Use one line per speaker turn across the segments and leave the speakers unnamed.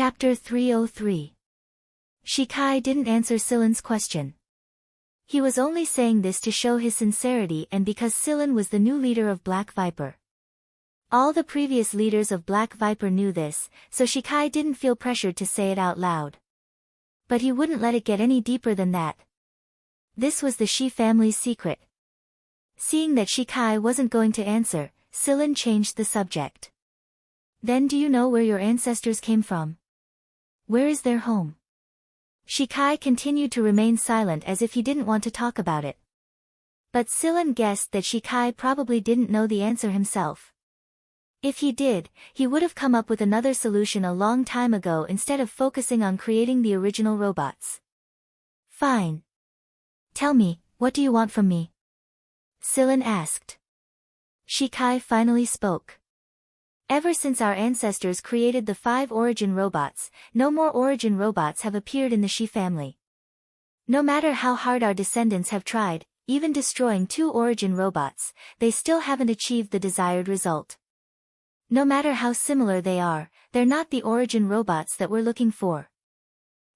Chapter 303. Shikai didn't answer Silen's question. He was only saying this to show his sincerity and because Silen was the new leader of Black Viper. All the previous leaders of Black Viper knew this, so Shikai didn't feel pressured to say it out loud. But he wouldn't let it get any deeper than that. This was the Shi family's secret. Seeing that Shikai wasn't going to answer, Silen changed the subject. Then do you know where your ancestors came from? Where is their home? Shikai continued to remain silent as if he didn't want to talk about it. But Silen guessed that Shikai probably didn't know the answer himself. If he did, he would have come up with another solution a long time ago instead of focusing on creating the original robots. Fine. Tell me, what do you want from me? Silen asked. Shikai finally spoke. Ever since our ancestors created the 5 origin robots, no more origin robots have appeared in the Shi family. No matter how hard our descendants have tried, even destroying 2 origin robots, they still haven't achieved the desired result. No matter how similar they are, they're not the origin robots that we're looking for.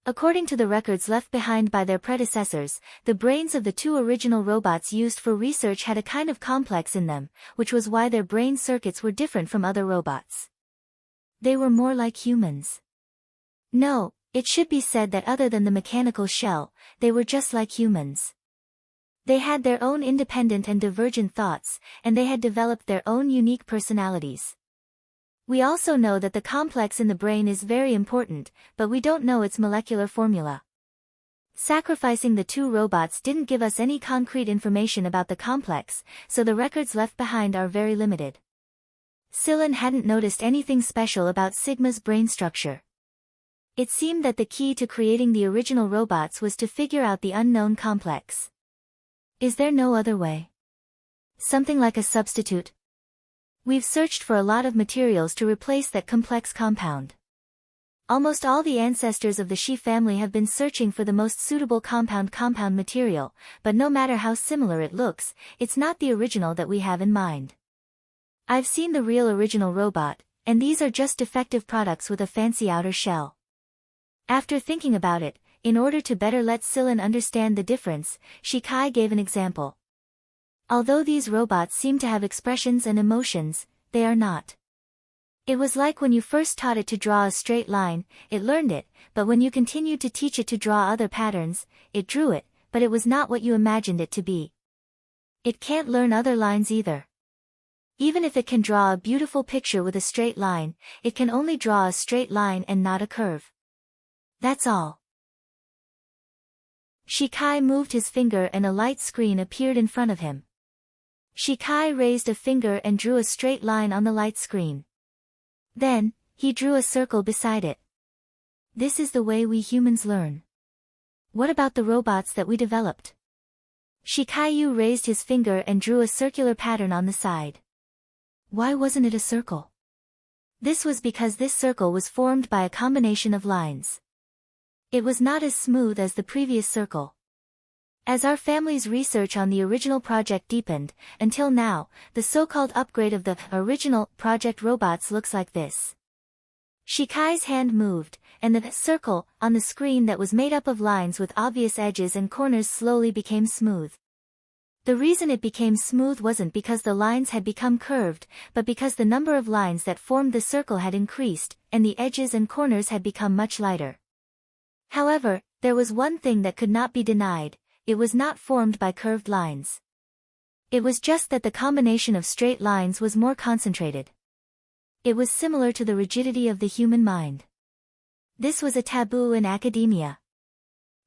According to the records left behind by their predecessors, the brains of the 2 original robots used for research had a kind of complex in them, which was why their brain circuits were different from other robots. They were more like humans. No, it should be said that other than the mechanical shell, they were just like humans. They had their own independent and divergent thoughts, and they had developed their own unique personalities. We also know that the complex in the brain is very important, but we don't know its molecular formula. Sacrificing the 2 robots didn't give us any concrete information about the complex, so the records left behind are very limited. Silen hadn't noticed anything special about Sigma's brain structure. It seemed that the key to creating the original robots was to figure out the unknown complex. Is there no other way? Something like a substitute? We've searched for a lot of materials to replace that complex compound. Almost all the ancestors of the Shi family have been searching for the most suitable compound material, but no matter how similar it looks, it's not the original that we have in mind. I've seen the real original robot, and these are just defective products with a fancy outer shell. After thinking about it, in order to better let Silen understand the difference, Shikai gave an example. Although these robots seem to have expressions and emotions, they are not. It was like when you first taught it to draw a straight line, it learned it, but when you continued to teach it to draw other patterns, it drew it, but it was not what you imagined it to be. It can't learn other lines either. Even if it can draw a beautiful picture with a straight line, it can only draw a straight line and not a curve. That's all. Shikai moved his finger and a light screen appeared in front of him. Shikai raised a finger and drew a straight line on the light screen. Then, he drew a circle beside it. This is the way we humans learn. What about the robots that we developed? Shikaiyu raised his finger and drew a circular pattern on the side. Why wasn't it a circle? This was because this circle was formed by a combination of lines. It was not as smooth as the previous circle. As our family's research on the original project deepened, until now, the so-called upgrade of the original project robots looks like this. Shikai's hand moved, and the circle on the screen that was made up of lines with obvious edges and corners slowly became smooth. The reason it became smooth wasn't because the lines had become curved, but because the number of lines that formed the circle had increased, and the edges and corners had become much lighter. However, there was one thing that could not be denied. It was not formed by curved lines. It was just that the combination of straight lines was more concentrated. It was similar to the rigidity of the human mind. This was a taboo in academia.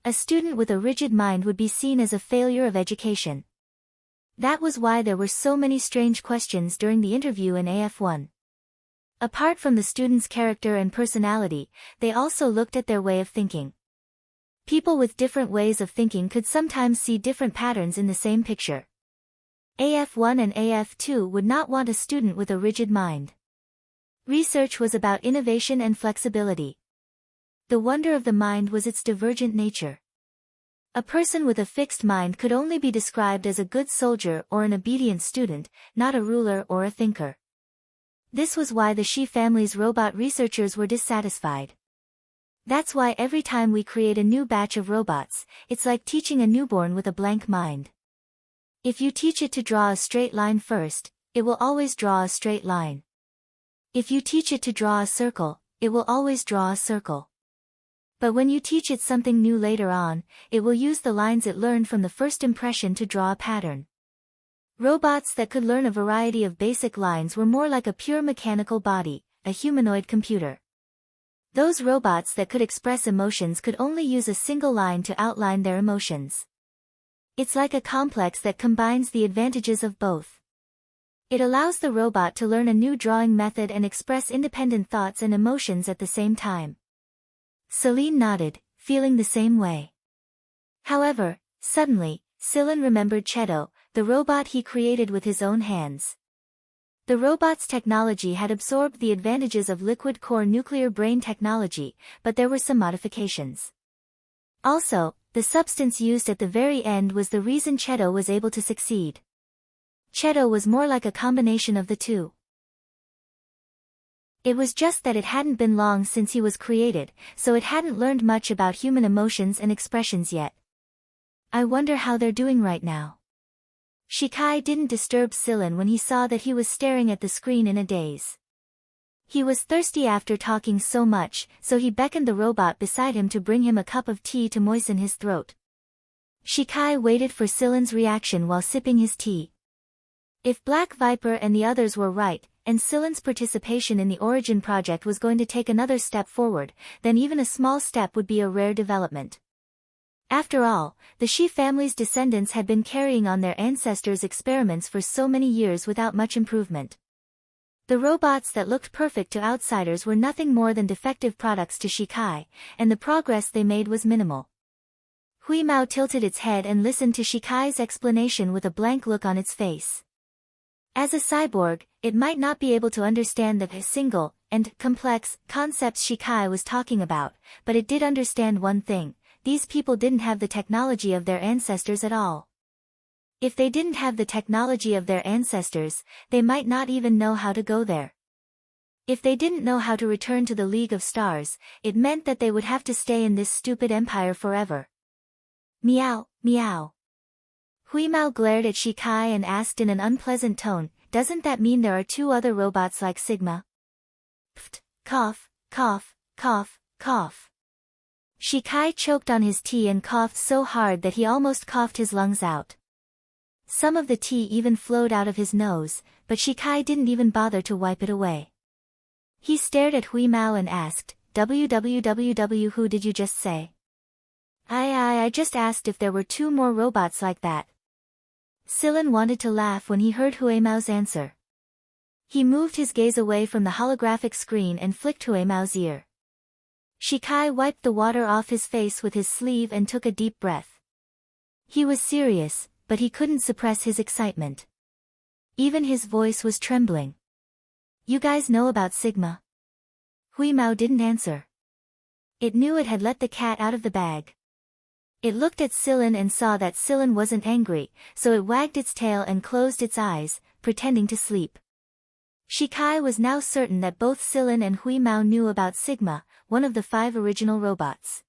A student with a rigid mind would be seen as a failure of education. That was why there were so many strange questions during the interview in AF1. Apart from the student's character and personality, they also looked at their way of thinking. People with different ways of thinking could sometimes see different patterns in the same picture. AF1 and AF2 would not want a student with a rigid mind. Research was about innovation and flexibility. The wonder of the mind was its divergent nature. A person with a fixed mind could only be described as a good soldier or an obedient student, not a ruler or a thinker. This was why the Shi family's robot researchers were dissatisfied. That's why every time we create a new batch of robots, it's like teaching a newborn with a blank mind. If you teach it to draw a straight line first, it will always draw a straight line. If you teach it to draw a circle, it will always draw a circle. But when you teach it something new later on, it will use the lines it learned from the first impression to draw a pattern. Robots that could learn a variety of basic lines were more like a pure mechanical body, a humanoid computer. Those robots that could express emotions could only use a single line to outline their emotions. It's like a complex that combines the advantages of both. It allows the robot to learn a new drawing method and express independent thoughts and emotions at the same time. Celine nodded, feeling the same way. However, suddenly, Celine remembered Cheto, the robot he created with his own hands. The robot's technology had absorbed the advantages of liquid core nuclear brain technology, but there were some modifications. Also, the substance used at the very end was the reason Cheto was able to succeed. Cheto was more like a combination of the two. It was just that it hadn't been long since he was created, so it hadn't learned much about human emotions and expressions yet. I wonder how they're doing right now. Shikai didn't disturb Celine when he saw that he was staring at the screen in a daze. He was thirsty after talking so much, so he beckoned the robot beside him to bring him a cup of tea to moisten his throat. Shikai waited for Celine's reaction while sipping his tea. If Black Viper and the others were right, and Celine's participation in the Origin project was going to take another step forward, then even a small step would be a rare development. After all, the Shi family's descendants had been carrying on their ancestors' experiments for so many years without much improvement. The robots that looked perfect to outsiders were nothing more than defective products to Shikai, and the progress they made was minimal. Hui Mao tilted its head and listened to Shikai's explanation with a blank look on its face. As a cyborg, it might not be able to understand the single and complex concepts Shikai was talking about, but it did understand one thing: these people didn't have the technology of their ancestors at all. If they didn't have the technology of their ancestors, they might not even know how to go there. If they didn't know how to return to the League of Stars, it meant that they would have to stay in this stupid empire forever. Meow, meow. Hui Mao glared at Shikai and asked in an unpleasant tone, "Doesn't that mean there are two other robots like Sigma?" Pft, cough, cough, cough, cough. Shikai choked on his tea and coughed so hard that he almost coughed his lungs out. Some of the tea even flowed out of his nose, but Shikai didn't even bother to wipe it away. He stared at Hui Mao and asked, "Www, who did you just say?" I just asked if there were two more robots like that." Celine wanted to laugh when he heard Hui Mao's answer. He moved his gaze away from the holographic screen and flicked Hui Mao's ear. Shikai wiped the water off his face with his sleeve and took a deep breath. He was serious, but he couldn't suppress his excitement. Even his voice was trembling. "You guys know about Sigma?" Hui Mao didn't answer. It knew it had let the cat out of the bag. It looked at Celine and saw that Celine wasn't angry, so it wagged its tail and closed its eyes, pretending to sleep. Shikai was now certain that both Celine and Hui Mao knew about Sigma, one of the 5 original robots.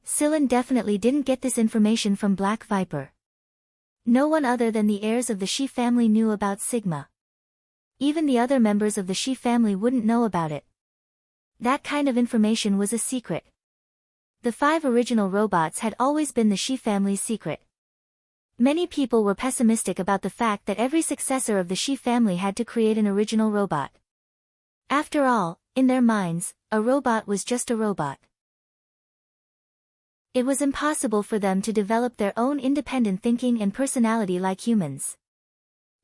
Celine definitely didn't get this information from Black Viper. No one other than the heirs of the Shi family knew about Sigma. Even the other members of the Shi family wouldn't know about it. That kind of information was a secret. The 5 original robots had always been the Shi family's secret. Many people were pessimistic about the fact that every successor of the Shi family had to create an original robot. After all, in their minds, a robot was just a robot. It was impossible for them to develop their own independent thinking and personality like humans.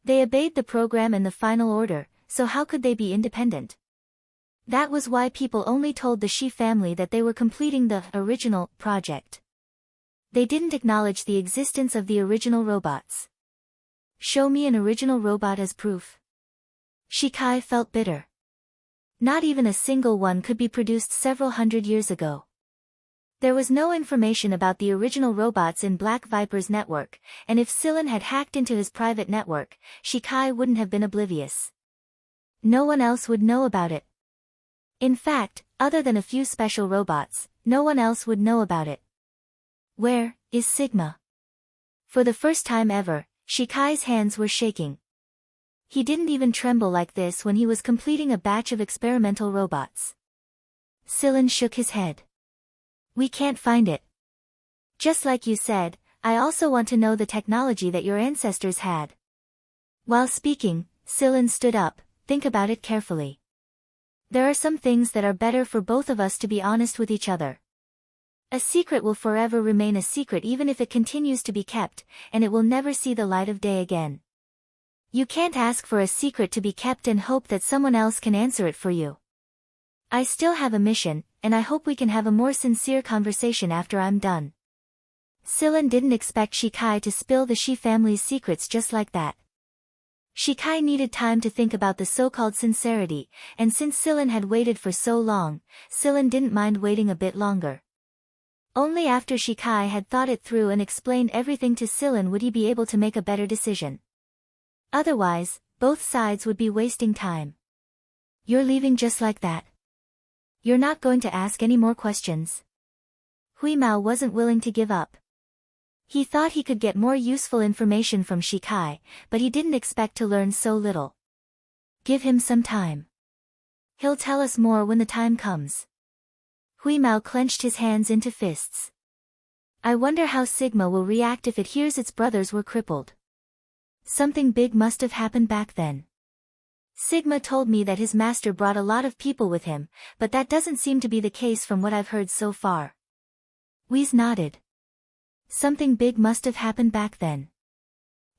They obeyed the program and the final order, so how could they be independent? That was why people only told the Shi family that they were completing the original project. They didn't acknowledge the existence of the original robots. "Show me an original robot as proof." Shikai felt bitter. Not even a single one could be produced several hundred years ago. There was no information about the original robots in Black Viper's network, and if Celine had hacked into his private network, Shikai wouldn't have been oblivious. No one else would know about it. In fact, Other than a few special robots, no one else would know about it. Where is Sigma? For the first time ever, Shikai's hands were shaking. He didn't even tremble like this when he was completing a batch of experimental robots. Sillin shook his head. We can't find it. Just like you said, I also want to know the technology that your ancestors had. While speaking, Sillin stood up. Think about it carefully. There are some things that are better for both of us to be honest with each other. A secret will forever remain a secret even if it continues to be kept, and it will never see the light of day again. You can't ask for a secret to be kept and hope that someone else can answer it for you. I still have a mission, and I hope we can have a more sincere conversation after I'm done. Sillin didn't expect Shikai to spill the Shi family's secrets just like that. Shikai needed time to think about the so-called sincerity, and since Sillin had waited for so long, Sillin didn't mind waiting a bit longer. Only after Shikai had thought it through and explained everything to Sillin would he be able to make a better decision. Otherwise, both sides would be wasting time. You're leaving just like that? You're not going to ask any more questions? Huimao wasn't willing to give up. He thought he could get more useful information from Shikai, but he didn't expect to learn so little. Give him some time. He'll tell us more when the time comes. Huimao clenched his hands into fists. I wonder how Sigma will react if it hears its brothers were crippled. Something big must have happened back then. Sigma told me that his master brought a lot of people with him, but that doesn't seem to be the case from what I've heard so far. Whis nodded. Something big must have happened back then.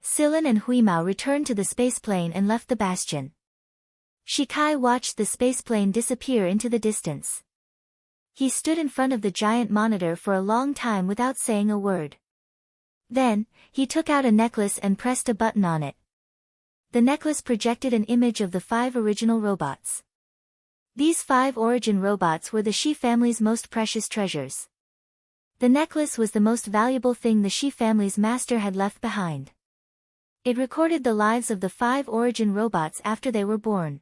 Sillin and Huimao returned to the spaceplane and left the bastion. Shikai watched the spaceplane disappear into the distance. He stood in front of the giant monitor for a long time without saying a word. Then, he took out a necklace and pressed a button on it. The necklace projected an image of the 5 original robots. These 5 origin robots were the Shi family's most precious treasures. The necklace was the most valuable thing the Shi family's master had left behind. It recorded the lives of the 5 origin robots after they were born.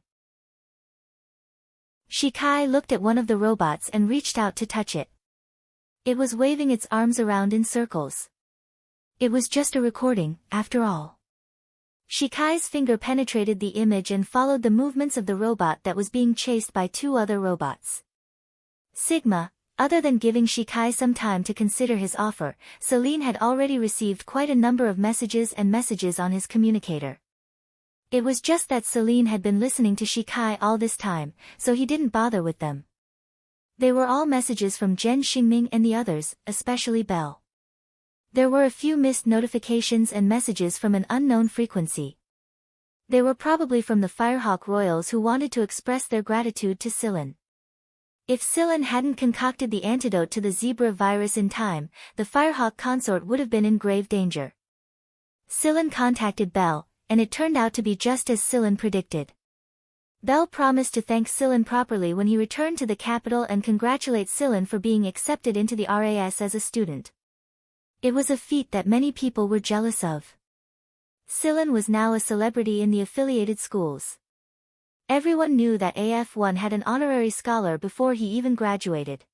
Shikai looked at one of the robots and reached out to touch it. It was waving its arms around in circles. It was just a recording, after all. Shikai's finger penetrated the image and followed the movements of the robot that was being chased by 2 other robots. Sigma, other than giving Shikai some time to consider his offer, Celine had already received quite a number of messages on his communicator. It was just that Celine had been listening to Shikai all this time, so he didn't bother with them. They were all messages from Zhen Xingming and the others, especially Belle. There were a few missed notifications and messages from an unknown frequency. They were probably from the Firehawk Royals who wanted to express their gratitude to Sillin. If Sillin hadn't concocted the antidote to the zebra virus in time, the Firehawk consort would have been in grave danger. Sillin contacted Belle, and it turned out to be just as Sillin predicted. Belle promised to thank Sillin properly when he returned to the capital and congratulate Sillin for being accepted into the RAS as a student. It was a feat that many people were jealous of. Sillin was now a celebrity in the affiliated schools. Everyone knew that AF1 had an honorary scholar before he even graduated.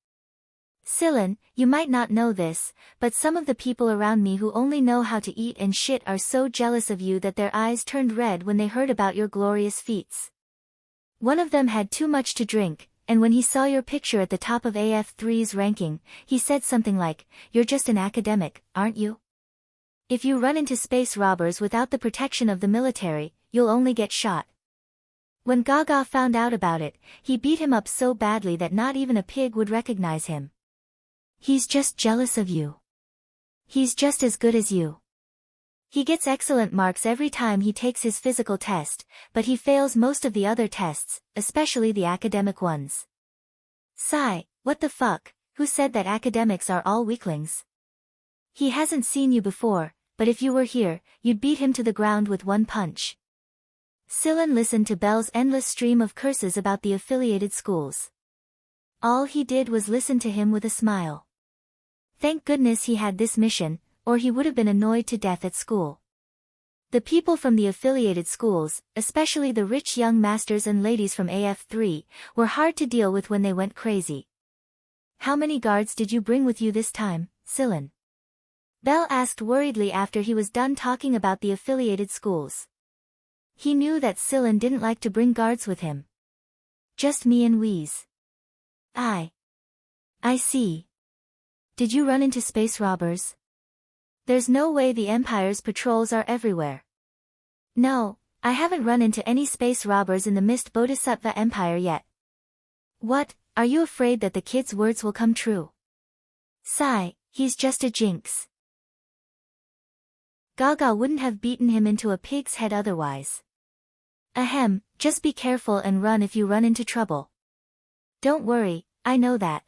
Sillin, you might not know this, but some of the people around me who only know how to eat and shit are so jealous of you that their eyes turned red when they heard about your glorious feats. One of them had too much to drink, and when he saw your picture at the top of AF3's ranking, he said something like, "You're just an academic, aren't you? If you run into space robbers without the protection of the military, you'll only get shot." When Gaga found out about it, he beat him up so badly that not even a pig would recognize him. He's just jealous of you. He's just as good as you. He gets excellent marks every time he takes his physical test, but he fails most of the other tests, especially the academic ones. Sigh, what the fuck, who said that academics are all weaklings? He hasn't seen you before, but if you were here, you'd beat him to the ground with one punch. Sillin listened to Belle's endless stream of curses about the affiliated schools. All he did was listen to him with a smile. Thank goodness he had this mission, or he would have been annoyed to death at school. The people from the affiliated schools, especially the rich young masters and ladies from AF3, were hard to deal with when they went crazy. "How many guards did you bring with you this time, Silen?" Belle asked worriedly after he was done talking about the affiliated schools. He knew that Silen didn't like to bring guards with him. "Just me and Wheeze." I see. Did you run into space robbers?" "There's no way, the Empire's patrols are everywhere." "No, I haven't run into any space robbers in the Mist Bodhisattva Empire yet." "What, are you afraid that the kid's words will come true?" "Sigh, he's just a jinx. Gaga wouldn't have beaten him into a pig's head otherwise." "Ahem, just be careful and run if you run into trouble." "Don't worry, I know that."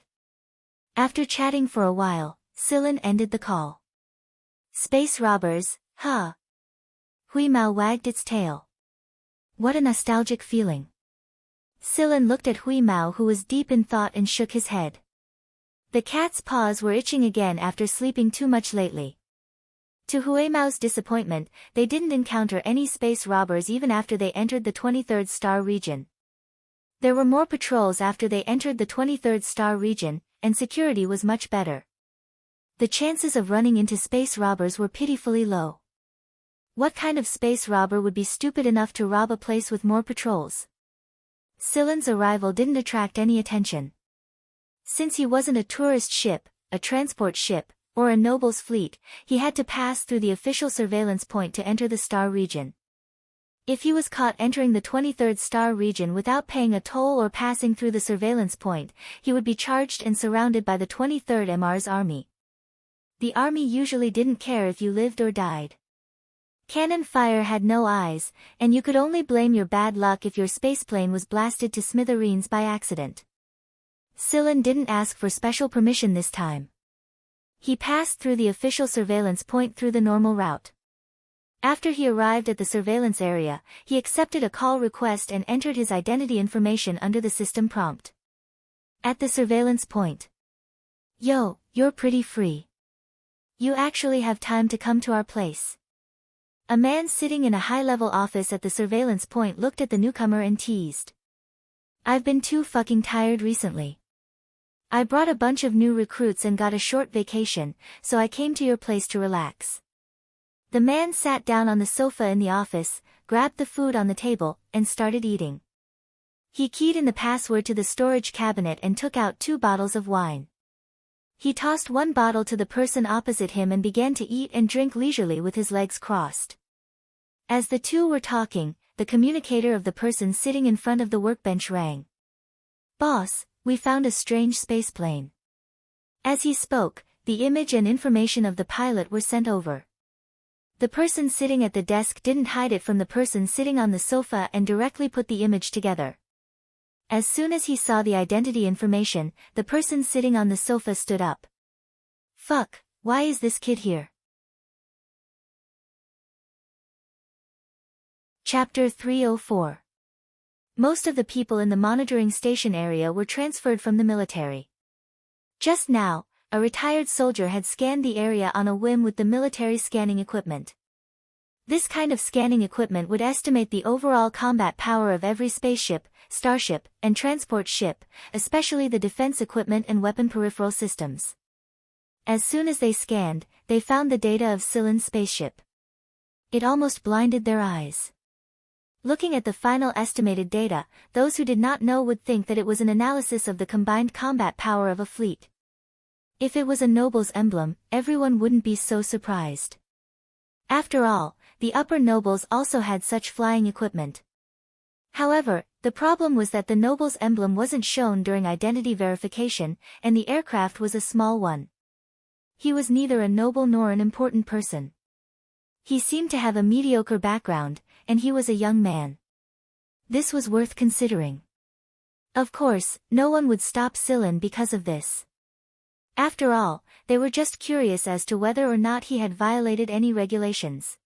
After chatting for a while, Silen ended the call. "Space robbers, huh?" Huimao wagged its tail. "What a nostalgic feeling." Silen looked at Huimao, who was deep in thought, and shook his head. The cat's paws were itching again after sleeping too much lately. To Huimao's disappointment, they didn't encounter any space robbers even after they entered the 23rd star region. There were more patrols after they entered the 23rd star region, and security was much better. The chances of running into space robbers were pitifully low. What kind of space robber would be stupid enough to rob a place with more patrols? Silen's arrival didn't attract any attention. Since he wasn't a tourist ship, a transport ship, or a noble's fleet, he had to pass through the official surveillance point to enter the star region. If he was caught entering the 23rd star region without paying a toll or passing through the surveillance point, he would be charged and surrounded by the 23rd MR's army. The army usually didn't care if you lived or died. Cannon fire had no eyes, and you could only blame your bad luck if your spaceplane was blasted to smithereens by accident. Silen didn't ask for special permission this time. He passed through the official surveillance point through the normal route. After he arrived at the surveillance area, he accepted a call request and entered his identity information under the system prompt. At the surveillance point. "Yo, you're pretty free. You actually have time to come to our place." A man sitting in a high-level office at the surveillance point looked at the newcomer and teased. "I've been too fucking tired recently. I brought a bunch of new recruits and got a short vacation, so I came to your place to relax." The man sat down on the sofa in the office, grabbed the food on the table, and started eating. He keyed in the password to the storage cabinet and took out 2 bottles of wine. He tossed one bottle to the person opposite him and began to eat and drink leisurely with his legs crossed. As the two were talking, the communicator of the person sitting in front of the workbench rang. "Boss, we found a strange spaceplane." As he spoke, the image and information of the pilot were sent over. The person sitting at the desk didn't hide it from the person sitting on the sofa and directly put the image together. As soon as he saw the identity information, the person sitting on the sofa stood up. "Fuck, why is this kid here?" Chapter 304. Most of the people in the monitoring station area were transferred from the military. Just now, a retired soldier had scanned the area on a whim with the military scanning equipment. This kind of scanning equipment would estimate the overall combat power of every spaceship, starship, and transport ship, especially the defense equipment and weapon peripheral systems. As soon as they scanned, they found the data of Silen's spaceship. It almost blinded their eyes. Looking at the final estimated data, those who did not know would think that it was an analysis of the combined combat power of a fleet. If it was a noble's emblem, everyone wouldn't be so surprised. After all, the upper nobles also had such flying equipment. However, the problem was that the noble's emblem wasn't shown during identity verification, and the aircraft was a small one. He was neither a noble nor an important person. He seemed to have a mediocre background, and he was a young man. This was worth considering. Of course, no one would stop Silen because of this. After all, they were just curious as to whether or not he had violated any regulations.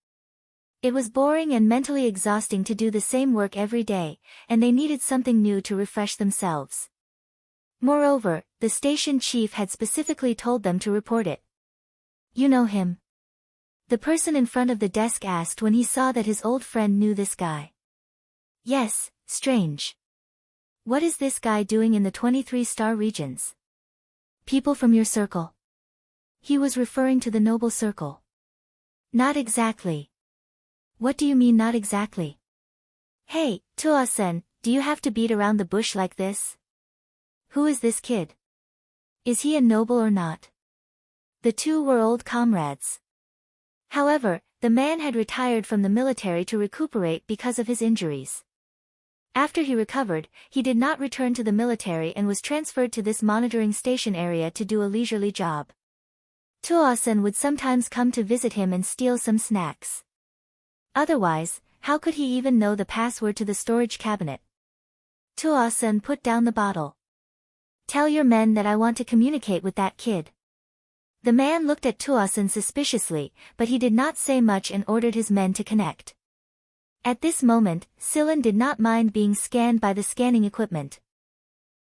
It was boring and mentally exhausting to do the same work every day, and they needed something new to refresh themselves. Moreover, the station chief had specifically told them to report it. "You know him?" The person in front of the desk asked when he saw that his old friend knew this guy. Yes, strange. What is this guy doing in the 23-star regions? People from your circle. He was referring to the noble circle. Not exactly. What do you mean not exactly? Hey, Tuo-sen, do you have to beat around the bush like this? Who is this kid? Is he a noble or not? The two were old comrades. However, the man had retired from the military to recuperate because of his injuries. After he recovered, he did not return to the military and was transferred to this monitoring station area to do a leisurely job. Tuo-sen would sometimes come to visit him and steal some snacks. Otherwise, how could he even know the password to the storage cabinet? Tuo-sen put down the bottle. Tell your men that I want to communicate with that kid. The man looked at Tuo-sen suspiciously, but he did not say much and ordered his men to connect. At this moment, Silen did not mind being scanned by the scanning equipment.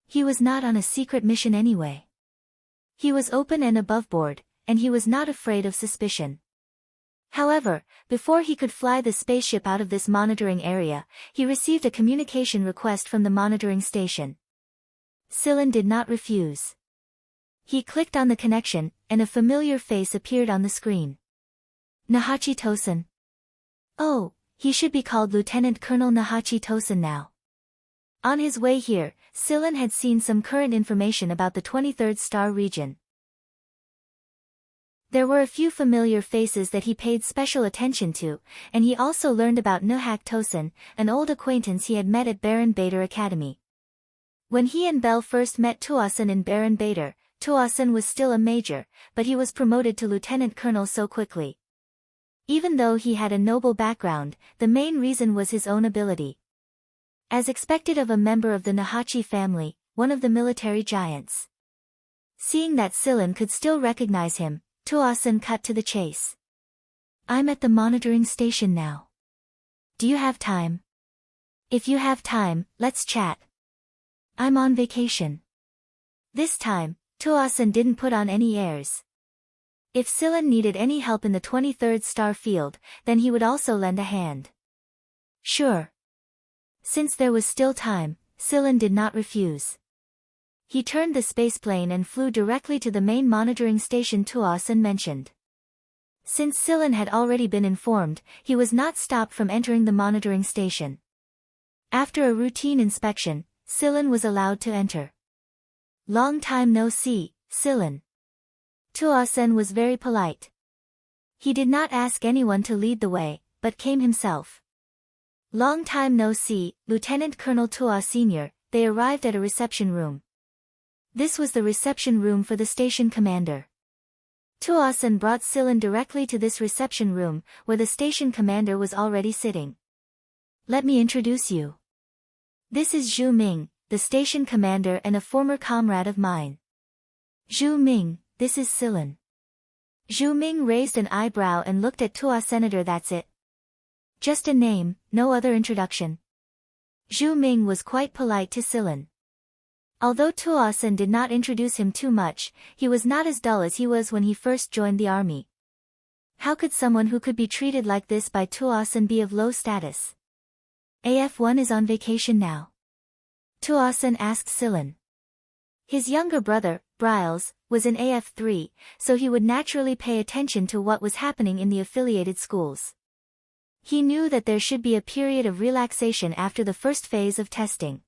He was not on a secret mission anyway. He was open and above board, and he was not afraid of suspicion. However, before he could fly the spaceship out of this monitoring area, he received a communication request from the monitoring station. Silen did not refuse. He clicked on the connection, and a familiar face appeared on the screen. Nahachi Tosen. Oh, he should be called Lieutenant Colonel Nahachi Tosen now. On his way here, Silen had seen some current information about the 23rd star region. There were a few familiar faces that he paid special attention to, and he also learned about Nuhak Tosen, an old acquaintance he had met at Baron Bader Academy. When he and Bell first met Tuo-sen in Baron Bader, Tuo-sen was still a major, but he was promoted to lieutenant colonel so quickly. Even though he had a noble background, the main reason was his own ability. As expected of a member of the Nahachi family, one of the military giants. Seeing that Silen could still recognize him, Tuo-sen cut to the chase. I'm at the monitoring station now. Do you have time? If you have time, let's chat. I'm on vacation. This time, Tuo-sen didn't put on any airs. If Silen needed any help in the 23rd star field, then he would also lend a hand. Sure. Since there was still time, Silen did not refuse. He turned the spaceplane and flew directly to the main monitoring station Tuo-sen mentioned. Since Silen had already been informed, he was not stopped from entering the monitoring station. After a routine inspection, Silen was allowed to enter. Long time no see, Silen. Tuo-sen was very polite. He did not ask anyone to lead the way, but came himself. Long time no see, Lieutenant Colonel Tuo Sr., they arrived at a reception room. This was the reception room for the station commander. Tuo-sen brought Silen directly to this reception room, where the station commander was already sitting. Let me introduce you. This is Zhu Ming, the station commander and a former comrade of mine. Zhu Ming, this is Silen. Zhu Ming raised an eyebrow and looked at Tuo-senator. That's it. Just a name, no other introduction. Zhu Ming was quite polite to Silen. Although Tuo-sen did not introduce him too much, he was not as dull as he was when he first joined the army. How could someone who could be treated like this by Tuo-sen be of low status? AF1 is on vacation now. Tuo-sen asked Silen. His younger brother, Briles, was in AF3, so he would naturally pay attention to what was happening in the affiliated schools. He knew that there should be a period of relaxation after the first phase of testing.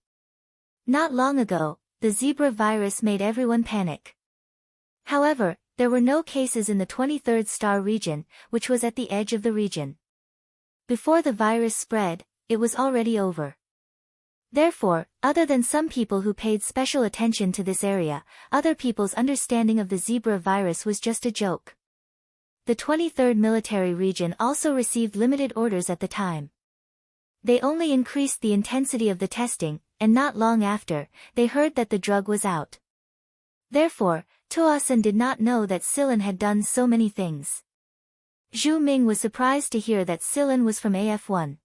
Not long ago, the zebra virus made everyone panic. However, there were no cases in the 23rd star region, which was at the edge of the region. Before the virus spread, it was already over. Therefore, other than some people who paid special attention to this area, other people's understanding of the zebra virus was just a joke. The 23rd military region also received limited orders at the time. They only increased the intensity of the testing, and not long after, they heard that the drug was out. Therefore, Tuo-sen did not know that Silen had done so many things. Zhu Ming was surprised to hear that Silen was from AF1.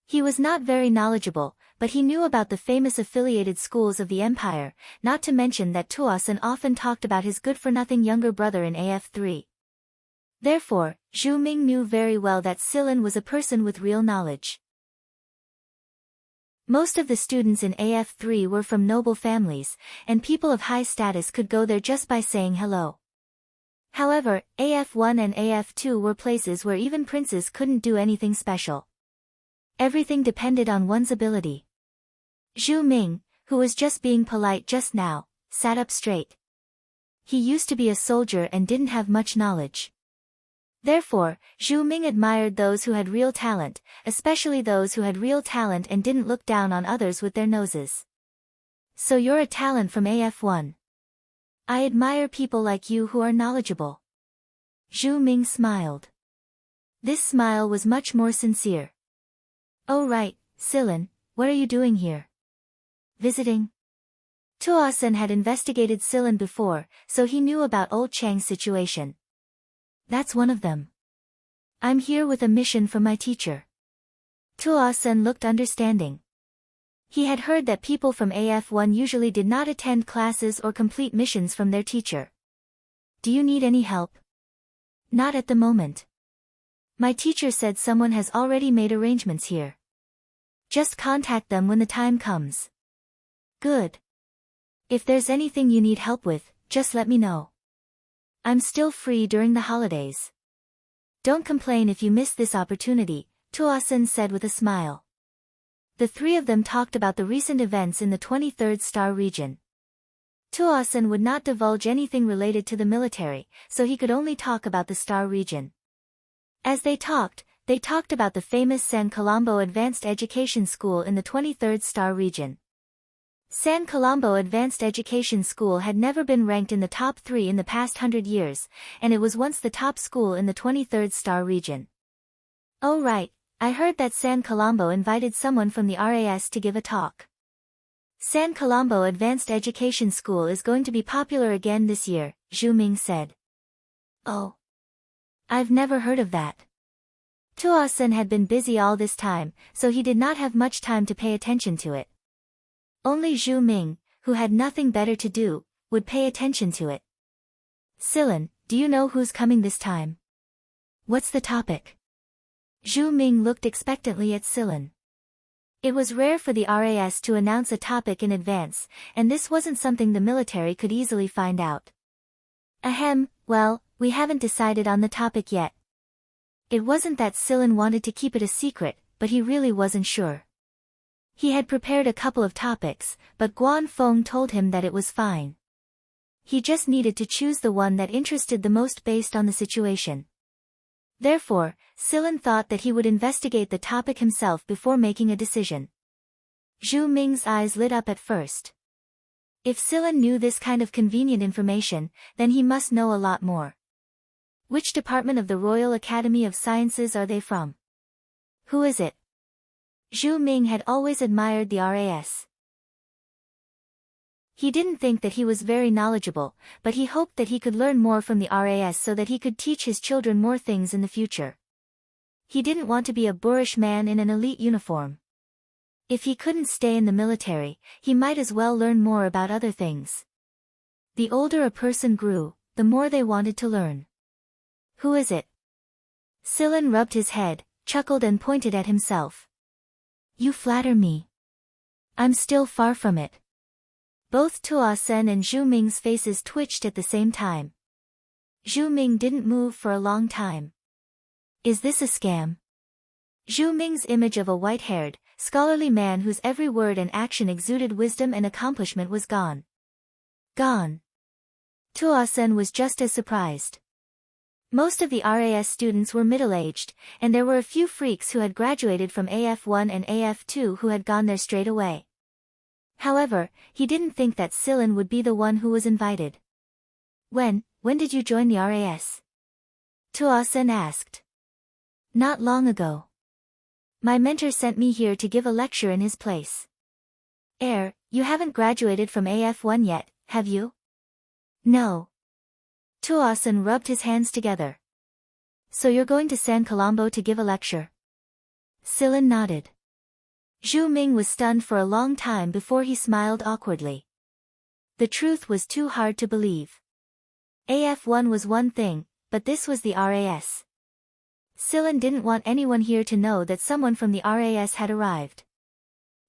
He was not very knowledgeable, but he knew about the famous affiliated schools of the Empire, not to mention that Tuo-sen often talked about his good-for-nothing younger brother in AF3. Therefore, Zhu Ming knew very well that Silen was a person with real knowledge. Most of the students in AF3 were from noble families, and people of high status could go there just by saying hello. However, AF1 and AF2 were places where even princes couldn't do anything special. Everything depended on one's ability. Zhu Ming, who was just being polite just now, sat up straight. He used to be a soldier and didn't have much knowledge. Therefore, Zhu Ming admired those who had real talent, especially those who had real talent and didn't look down on others with their noses. So you're a talent from AF1. I admire people like you who are knowledgeable. Zhu Ming smiled. This smile was much more sincere. Oh right, Silen, what are you doing here? Visiting? Tuosen had investigated Silen before, so he knew about old Chang's situation. That's one of them. I'm here with a mission from my teacher. Tuosen looked understanding. He had heard that people from AF1 usually did not attend classes or complete missions from their teacher. Do you need any help? Not at the moment. My teacher said someone has already made arrangements here. Just contact them when the time comes. Good. If there's anything you need help with, just let me know. I'm still free during the holidays. Don't complain if you miss this opportunity, Tuosen said with a smile. The three of them talked about the recent events in the 23rd star region. Tuosen would not divulge anything related to the military, so he could only talk about the star region. As they talked about the famous San Colombo Advanced Education School in the 23rd star region. San Colombo Advanced Education School had never been ranked in the top 3 in the past 100 years, and it was once the top school in the 23rd star region. Oh right, I heard that San Colombo invited someone from the RAS to give a talk. San Colombo Advanced Education School is going to be popular again this year, Zhu Ming said. Oh. I've never heard of that. Tuosen had been busy all this time, so he did not have much time to pay attention to it. Only Zhu Ming, who had nothing better to do, would pay attention to it. Silen, do you know who's coming this time? What's the topic? Zhu Ming looked expectantly at Silen. It was rare for the RAS to announce a topic in advance, and this wasn't something the military could easily find out. Ahem, well, we haven't decided on the topic yet. It wasn't that Silen wanted to keep it a secret, but he really wasn't sure. He had prepared a couple of topics, but Guan Feng told him that it was fine. He just needed to choose the one that interested the most based on the situation. Therefore, Silen thought that he would investigate the topic himself before making a decision. Zhu Ming's eyes lit up at first. If Silen knew this kind of convenient information, then he must know a lot more. Which department of the Royal Academy of Sciences are they from? Who is it? Zhu Ming had always admired the RAS. He didn't think that he was very knowledgeable, but he hoped that he could learn more from the RAS so that he could teach his children more things in the future. He didn't want to be a boorish man in an elite uniform. If he couldn't stay in the military, he might as well learn more about other things. The older a person grew, the more they wanted to learn. Who is it? Silen rubbed his head, chuckled and pointed at himself. You flatter me. I'm still far from it. Both Tuosen and Zhu Ming's faces twitched at the same time. Zhu Ming didn't move for a long time. Is this a scam? Zhu Ming's image of a white-haired, scholarly man whose every word and action exuded wisdom and accomplishment was gone. Gone. Tuosen was just as surprised. Most of the RAS students were middle-aged, and there were a few freaks who had graduated from AF1 and AF2 who had gone there straight away. However, he didn't think that Silen would be the one who was invited. When did you join the RAS? Tuosen asked. Not long ago. My mentor sent me here to give a lecture in his place. You haven't graduated from AF1 yet, have you? No. Tuosen rubbed his hands together. So you're going to San Colombo to give a lecture? Silen nodded. Zhu Ming was stunned for a long time before he smiled awkwardly. The truth was too hard to believe. AF1 was one thing, but this was the RAS. Silen didn't want anyone here to know that someone from the RAS had arrived.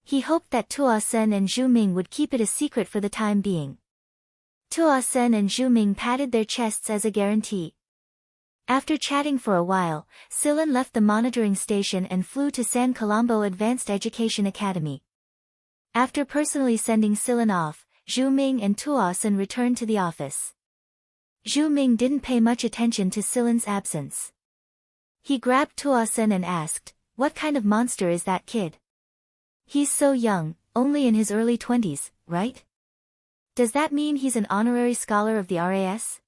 He hoped that Tuo-sen and Zhu Ming would keep it a secret for the time being. Tuo-sen and Zhu Ming patted their chests as a guarantee. After chatting for a while, Silen left the monitoring station and flew to San Colombo Advanced Education Academy. After personally sending Silen off, Zhu Ming and Tuo-sen returned to the office. Zhu Ming didn't pay much attention to Silen's absence. He grabbed Tuo-sen and asked, "What kind of monster is that kid? He's so young, only in his early 20s, right? Does that mean he's an honorary scholar of the RAS?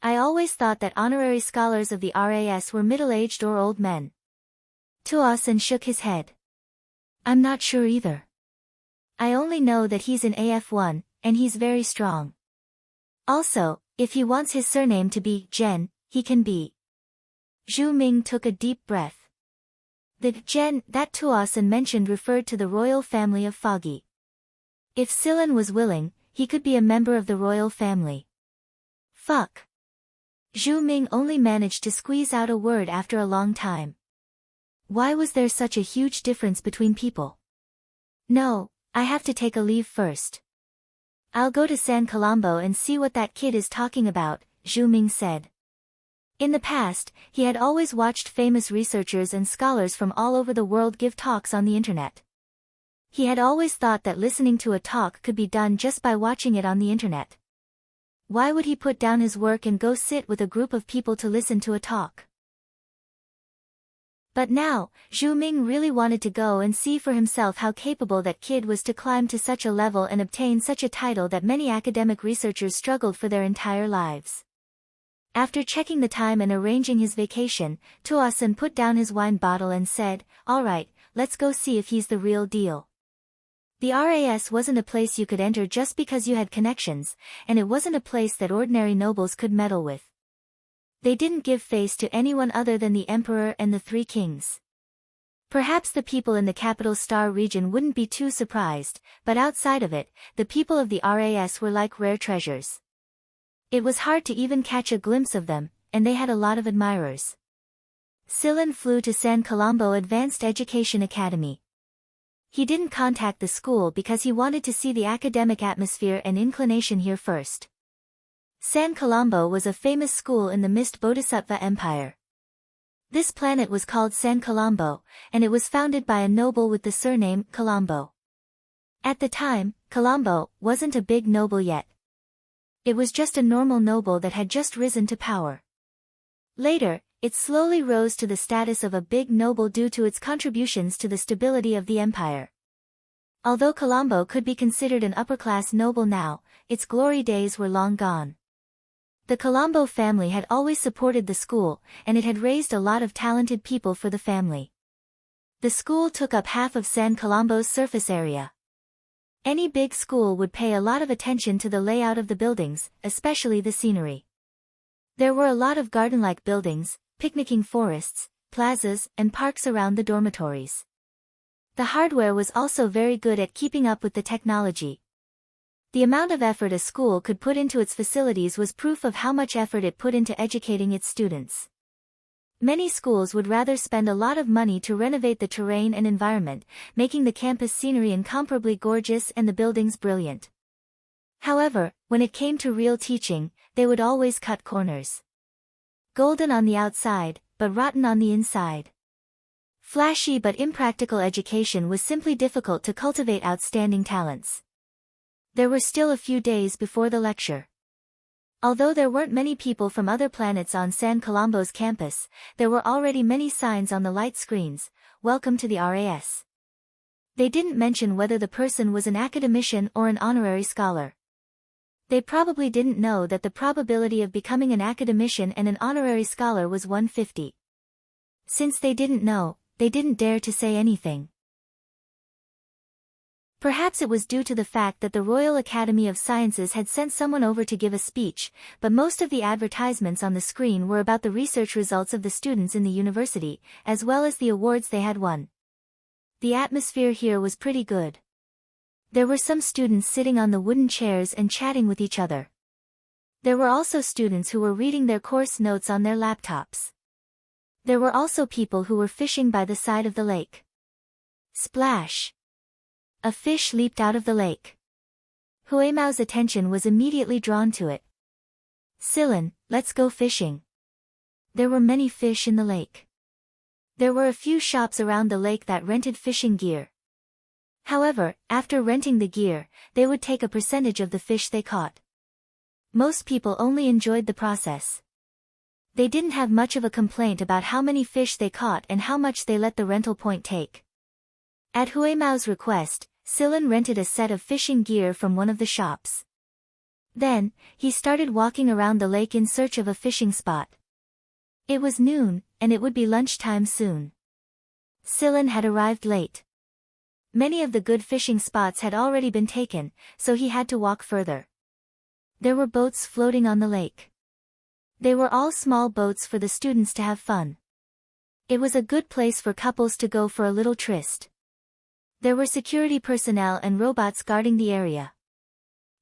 I always thought that honorary scholars of the RAS were middle-aged or old men." Tuo-sen shook his head. "I'm not sure either. I only know that he's in AF1, and he's very strong. Also, if he wants his surname to be Gen, he can be." Zhu Ming took a deep breath. The Gen that Tuo-sen mentioned referred to the royal family of Foggy. If Silen was willing, he could be a member of the royal family. Fuck. Zhu Ming only managed to squeeze out a word after a long time. Why was there such a huge difference between people? "No, I have to take a leave first. I'll go to San Colombo and see what that kid is talking about," Zhu Ming said. In the past, he had always watched famous researchers and scholars from all over the world give talks on the internet. He had always thought that listening to a talk could be done just by watching it on the internet. Why would he put down his work and go sit with a group of people to listen to a talk? But now, Zhu Ming really wanted to go and see for himself how capable that kid was to climb to such a level and obtain such a title that many academic researchers struggled for their entire lives. After checking the time and arranging his vacation, Tuo-sen put down his wine bottle and said, "All right, let's go see if he's the real deal." The RAS wasn't a place you could enter just because you had connections, and it wasn't a place that ordinary nobles could meddle with. They didn't give face to anyone other than the emperor and the three kings. Perhaps the people in the capital Star region wouldn't be too surprised, but outside of it, the people of the RAS were like rare treasures. It was hard to even catch a glimpse of them, and they had a lot of admirers. Silen flew to San Colombo Advanced Education Academy. He didn't contact the school because he wanted to see the academic atmosphere and inclination here first. San Colombo was a famous school in the Mist Bodhisattva Empire. This planet was called San Colombo, and it was founded by a noble with the surname Colombo. At the time, Colombo wasn't a big noble yet. It was just a normal noble that had just risen to power. Later, it slowly rose to the status of a big noble due to its contributions to the stability of the empire. Although Colombo could be considered an upper-class noble now, its glory days were long gone. The Colombo family had always supported the school, and it had raised a lot of talented people for the family. The school took up half of San Colombo's surface area. Any big school would pay a lot of attention to the layout of the buildings, especially the scenery. There were a lot of garden-like buildings, picnicking forests, plazas, and parks around the dormitories. The hardware was also very good at keeping up with the technology. The amount of effort a school could put into its facilities was proof of how much effort it put into educating its students. Many schools would rather spend a lot of money to renovate the terrain and environment, making the campus scenery incomparably gorgeous and the buildings brilliant. However, when it came to real teaching, they would always cut corners. Golden on the outside, but rotten on the inside. Flashy but impractical education was simply difficult to cultivate outstanding talents. There were still a few days before the lecture. Although there weren't many people from other planets on San Colombo's campus, there were already many signs on the light screens, "Welcome to the RAS." They didn't mention whether the person was an academician or an honorary scholar. They probably didn't know that the probability of becoming an academician and an honorary scholar was 150. Since they didn't know, they didn't dare to say anything. Perhaps it was due to the fact that the Royal Academy of Sciences had sent someone over to give a speech, but most of the advertisements on the screen were about the research results of the students in the university, as well as the awards they had won. The atmosphere here was pretty good. There were some students sitting on the wooden chairs and chatting with each other. There were also students who were reading their course notes on their laptops. There were also people who were fishing by the side of the lake. Splash! A fish leaped out of the lake. Huimao's attention was immediately drawn to it. Silen, let's go fishing. There were many fish in the lake. There were a few shops around the lake that rented fishing gear. However, after renting the gear, they would take a percentage of the fish they caught. Most people only enjoyed the process. They didn't have much of a complaint about how many fish they caught and how much they let the rental point take. At Huimao's request, Silen rented a set of fishing gear from one of the shops. Then, he started walking around the lake in search of a fishing spot. It was noon, and it would be lunchtime soon. Silen had arrived late. Many of the good fishing spots had already been taken, so he had to walk further. There were boats floating on the lake. They were all small boats for the students to have fun. It was a good place for couples to go for a little tryst. There were security personnel and robots guarding the area.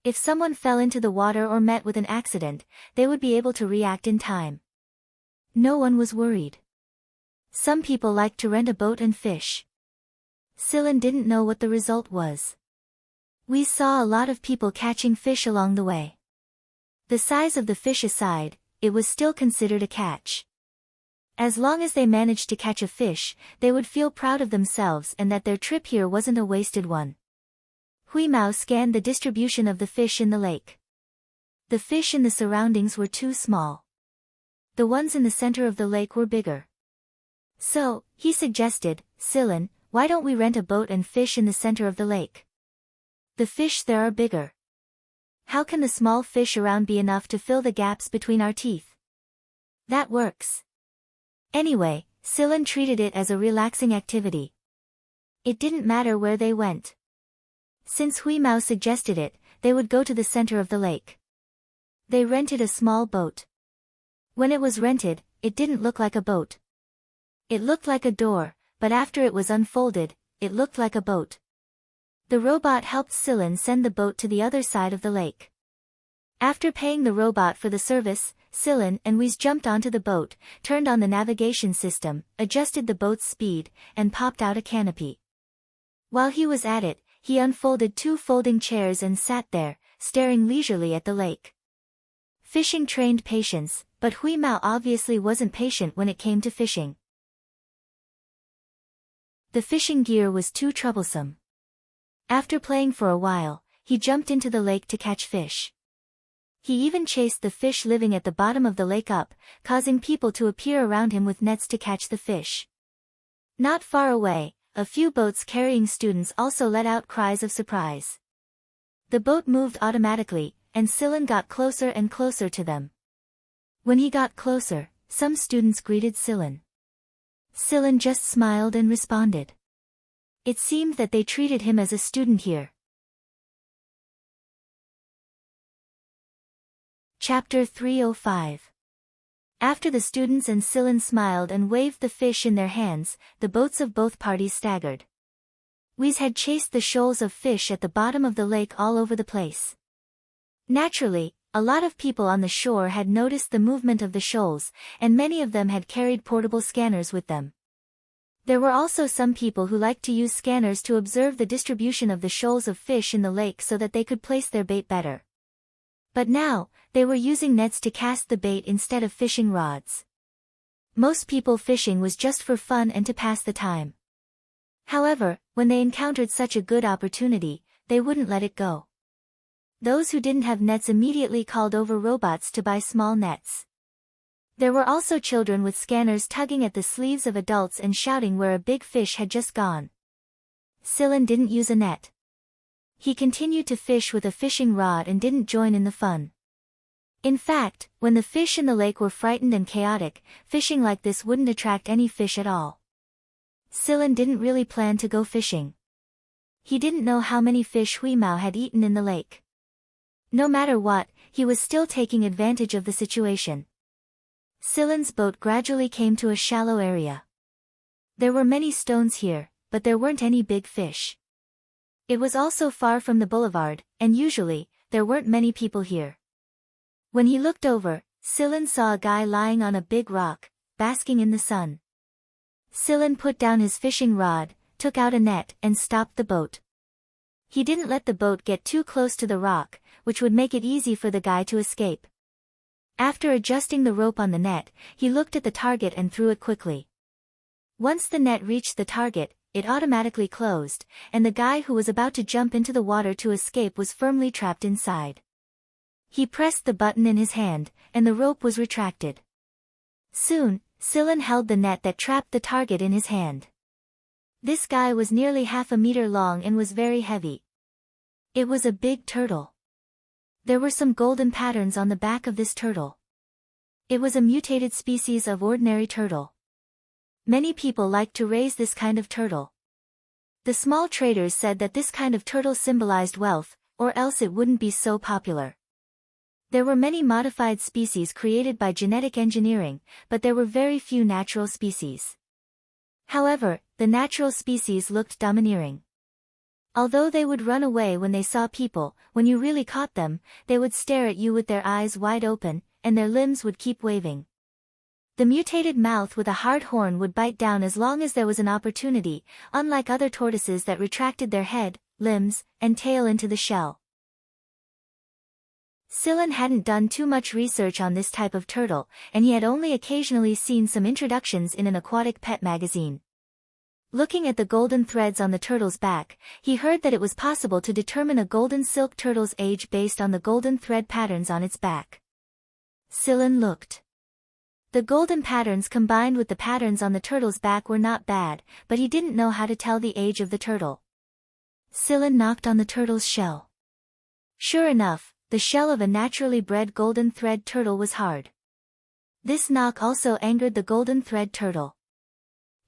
If someone fell into the water or met with an accident, they would be able to react in time. No one was worried. Some people liked to rent a boat and fish. Silen didn't know what the result was. We saw a lot of people catching fish along the way. The size of the fish aside, it was still considered a catch. As long as they managed to catch a fish, they would feel proud of themselves and that their trip here wasn't a wasted one. Huimao scanned the distribution of the fish in the lake. The fish in the surroundings were too small. The ones in the center of the lake were bigger. So, he suggested, Silen, why don't we rent a boat and fish in the center of the lake? The fish there are bigger. How can the small fish around be enough to fill the gaps between our teeth? That works. Anyway, Silen treated it as a relaxing activity. It didn't matter where they went. Since Huimao suggested it, they would go to the center of the lake. They rented a small boat. When it was rented, it didn't look like a boat. It looked like a door, but after it was unfolded, it looked like a boat. The robot helped Silen send the boat to the other side of the lake. After paying the robot for the service, Silen and Weiss jumped onto the boat, turned on the navigation system, adjusted the boat's speed, and popped out a canopy. While he was at it, he unfolded 2 folding chairs and sat there, staring leisurely at the lake. Fishing trained patience, but Huimao obviously wasn't patient when it came to fishing. The fishing gear was too troublesome. After playing for a while, he jumped into the lake to catch fish. He even chased the fish living at the bottom of the lake up, causing people to appear around him with nets to catch the fish. Not far away, a few boats carrying students also let out cries of surprise. The boat moved automatically, and Silen got closer and closer to them. When he got closer, some students greeted Silen. Silen just smiled and responded. It seemed that they treated him as a student here. Chapter 305. After the students and Silen smiled and waved the fish in their hands, the boats of both parties staggered. Weiss had chased the shoals of fish at the bottom of the lake all over the place. Naturally, a lot of people on the shore had noticed the movement of the shoals, and many of them had carried portable scanners with them. There were also some people who liked to use scanners to observe the distribution of the shoals of fish in the lake so that they could place their bait better. But now, they were using nets to cast the bait instead of fishing rods. Most people fishing was just for fun and to pass the time. However, when they encountered such a good opportunity, they wouldn't let it go. Those who didn't have nets immediately called over robots to buy small nets. There were also children with scanners tugging at the sleeves of adults and shouting where a big fish had just gone. Silen didn't use a net. He continued to fish with a fishing rod and didn't join in the fun. In fact, when the fish in the lake were frightened and chaotic, fishing like this wouldn't attract any fish at all. Silen didn't really plan to go fishing. He didn't know how many fish Huimao had eaten in the lake. No matter what, he was still taking advantage of the situation. Silen's boat gradually came to a shallow area. There were many stones here, but there weren't any big fish. It was also far from the boulevard, and usually, there weren't many people here. When he looked over, Silen saw a guy lying on a big rock, basking in the sun. Silen put down his fishing rod, took out a net, and stopped the boat. He didn't let the boat get too close to the rock, which would make it easy for the guy to escape. After adjusting the rope on the net, he looked at the target and threw it quickly. Once the net reached the target, it automatically closed, and the guy who was about to jump into the water to escape was firmly trapped inside. He pressed the button in his hand, and the rope was retracted. Soon, Silen held the net that trapped the target in his hand. This guy was nearly half a meter long and was very heavy. It was a big turtle. There were some golden patterns on the back of this turtle. It was a mutated species of ordinary turtle. Many people liked to raise this kind of turtle. The small traders said that this kind of turtle symbolized wealth, or else it wouldn't be so popular. There were many modified species created by genetic engineering, but there were very few natural species. However, the natural species looked domineering. Although they would run away when they saw people, when you really caught them, they would stare at you with their eyes wide open, and their limbs would keep waving. The mutated mouth with a hard horn would bite down as long as there was an opportunity, unlike other tortoises that retracted their head, limbs, and tail into the shell. Silen hadn't done too much research on this type of turtle, and he had only occasionally seen some introductions in an aquatic pet magazine. Looking at the golden threads on the turtle's back, he heard that it was possible to determine a golden silk turtle's age based on the golden thread patterns on its back. Silen looked. The golden patterns combined with the patterns on the turtle's back were not bad, but he didn't know how to tell the age of the turtle. Silen knocked on the turtle's shell. Sure enough, the shell of a naturally bred golden thread turtle was hard. This knock also angered the golden thread turtle.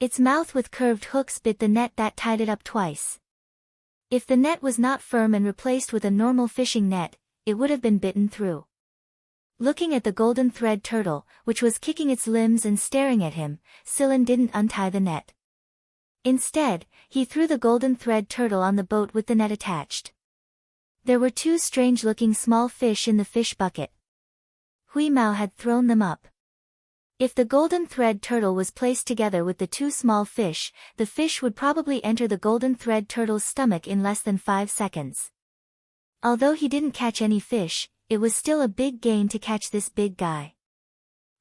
Its mouth with curved hooks bit the net that tied it up twice. If the net was not firm and replaced with a normal fishing net, it would have been bitten through. Looking at the golden thread turtle, which was kicking its limbs and staring at him, Silen didn't untie the net. Instead, he threw the golden thread turtle on the boat with the net attached. There were two strange-looking small fish in the fish bucket. Huimao had thrown them up. If the golden thread turtle was placed together with the two small fish, the fish would probably enter the golden thread turtle's stomach in less than 5 seconds. Although he didn't catch any fish, it was still a big gain to catch this big guy.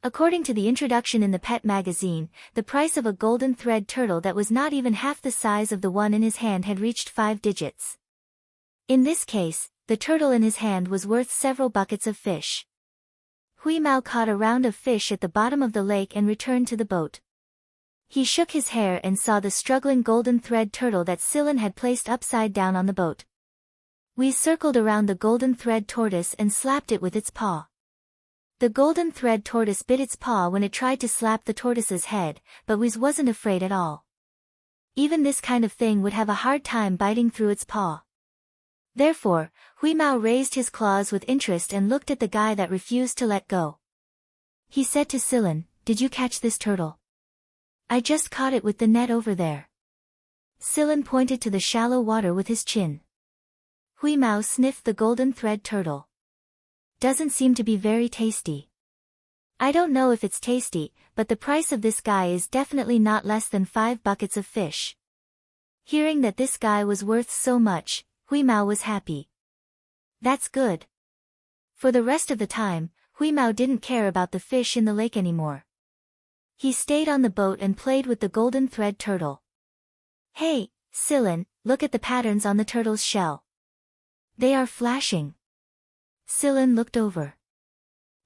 According to the introduction in the pet magazine, the price of a golden thread turtle that was not even half the size of the one in his hand had reached 5 digits. In this case, the turtle in his hand was worth several buckets of fish. Huimao caught a round of fish at the bottom of the lake and returned to the boat. He shook his hair and saw the struggling golden thread turtle that Silen had placed upside down on the boat. We circled around the golden thread tortoise and slapped it with its paw. The golden thread tortoise bit its paw when it tried to slap the tortoise's head, but Wiz wasn't afraid at all. Even this kind of thing would have a hard time biting through its paw. Therefore, Huimao raised his claws with interest and looked at the guy that refused to let go. He said to Silen, "Did you catch this turtle?" "I just caught it with the net over there." Silen pointed to the shallow water with his chin. Huimao sniffed the golden thread turtle. "Doesn't seem to be very tasty." "I don't know if it's tasty, but the price of this guy is definitely not less than 5 buckets of fish." Hearing that this guy was worth so much, Huimao was happy. That's good. For the rest of the time, Huimao didn't care about the fish in the lake anymore. He stayed on the boat and played with the golden thread turtle. "Hey, Silen, look at the patterns on the turtle's shell. They are flashing." Silen looked over.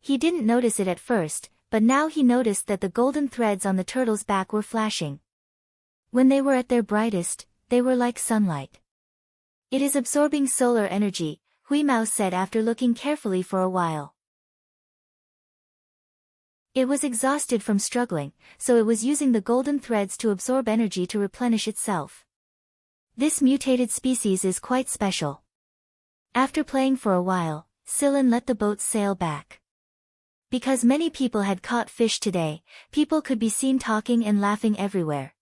He didn't notice it at first, but now he noticed that the golden threads on the turtle's back were flashing. When they were at their brightest, they were like sunlight. "It is absorbing solar energy," Huimao said after looking carefully for a while. It was exhausted from struggling, so it was using the golden threads to absorb energy to replenish itself. This mutated species is quite special. After playing for a while, Silen let the boat sail back. Because many people had caught fish today, people could be seen talking and laughing everywhere.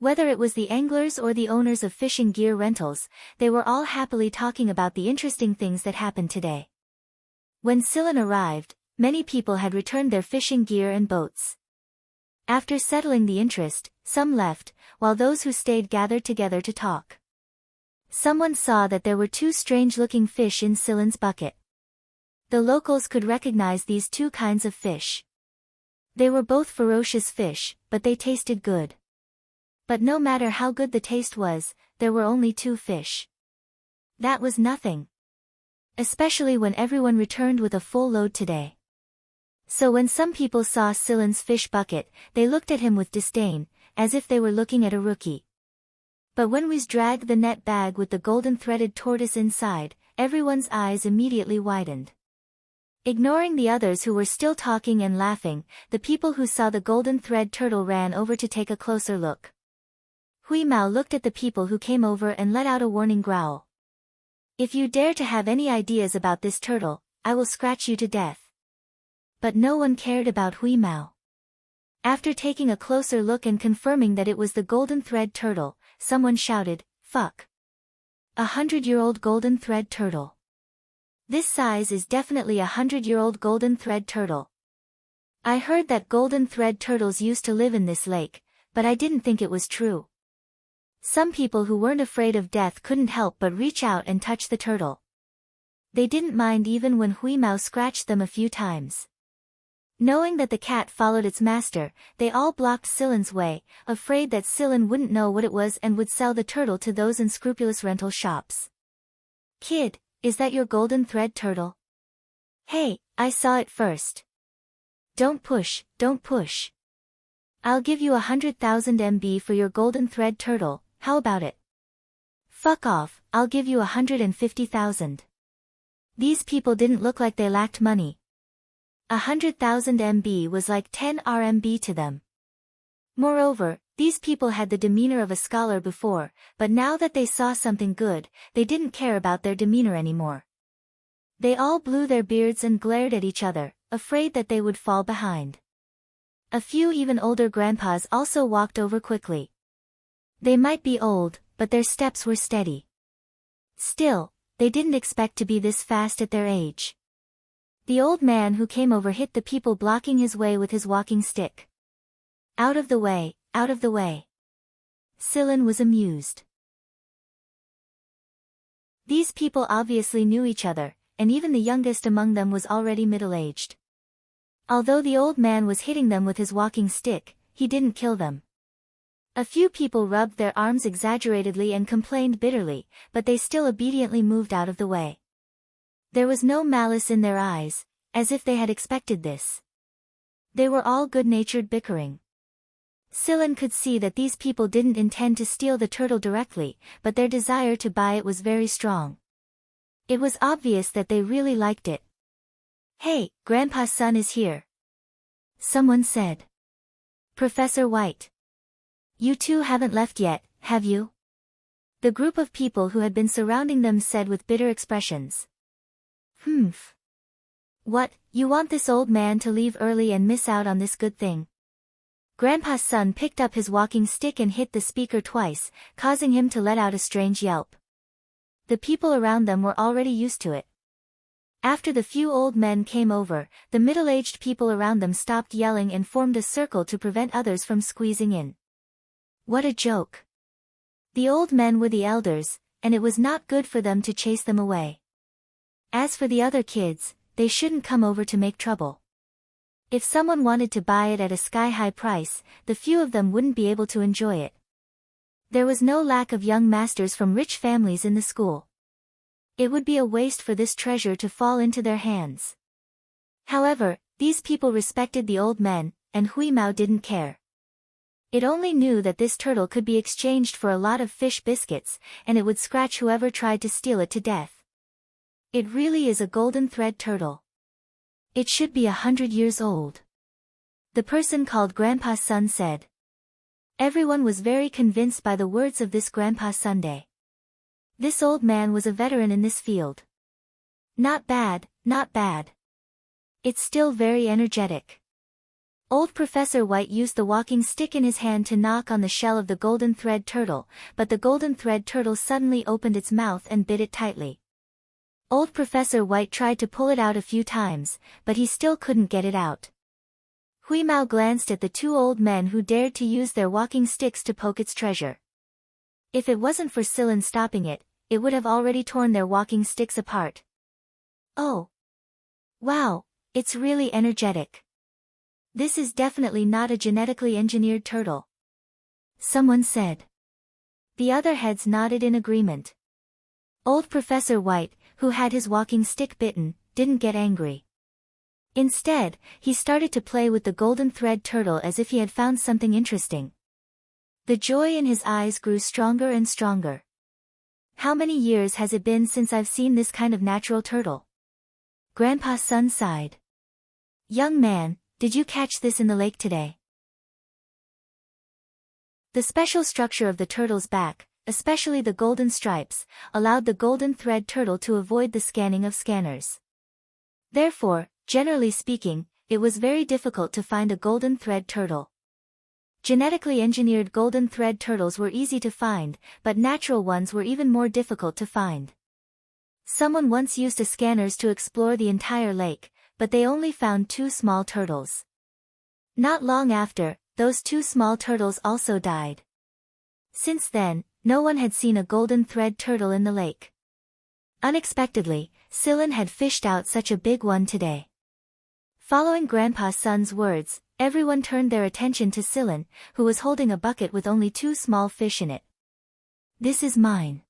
Whether it was the anglers or the owners of fishing gear rentals, they were all happily talking about the interesting things that happened today. When Silen arrived, many people had returned their fishing gear and boats. After settling the interest, some left, while those who stayed gathered together to talk. Someone saw that there were two strange-looking fish in Silen's bucket. The locals could recognize these two kinds of fish. They were both ferocious fish, but they tasted good. But no matter how good the taste was, there were only two fish. That was nothing. Especially when everyone returned with a full load today. So when some people saw Silen's fish bucket, they looked at him with disdain, as if they were looking at a rookie. But when we dragged the net bag with the golden threaded tortoise inside, everyone's eyes immediately widened. Ignoring the others who were still talking and laughing, the people who saw the golden thread turtle ran over to take a closer look. Hui Mao looked at the people who came over and let out a warning growl. "If you dare to have any ideas about this turtle, I will scratch you to death." But no one cared about Hui Mao. After taking a closer look and confirming that it was the golden thread turtle, someone shouted, "Fuck! 100-year-old golden thread turtle. This size is definitely 100-year-old golden thread turtle. I heard that golden thread turtles used to live in this lake, but I didn't think it was true." Some people who weren't afraid of death couldn't help but reach out and touch the turtle. They didn't mind even when Hui Mao scratched them a few times. Knowing that the cat followed its master, they all blocked Silen's way, afraid that Silen wouldn't know what it was and would sell the turtle to those unscrupulous rental shops. "Kid, is that your golden thread turtle?" "Hey, I saw it first." Don't push. "I'll give you 100,000 MB for your golden thread turtle, how about it?" "Fuck off, I'll give you 150,000. These people didn't look like they lacked money. 100,000 MB was like 10 RMB to them. Moreover, these people had the demeanor of a scholar before, but now that they saw something good, they didn't care about their demeanor anymore. They all blew their beards and glared at each other, afraid that they would fall behind. A few even older grandpas also walked over quickly. They might be old, but their steps were steady. Still, they didn't expect to be this fast at their age. The old man who came over hit the people blocking his way with his walking stick. "Out of the way, out of the way." Silen was amused. These people obviously knew each other, and even the youngest among them was already middle-aged. Although the old man was hitting them with his walking stick, he didn't kill them. A few people rubbed their arms exaggeratedly and complained bitterly, but they still obediently moved out of the way. There was no malice in their eyes, as if they had expected this. They were all good-natured bickering. Silen could see that these people didn't intend to steal the turtle directly, but their desire to buy it was very strong. It was obvious that they really liked it. "Hey, Grandpa's son is here," someone said. "Professor White. You two haven't left yet, have you?" The group of people who had been surrounding them said with bitter expressions. "Humph. What, you want this old man to leave early and miss out on this good thing?" Grandpa's son picked up his walking stick and hit the speaker twice, causing him to let out a strange yelp. The people around them were already used to it. After the few old men came over, the middle-aged people around them stopped yelling and formed a circle to prevent others from squeezing in. What a joke. The old men were the elders, and it was not good for them to chase them away. As for the other kids, they shouldn't come over to make trouble. If someone wanted to buy it at a sky-high price, the few of them wouldn't be able to enjoy it. There was no lack of young masters from rich families in the school. It would be a waste for this treasure to fall into their hands. However, these people respected the old men, and Hui Mao didn't care. It only knew that this turtle could be exchanged for a lot of fish biscuits, and it would scratch whoever tried to steal it to death. It really is a golden thread turtle. It should be 100 years old. The person called Grandpa's son said. Everyone was very convinced by the words of this Grandpa Sunday. This old man was a veteran in this field. Not bad, not bad. It's still very energetic. Old Professor White used the walking stick in his hand to knock on the shell of the golden thread turtle, but the golden thread turtle suddenly opened its mouth and bit it tightly. Old Professor White tried to pull it out a few times, but he still couldn't get it out. Hui Mao glanced at the two old men who dared to use their walking sticks to poke its treasure. If it wasn't for Silen stopping it, it would have already torn their walking sticks apart. Oh! Wow, it's really energetic. This is definitely not a genetically engineered turtle. Someone said. The other heads nodded in agreement. Old Professor White, who had his walking stick bitten, didn't get angry. Instead, he started to play with the golden thread turtle as if he had found something interesting. The joy in his eyes grew stronger and stronger. How many years has it been since I've seen this kind of natural turtle? Grandpa's son sighed. Young man, did you catch this in the lake today? The special structure of the turtle's back, especially the golden stripes, allowed the golden thread turtle to avoid the scanning of scanners. Therefore, generally speaking, it was very difficult to find a golden thread turtle. Genetically engineered golden thread turtles were easy to find, but natural ones were even more difficult to find. Someone once used a scanners to explore the entire lake, but they only found 2 small turtles. Not long after, those 2 small turtles also died. Since then, no one had seen a golden thread turtle in the lake. Unexpectedly, Silen had fished out such a big one today. Following Grandpa's son's words, everyone turned their attention to Silen, who was holding a bucket with only 2 small fish in it. This is mine.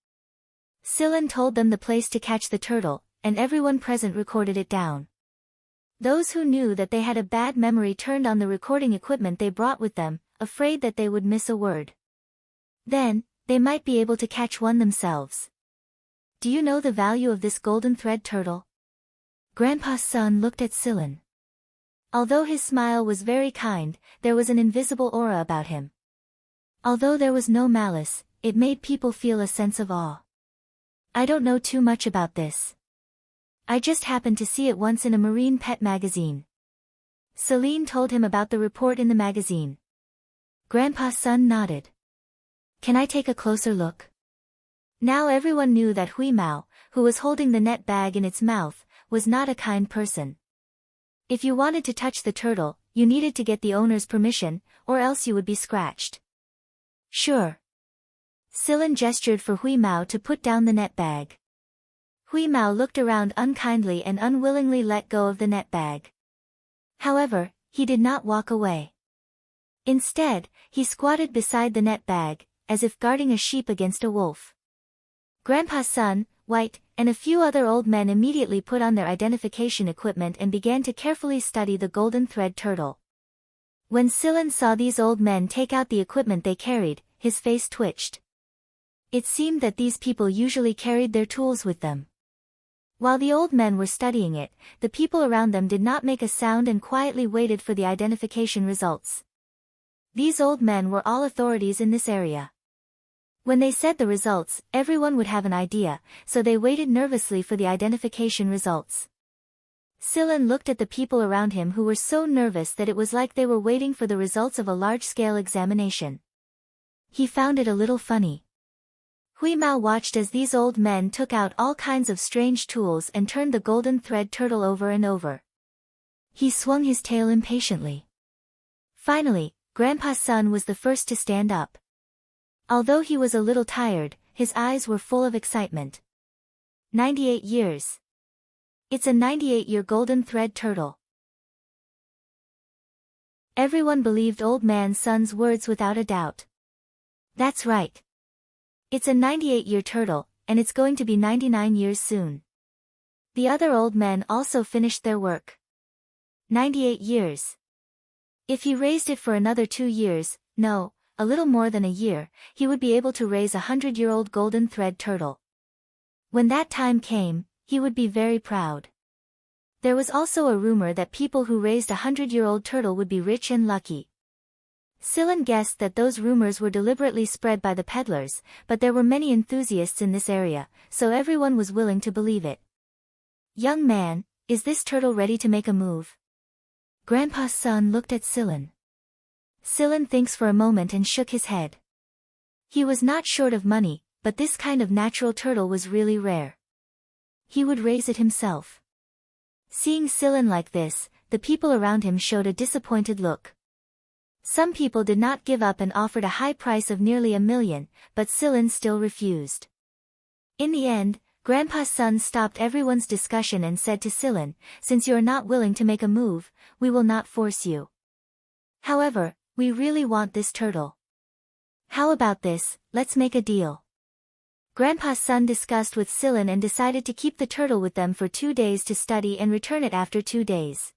Silen told them the place to catch the turtle, and everyone present recorded it down. Those who knew that they had a bad memory turned on the recording equipment they brought with them, afraid that they would miss a word. Then, they might be able to catch one themselves. Do you know the value of this golden thread turtle? Grandpa's son looked at Silen. Although his smile was very kind, there was an invisible aura about him. Although there was no malice, it made people feel a sense of awe. I don't know too much about this. I just happened to see it once in a marine pet magazine. Celine told him about the report in the magazine. Grandpa's son nodded. Can I take a closer look? Now everyone knew that Hui Mao, who was holding the net bag in its mouth, was not a kind person. If you wanted to touch the turtle, you needed to get the owner's permission, or else you would be scratched. Sure. Silen gestured for Hui Mao to put down the net bag. Hui Mao looked around unkindly and unwillingly let go of the net bag. However, he did not walk away. Instead, he squatted beside the net bag, as if guarding a sheep against a wolf. Grandpa's son, White, and a few other old men immediately put on their identification equipment and began to carefully study the golden thread turtle. When Silen saw these old men take out the equipment they carried, his face twitched. It seemed that these people usually carried their tools with them. While the old men were studying it, the people around them did not make a sound and quietly waited for the identification results. These old men were all authorities in this area. When they said the results, everyone would have an idea, so they waited nervously for the identification results. Silen looked at the people around him who were so nervous that it was like they were waiting for the results of a large-scale examination. He found it a little funny. Hui Mao watched as these old men took out all kinds of strange tools and turned the golden thread turtle over and over. He swung his tail impatiently. Finally, Grandpa's son was the first to stand up. Although he was a little tired, his eyes were full of excitement. 98 years. It's a 98-year golden thread turtle. Everyone believed old man son's words without a doubt. That's right. It's a 98-year turtle, and it's going to be 99 years soon. The other old men also finished their work. 98 years. If he raised it for another 2 years, no, a little more than a year, he would be able to raise a 100-year-old golden thread turtle. When that time came, he would be very proud. There was also a rumor that people who raised a 100-year-old turtle would be rich and lucky. Silen guessed that those rumors were deliberately spread by the peddlers, but there were many enthusiasts in this area, so everyone was willing to believe it. Young man, is this turtle ready to make a move? Grandpa's son looked at Silen. Silen thinks for a moment and shook his head. He was not short of money, but this kind of natural turtle was really rare. he would raise it himself. Seeing Silen like this, the people around him showed a disappointed look. Some people did not give up and offered a high price of nearly $1 million, but Silen still refused. In the end, Grandpa's son stopped everyone's discussion and said to Silen, "Since you are not willing to make a move, we will not force you. However, we really want this turtle. How about this, let's make a deal." Grandpa's son discussed with Silen and decided to keep the turtle with them for 2 days to study and return it after 2 days.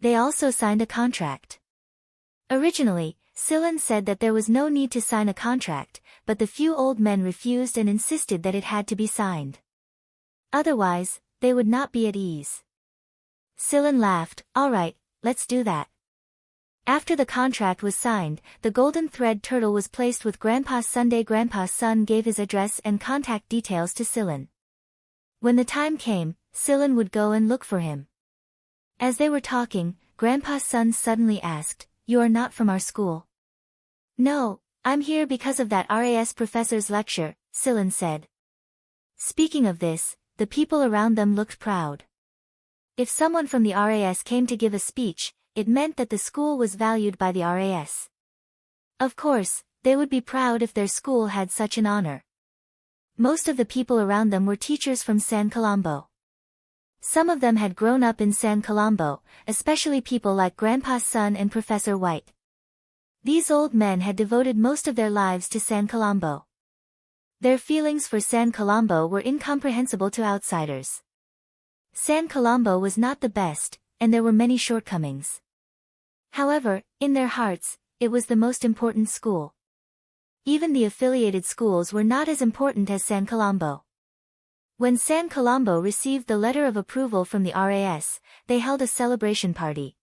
They also signed a contract. Originally, Silen said that there was no need to sign a contract, but the few old men refused and insisted that it had to be signed. Otherwise, they would not be at ease. Silen laughed, "All right, let's do that." After the contract was signed, the golden thread turtle was placed with Grandpa's Sunday. Grandpa's son gave his address and contact details to Silen. When the time came, Silen would go and look for him. As they were talking, Grandpa's son suddenly asked, "You are not from our school?" "No, I'm here because of that RAS professor's lecture," Silen said. Speaking of this, the people around them looked proud. If someone from the RAS came to give a speech, it meant that the school was valued by the RAS. Of course, they would be proud if their school had such an honor. Most of the people around them were teachers from San Colombo. Some of them had grown up in San Colombo, especially people like Grandpa's son and Professor White. These old men had devoted most of their lives to San Colombo. Their feelings for San Colombo were incomprehensible to outsiders. San Colombo was not the best, and there were many shortcomings. However, in their hearts, it was the most important school. Even the affiliated schools were not as important as San Colombo. When San Colombo received the letter of approval from the RAS, they held a celebration party.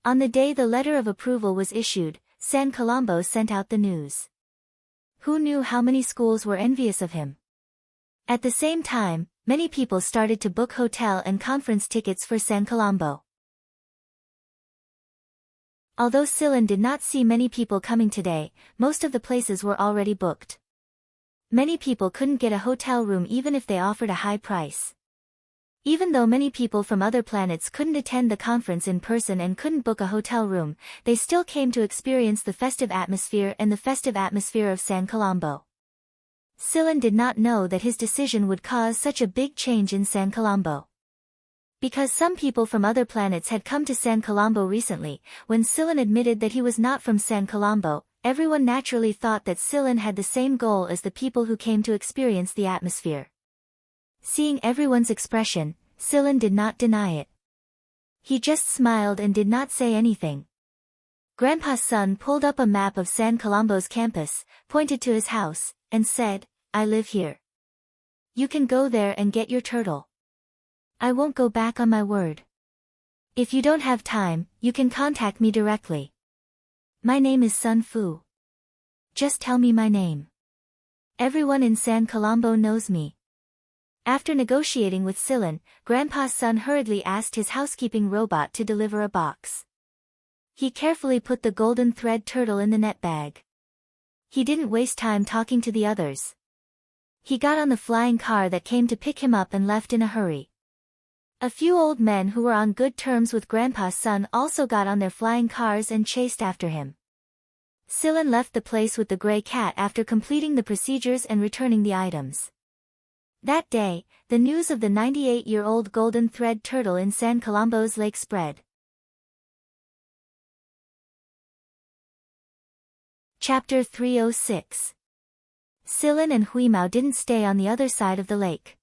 On the day the letter of approval was issued, San Colombo sent out the news. Who knew how many schools were envious of him? At the same time, many people started to book hotel and conference tickets for San Colombo. Although Silen did not see many people coming today, most of the places were already booked. Many people couldn't get a hotel room even if they offered a high price. Even though many people from other planets couldn't attend the conference in person and couldn't book a hotel room, they still came to experience the festive atmosphere of San Colombo. Silen did not know that his decision would cause such a big change in San Colombo. Because some people from other planets had come to San Colombo recently, when Silen admitted that he was not from San Colombo, everyone naturally thought that Silen had the same goal as the people who came to experience the atmosphere. Seeing everyone's expression, Silen did not deny it. He just smiled and did not say anything. Grandpa's son pulled up a map of San Colombo's campus, pointed to his house, and said, "I live here. You can go there and get your turtle. I won't go back on my word. If you don't have time, you can contact me directly. My name is Sun Fu. Just tell me my name. Everyone in San Colombo knows me." After negotiating with Silen, Grandpa's son hurriedly asked his housekeeping robot to deliver a box. He carefully put the golden thread turtle in the net bag. He didn't waste time talking to the others. He got on the flying car that came to pick him up and left in a hurry. A few old men who were on good terms with Grandpa's son also got on their flying cars and chased after him. Silen left the place with the gray cat after completing the procedures and returning the items. That day, the news of the 98-year-old golden thread turtle in San Colombo's lake spread. Chapter 306. Silen and Huimao didn't stay on the other side of the lake.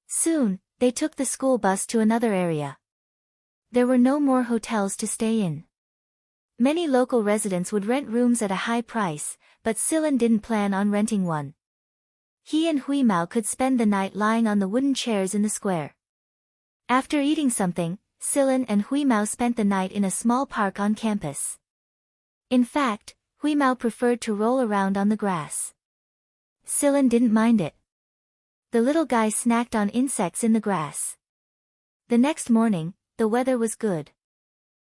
Soon, they took the school bus to another area. There were no more hotels to stay in. Many local residents would rent rooms at a high price, but Silen didn't plan on renting one. He and Huimao could spend the night lying on the wooden chairs in the square. After eating something, Silen and Huimao spent the night in a small park on campus. In fact, Huimao preferred to roll around on the grass. Silen didn't mind it. The little guy snacked on insects in the grass. The next morning, the weather was good.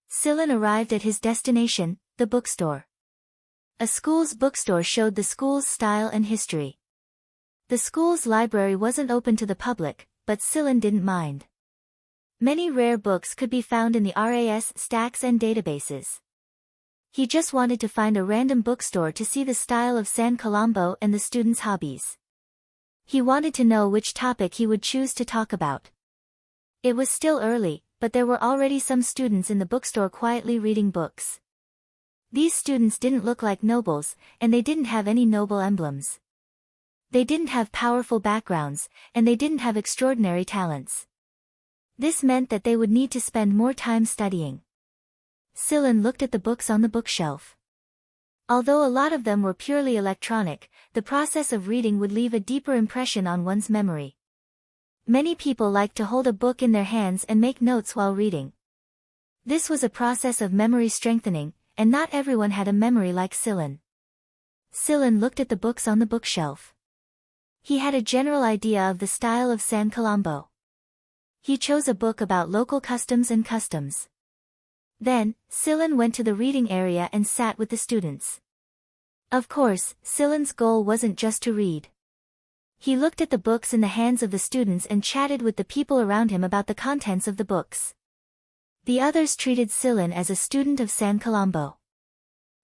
Silen arrived at his destination, the bookstore. A school's bookstore showed the school's style and history. The school's library wasn't open to the public, but Silen didn't mind. Many rare books could be found in the RAS stacks and databases. He just wanted to find a random bookstore to see the style of San Colombo and the students' hobbies. He wanted to know which topic he would choose to talk about. It was still early, but there were already some students in the bookstore quietly reading books. These students didn't look like nobles, and they didn't have any noble emblems. They didn't have powerful backgrounds, and they didn't have extraordinary talents. This meant that they would need to spend more time studying. Silen looked at the books on the bookshelf. Although a lot of them were purely electronic, the process of reading would leave a deeper impression on one's memory. Many people liked to hold a book in their hands and make notes while reading. This was a process of memory strengthening, and not everyone had a memory like Silen. Silen looked at the books on the bookshelf. He had a general idea of the style of San Colombo. He chose a book about local customs and customs. Then, Silen went to the reading area and sat with the students. Of course, Silen's goal wasn't just to read. He looked at the books in the hands of the students and chatted with the people around him about the contents of the books. The others treated Silen as a student of San Colombo.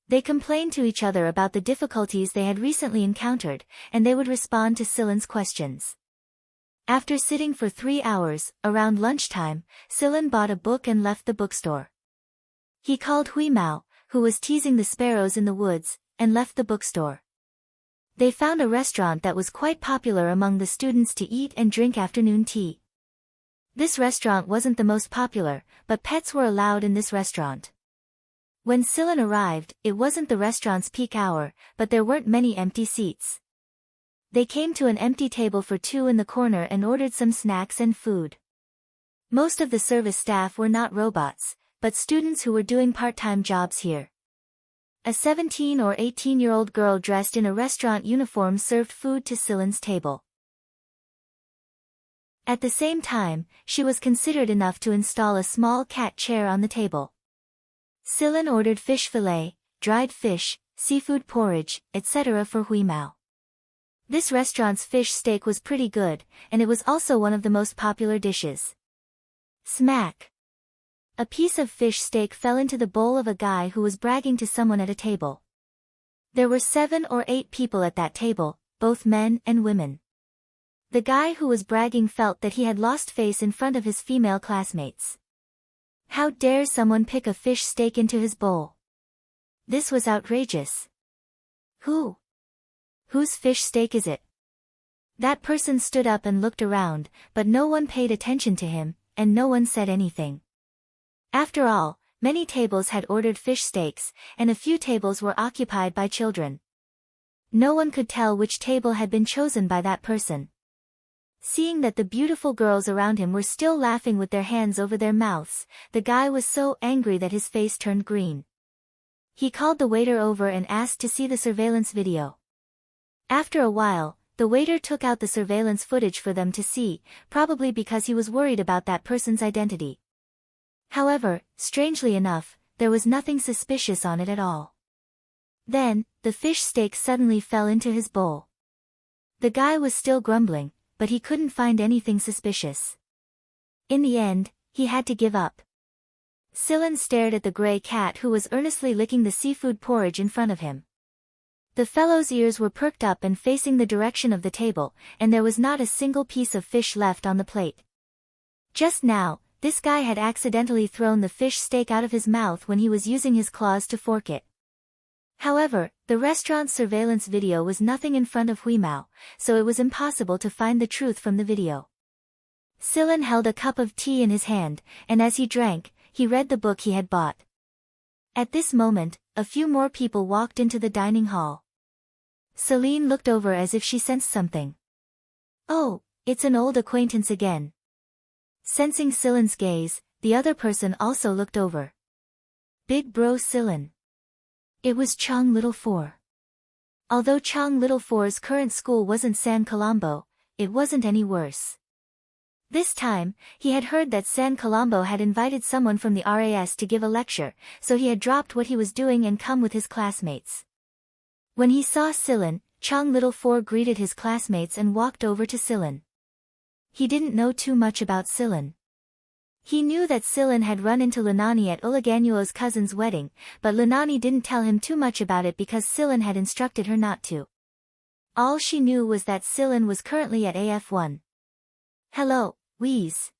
They complained to each other about the difficulties they had recently encountered, and they would respond to Silen's questions. After sitting for 3 hours, around lunchtime, Silen bought a book and left the bookstore. He called Hui Mao, who was teasing the sparrows in the woods, and left the bookstore. They found a restaurant that was quite popular among the students to eat and drink afternoon tea. This restaurant wasn't the most popular, but pets were allowed in this restaurant. When Silen arrived, it wasn't the restaurant's peak hour, but there weren't many empty seats. They came to an empty table for two in the corner and ordered some snacks and food. Most of the service staff were not robots, but students who were doing part-time jobs here. A 17 or 18-year-old girl dressed in a restaurant uniform served food to Silen's table. At the same time, she was considerate enough to install a small cat chair on the table. Silen ordered fish fillet, dried fish, seafood porridge, etc. for Hui Mao. This restaurant's fish steak was pretty good, and it was also one of the most popular dishes. Smack! A piece of fish steak fell into the bowl of a guy who was bragging to someone at a table. There were 7 or 8 people at that table, both men and women. The guy who was bragging felt that he had lost face in front of his female classmates. How dare someone pick a fish steak into his bowl? This was outrageous. Whose fish steak is it? That person stood up and looked around, but no one paid attention to him, and no one said anything. After all, many tables had ordered fish steaks, and a few tables were occupied by children. No one could tell which table had been chosen by that person. Seeing that the beautiful girls around him were still laughing with their hands over their mouths, the guy was so angry that his face turned green. He called the waiter over and asked to see the surveillance video. After a while, the waiter took out the surveillance footage for them to see, probably because he was worried about that person's identity. However, strangely enough, there was nothing suspicious on it at all. Then, the fish steak suddenly fell into his bowl. The guy was still grumbling, but he couldn't find anything suspicious. In the end, he had to give up. Silen stared at the gray cat who was earnestly licking the seafood porridge in front of him. The fellow's ears were perked up and facing the direction of the table, and there was not a single piece of fish left on the plate. Just now, this guy had accidentally thrown the fish steak out of his mouth when he was using his claws to fork it. However, the restaurant's surveillance video was nothing in front of Hui Mao, so it was impossible to find the truth from the video. Silen held a cup of tea in his hand, and as he drank, he read the book he had bought. At this moment, a few more people walked into the dining hall. Celine looked over as if she sensed something. Oh, it's an old acquaintance again. Sensing Silen's gaze, the other person also looked over. Big bro Silen. It was Chang Little Four. Although Chang Little Four's current school wasn't San Colombo, it wasn't any worse. This time, he had heard that San Colombo had invited someone from the RAS to give a lecture, so he had dropped what he was doing and come with his classmates. When he saw Silen, Chang Little Four greeted his classmates and walked over to Silen. He didn't know too much about Silan. He knew that Silan had run into Linani at Uliganuo's cousin's wedding, but Linani didn't tell him too much about it because Silan had instructed her not to. All she knew was that Silan was currently at AF1. Hello, Wheeze.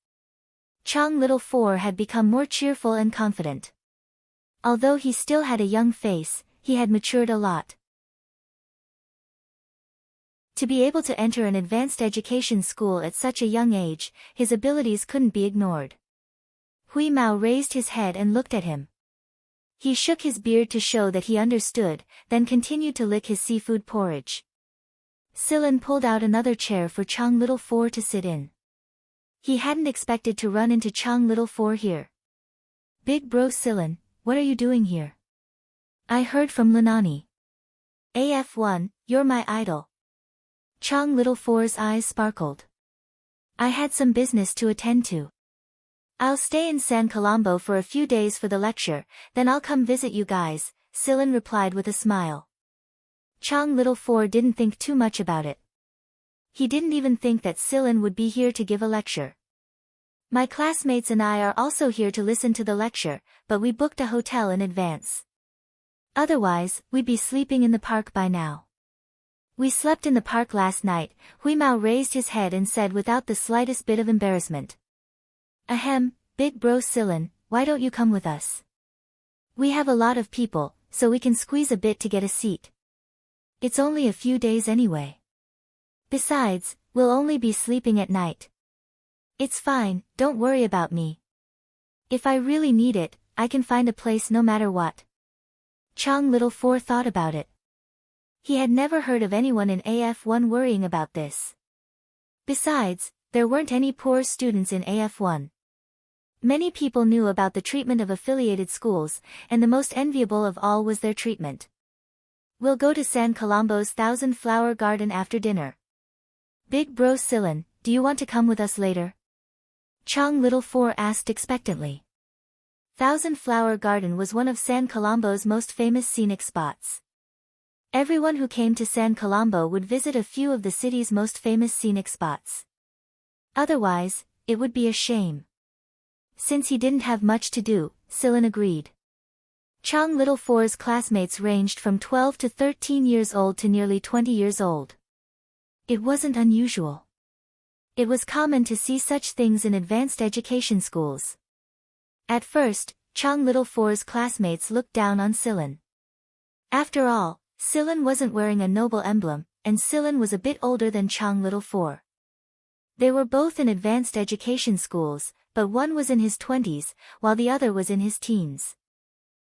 Chang Little 4 had become more cheerful and confident. Although he still had a young face, he had matured a lot. To be able to enter an advanced education school at such a young age, his abilities couldn't be ignored. Hui Mao raised his head and looked at him. He shook his beard to show that he understood, then continued to lick his seafood porridge. Silan pulled out another chair for Chang Little 4 to sit in. He hadn't expected to run into Chang Little 4 here. Big bro Silan, what are you doing here? I heard from Linani. AF1, you're my idol. Chang Little 4's eyes sparkled. I had some business to attend to. I'll stay in San Colombo for a few days for the lecture, then I'll come visit you guys, Silan replied with a smile. Chang Little 4 didn't think too much about it. He didn't even think that Silan would be here to give a lecture. My classmates and I are also here to listen to the lecture, but we booked a hotel in advance. Otherwise, we'd be sleeping in the park by now. We slept in the park last night, Hui Mao raised his head and said without the slightest bit of embarrassment. Ahem, big bro Silan, why don't you come with us? We have a lot of people, so we can squeeze a bit to get a seat. It's only a few days anyway. Besides, we'll only be sleeping at night. It's fine, don't worry about me. If I really need it, I can find a place no matter what. Chang Little 4 thought about it. He had never heard of anyone in AF1 worrying about this. Besides, there weren't any poor students in AF1. Many people knew about the treatment of affiliated schools, and the most enviable of all was their treatment. We'll go to San Colombo's Thousand Flower Garden after dinner. Big bro Silan, do you want to come with us later? Chang Little 4 asked expectantly. Thousand Flower Garden was one of San Colombo's most famous scenic spots. Everyone who came to San Colombo would visit a few of the city's most famous scenic spots. Otherwise, it would be a shame. Since he didn't have much to do, Silan agreed. Chang Little 4's classmates ranged from 12 to 13 years old to nearly 20 years old. It wasn't unusual. It was common to see such things in advanced education schools. At first, Chang Little 4's classmates looked down on Silan. After all, Silan wasn't wearing a noble emblem, and Silan was a bit older than Chang Little 4. They were both in advanced education schools, but one was in his 20s, while the other was in his teens.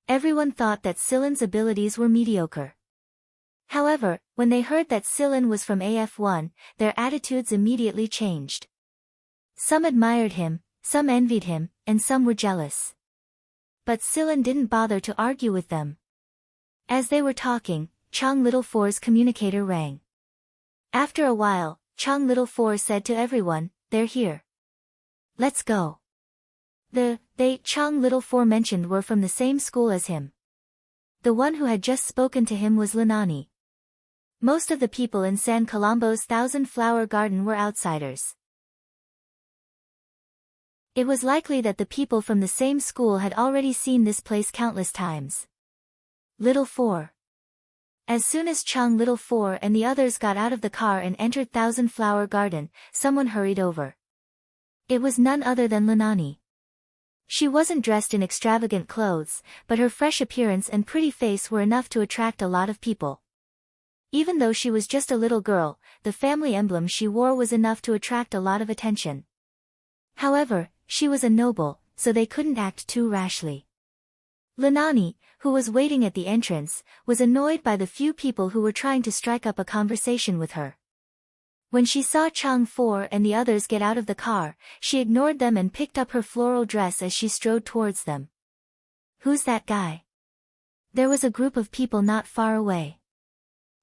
Everyone thought that Silan's abilities were mediocre. However, when they heard that Silan was from AF1, their attitudes immediately changed. Some admired him, some envied him, and some were jealous. But Silan didn't bother to argue with them. As they were talking, Chang Little 4's communicator rang. After a while, Chang Little 4 said to everyone, "They're here. Let's go." They Chang Little 4 mentioned were from the same school as him. The one who had just spoken to him was Linani. Most of the people in San Colombo's Thousand Flower Garden were outsiders. It was likely that the people from the same school had already seen this place countless times. Little 4. As soon as Chang Little 4 and the others got out of the car and entered Thousand Flower Garden, someone hurried over. It was none other than Linani. She wasn't dressed in extravagant clothes, but her fresh appearance and pretty face were enough to attract a lot of people. Even though she was just a little girl, the family emblem she wore was enough to attract a lot of attention. However, she was a noble, so they couldn't act too rashly. Linani, who was waiting at the entrance, was annoyed by the few people who were trying to strike up a conversation with her. When she saw Chang 4 and the others get out of the car, she ignored them and picked up her floral dress as she strode towards them. "Who's that guy?" There was a group of people not far away.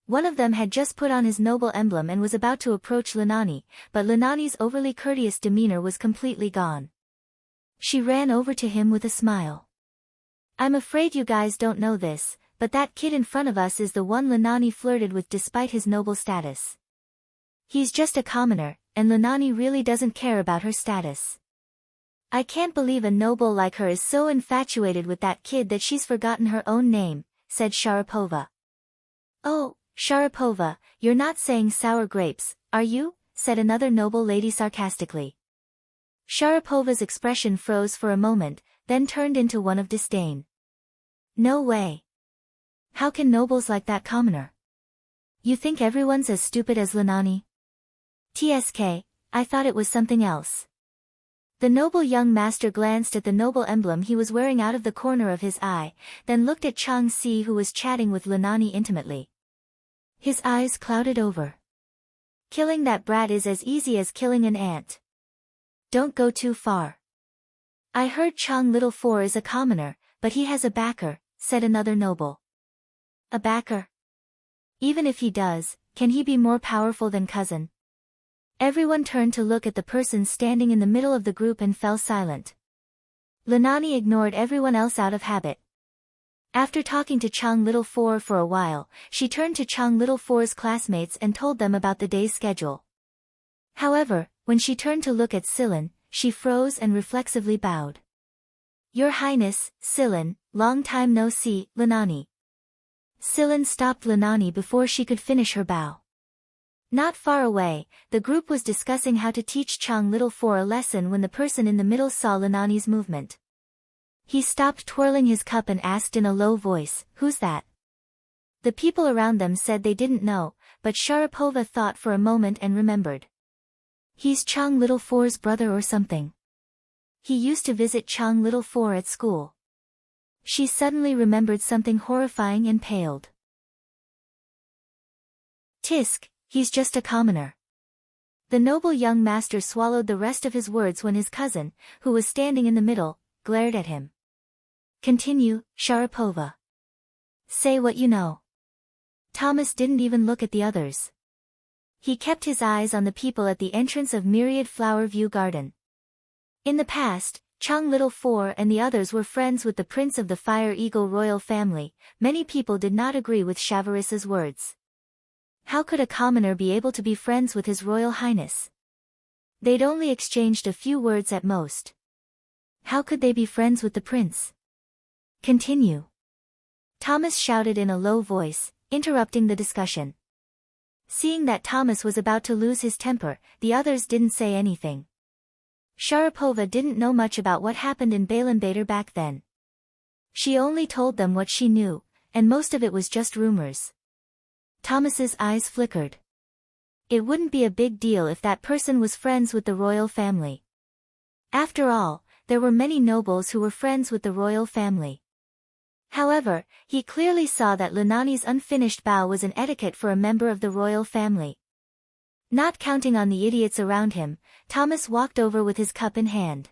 One of them had just put on his noble emblem and was about to approach Linani, but Linani's overly courteous demeanor was completely gone. She ran over to him with a smile. "I'm afraid you guys don't know this, but that kid in front of us is the one Linani flirted with despite his noble status. He's just a commoner, and Linani really doesn't care about her status. I can't believe a noble like her is so infatuated with that kid that she's forgotten her own name, said Sharapova. Oh, Sharapova, you're not saying sour grapes, are you? Said another noble lady sarcastically. Sharapova's expression froze for a moment, then turned into one of disdain. No way. How can nobles like that commoner? You think everyone's as stupid as Linani? TSK, I thought it was something else. The noble young master glanced at the noble emblem he was wearing out of the corner of his eye, then looked at Chang Si who was chatting with Linani intimately. His eyes clouded over. Killing that brat is as easy as killing an ant. Don't go too far. I heard Chang Little Four is a commoner, but he has a backer, said another noble. A backer? Even if he does, can he be more powerful than cousin? Everyone turned to look at the person standing in the middle of the group and fell silent. Linani ignored everyone else out of habit. After talking to Chang Little Four for a while, she turned to Chang Little Four's classmates and told them about the day's schedule. However, when she turned to look at Silan, she froze and reflexively bowed. Your Highness, Silan, long time no see, Linani. Silan stopped Linani before she could finish her bow. Not far away, the group was discussing how to teach Chang Little Four a lesson when the person in the middle saw Linani's movement. He stopped twirling his cup and asked in a low voice, Who's that? The people around them said they didn't know, but Sharapova thought for a moment and remembered. He's Chang Little Four's brother or something. He used to visit Chang Little Four at school. She suddenly remembered something horrifying and paled. Tisk, he's just a commoner. The noble young master swallowed the rest of his words when his cousin, who was standing in the middle, glared at him. Continue, Sharapova. Say what you know. Thomas didn't even look at the others. He kept his eyes on the people at the entrance of Myriad Flower View Garden. In the past, Chang Little Four and the others were friends with the Prince of the Fire Eagle royal family. Many people did not agree with Chavarissa's words. How could a commoner be able to be friends with His Royal Highness? They'd only exchanged a few words at most. How could they be friends with the prince? Continue. Thomas shouted in a low voice, interrupting the discussion. Seeing that Thomas was about to lose his temper, the others didn't say anything. Sharapova didn't know much about what happened in Balenbader back then. She only told them what she knew, and most of it was just rumors. Thomas's eyes flickered. It wouldn't be a big deal if that person was friends with the royal family. After all, there were many nobles who were friends with the royal family. However, he clearly saw that Linani's unfinished bow was an etiquette for a member of the royal family. Not counting on the idiots around him, Thomas walked over with his cup in hand.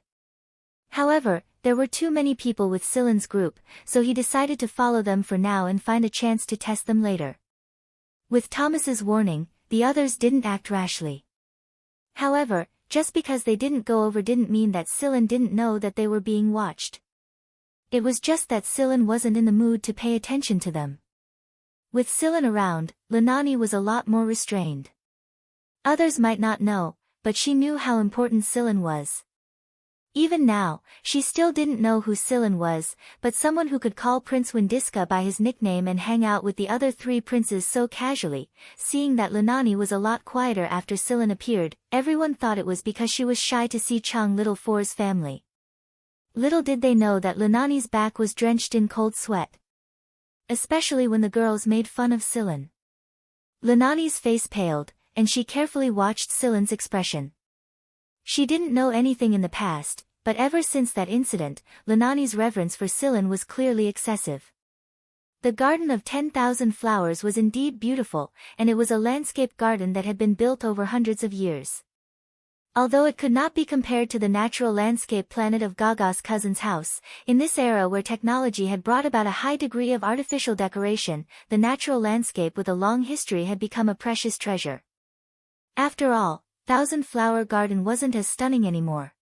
However, there were too many people with Silan's group, so he decided to follow them for now and find a chance to test them later. With Thomas's warning, the others didn't act rashly. However, just because they didn't go over didn't mean that Silan didn't know that they were being watched. It was just that Silan wasn't in the mood to pay attention to them. With Silan around, Linani was a lot more restrained. Others might not know, but she knew how important Silan was. Even now, she still didn't know who Silan was, but someone who could call Prince Windiska by his nickname and hang out with the other three princes so casually. Seeing that Linani was a lot quieter after Silan appeared, everyone thought it was because she was shy to see Chang Little Four's family. Little did they know that Linani's back was drenched in cold sweat. Especially when the girls made fun of Silan. Linani's face paled, and she carefully watched Silan's expression. She didn't know anything in the past, but ever since that incident, Linani's reverence for Silan was clearly excessive. The Garden of 10,000 Flowers was indeed beautiful, and it was a landscape garden that had been built over hundreds of years. Although it could not be compared to the natural landscape planet of Gaga's cousin's house, in this era where technology had brought about a high degree of artificial decoration, the natural landscape with a long history had become a precious treasure. After all, Thousand Flower Garden wasn't as stunning anymore.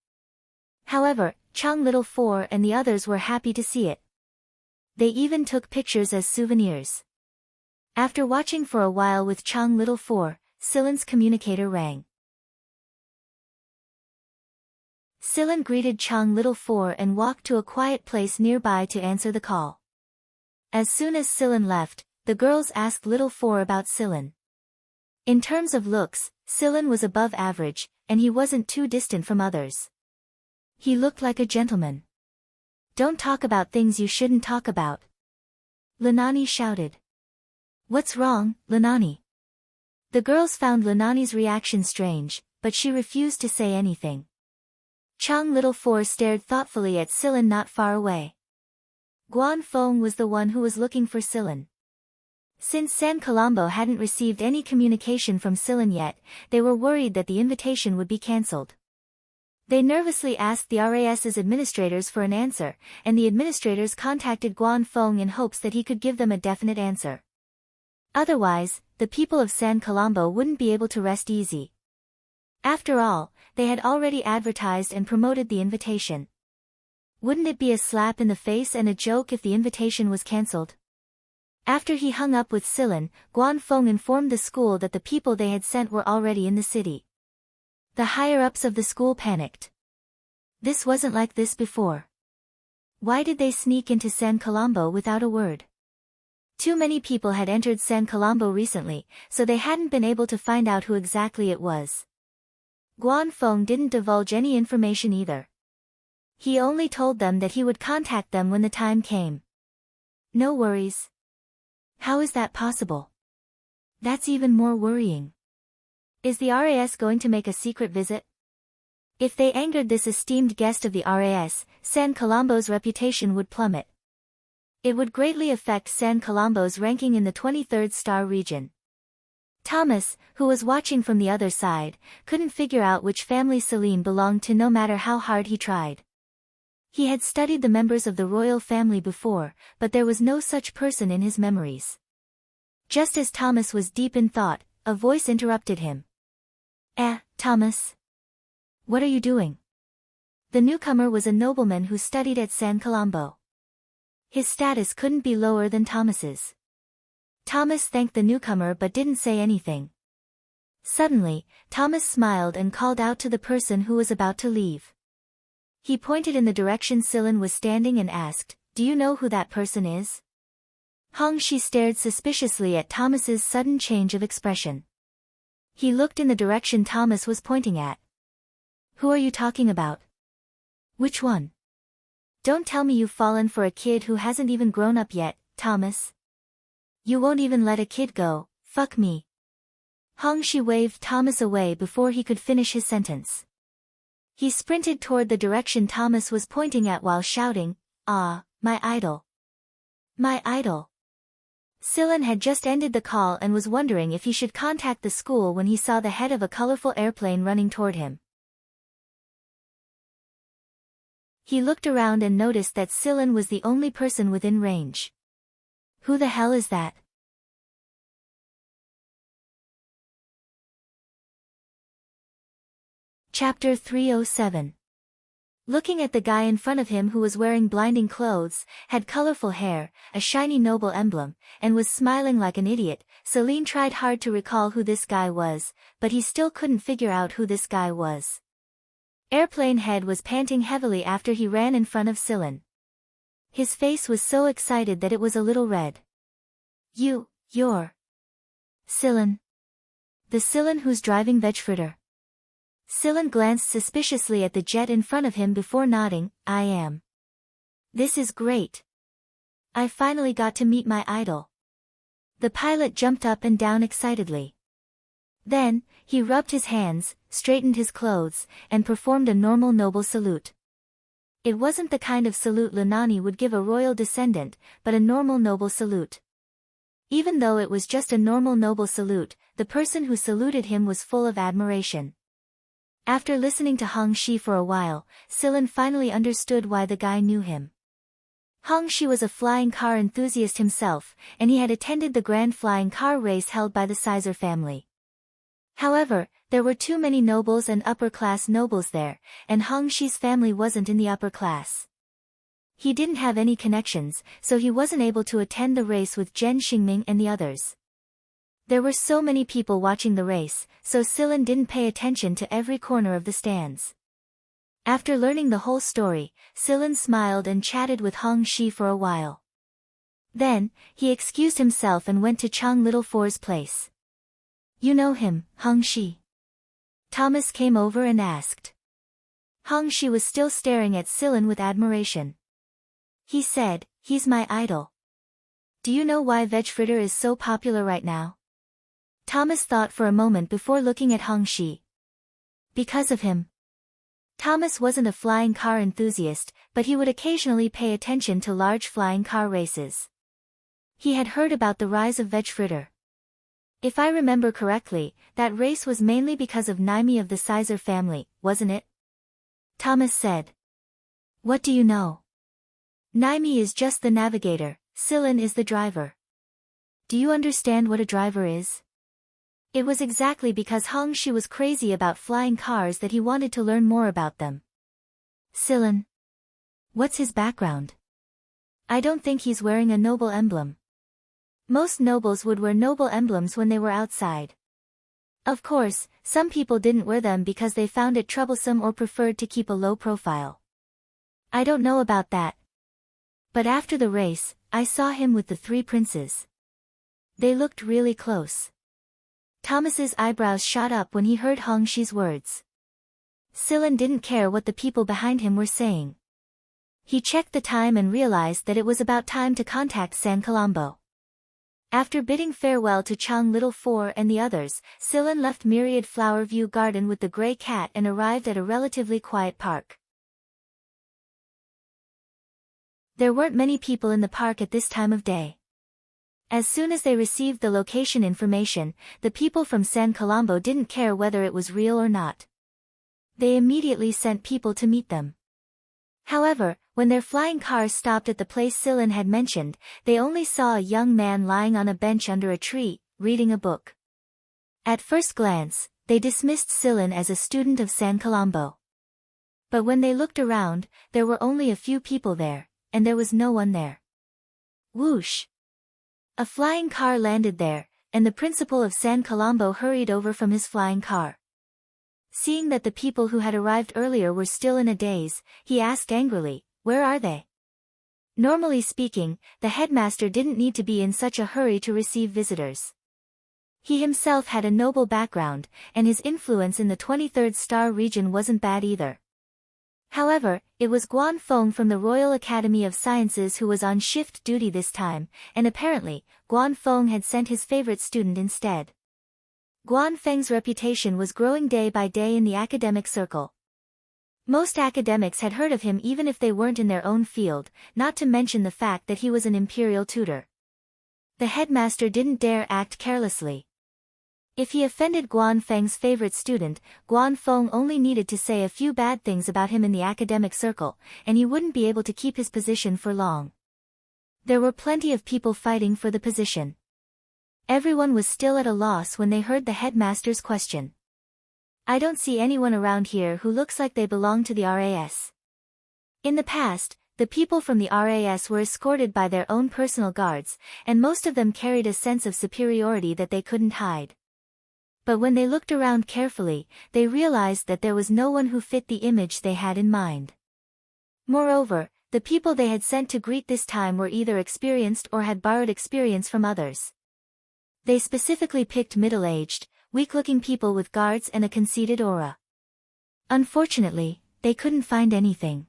However, Chang Little Four and the others were happy to see it. They even took pictures as souvenirs. After watching for a while with Chang Little Four, Silan's communicator rang. Silen greeted Chang Little Four and walked to a quiet place nearby to answer the call. As soon as Silen left, the girls asked Little Four about Silen. In terms of looks, Silen was above average, and he wasn't too distant from others. He looked like a gentleman. Don't talk about things you shouldn't talk about. Linani shouted. What's wrong, Linani? The girls found Linani's reaction strange, but she refused to say anything. Chang Little Four stared thoughtfully at Silen not far away. Guan Feng was the one who was looking for Silen. Since San Colombo hadn't received any communication from Silen yet, they were worried that the invitation would be cancelled. They nervously asked the RAS's administrators for an answer, and the administrators contacted Guan Feng in hopes that he could give them a definite answer. Otherwise, the people of San Colombo wouldn't be able to rest easy. After all, they had already advertised and promoted the invitation. Wouldn't it be a slap in the face and a joke if the invitation was cancelled? After he hung up with Silen, Guan Feng informed the school that the people they had sent were already in the city. The higher-ups of the school panicked. This wasn't like this before. Why did they sneak into San Colombo without a word? Too many people had entered San Colombo recently, so they hadn't been able to find out who exactly it was. Guan Feng didn't divulge any information either. He only told them that he would contact them when the time came. No worries. How is that possible? That's even more worrying. Is the RAS going to make a secret visit? If they angered this esteemed guest of the RAS, San Colombo's reputation would plummet. It would greatly affect San Colombo's ranking in the 23rd star region. Thomas, who was watching from the other side, couldn't figure out which family Celine belonged to no matter how hard he tried. He had studied the members of the royal family before, but there was no such person in his memories. Just as Thomas was deep in thought, a voice interrupted him. Thomas. What are you doing? The newcomer was a nobleman who studied at San Colombo. His status couldn't be lower than Thomas's. Thomas thanked the newcomer but didn't say anything. Suddenly, Thomas smiled and called out to the person who was about to leave. He pointed in the direction Silen was standing and asked, "Do you know who that person is?" Hong Shi stared suspiciously at Thomas's sudden change of expression. He looked in the direction Thomas was pointing at. "Who are you talking about? Which one? Don't tell me you've fallen for a kid who hasn't even grown up yet, Thomas. You won't even let a kid go, fuck me." Hong Shi waved Thomas away before he could finish his sentence. He sprinted toward the direction Thomas was pointing at while shouting, "Ah, my idol. My idol." Silen had just ended the call and was wondering if he should contact the school when he saw the head of a colorful airplane running toward him. He looked around and noticed that Silen was the only person within range. Who the hell is that? Chapter 307. Looking at the guy in front of him who was wearing blinding clothes, had colorful hair, a shiny noble emblem, and was smiling like an idiot, Celine tried hard to recall who this guy was, but he still couldn't figure out who this guy was. Airplane Head was panting heavily after he ran in front of Silen. His face was so excited that it was a little red. You're Silen. The Silen who's driving Vegfritter. Silen glanced suspiciously at the jet in front of him before nodding, "I am. This is great. I finally got to meet my idol." The pilot jumped up and down excitedly. Then, he rubbed his hands, straightened his clothes, and performed a normal noble salute. It wasn't the kind of salute Lunani would give a royal descendant, but a normal noble salute. Even though it was just a normal noble salute, the person who saluted him was full of admiration. After listening to Hong Shi for a while, Silen finally understood why the guy knew him. Hong Shi was a flying car enthusiast himself, and he had attended the grand flying car race held by the Sizer family. However, there were too many nobles and upper-class nobles there, and Hong Shi's family wasn't in the upper class. He didn't have any connections, so he wasn't able to attend the race with Zhen Xingming and the others. There were so many people watching the race, so Silen didn't pay attention to every corner of the stands. After learning the whole story, Silen smiled and chatted with Hong Shi for a while. Then, he excused himself and went to Chang Little Four's place. You know him, Hong Shi? Thomas came over and asked. Hong Shi was still staring at Silen with admiration. He said, he's my idol. Do you know why veg fritter is so popular right now? Thomas thought for a moment before looking at Hong Shi. Because of him. Thomas wasn't a flying car enthusiast, but he would occasionally pay attention to large flying car races. He had heard about the rise of veg fritter. If I remember correctly, that race was mainly because of Naimi of the Sizer family, wasn't it? Thomas said. What do you know? Naimi is just the navigator, Silen is the driver. Do you understand what a driver is? It was exactly because Hong Shi was crazy about flying cars that he wanted to learn more about them. Silen. What's his background? I don't think he's wearing a noble emblem. Most nobles would wear noble emblems when they were outside. Of course, some people didn't wear them because they found it troublesome or preferred to keep a low profile. I don't know about that. But after the race, I saw him with the three princes. They looked really close. Thomas's eyebrows shot up when he heard Hong Shi's words. Silen didn't care what the people behind him were saying. He checked the time and realized that it was about time to contact San Colombo. After bidding farewell to Chang Little Four and the others, Silen left Myriad Flower View Garden with the gray cat and arrived at a relatively quiet park. There weren't many people in the park at this time of day. As soon as they received the location information, the people from San Colombo didn't care whether it was real or not. They immediately sent people to meet them. However, when their flying cars stopped at the place Silen had mentioned, they only saw a young man lying on a bench under a tree, reading a book. At first glance, they dismissed Silen as a student of San Colombo. But when they looked around, there were only a few people there, and there was no one there. Whoosh! A flying car landed there, and the principal of San Colombo hurried over from his flying car. Seeing that the people who had arrived earlier were still in a daze, he asked angrily, "Where are they?" Normally speaking, the headmaster didn't need to be in such a hurry to receive visitors. He himself had a noble background, and his influence in the 23rd Star region wasn't bad either. However, it was Guan Feng from the Royal Academy of Sciences who was on shift duty this time, and apparently, Guan Feng had sent his favorite student instead. Guan Feng's reputation was growing day by day in the academic circle. Most academics had heard of him even if they weren't in their own field, not to mention the fact that he was an imperial tutor. The headmaster didn't dare act carelessly. If he offended Guan Feng's favorite student, Guan Feng only needed to say a few bad things about him in the academic circle, and he wouldn't be able to keep his position for long. There were plenty of people fighting for the position. Everyone was still at a loss when they heard the headmaster's question. I don't see anyone around here who looks like they belong to the RAS. In the past, the people from the RAS were escorted by their own personal guards, and most of them carried a sense of superiority that they couldn't hide. But when they looked around carefully, they realized that there was no one who fit the image they had in mind. Moreover, the people they had sent to greet this time were either experienced or had borrowed experience from others. They specifically picked middle-aged, weak-looking people with guards and a conceited aura. Unfortunately, they couldn't find anything.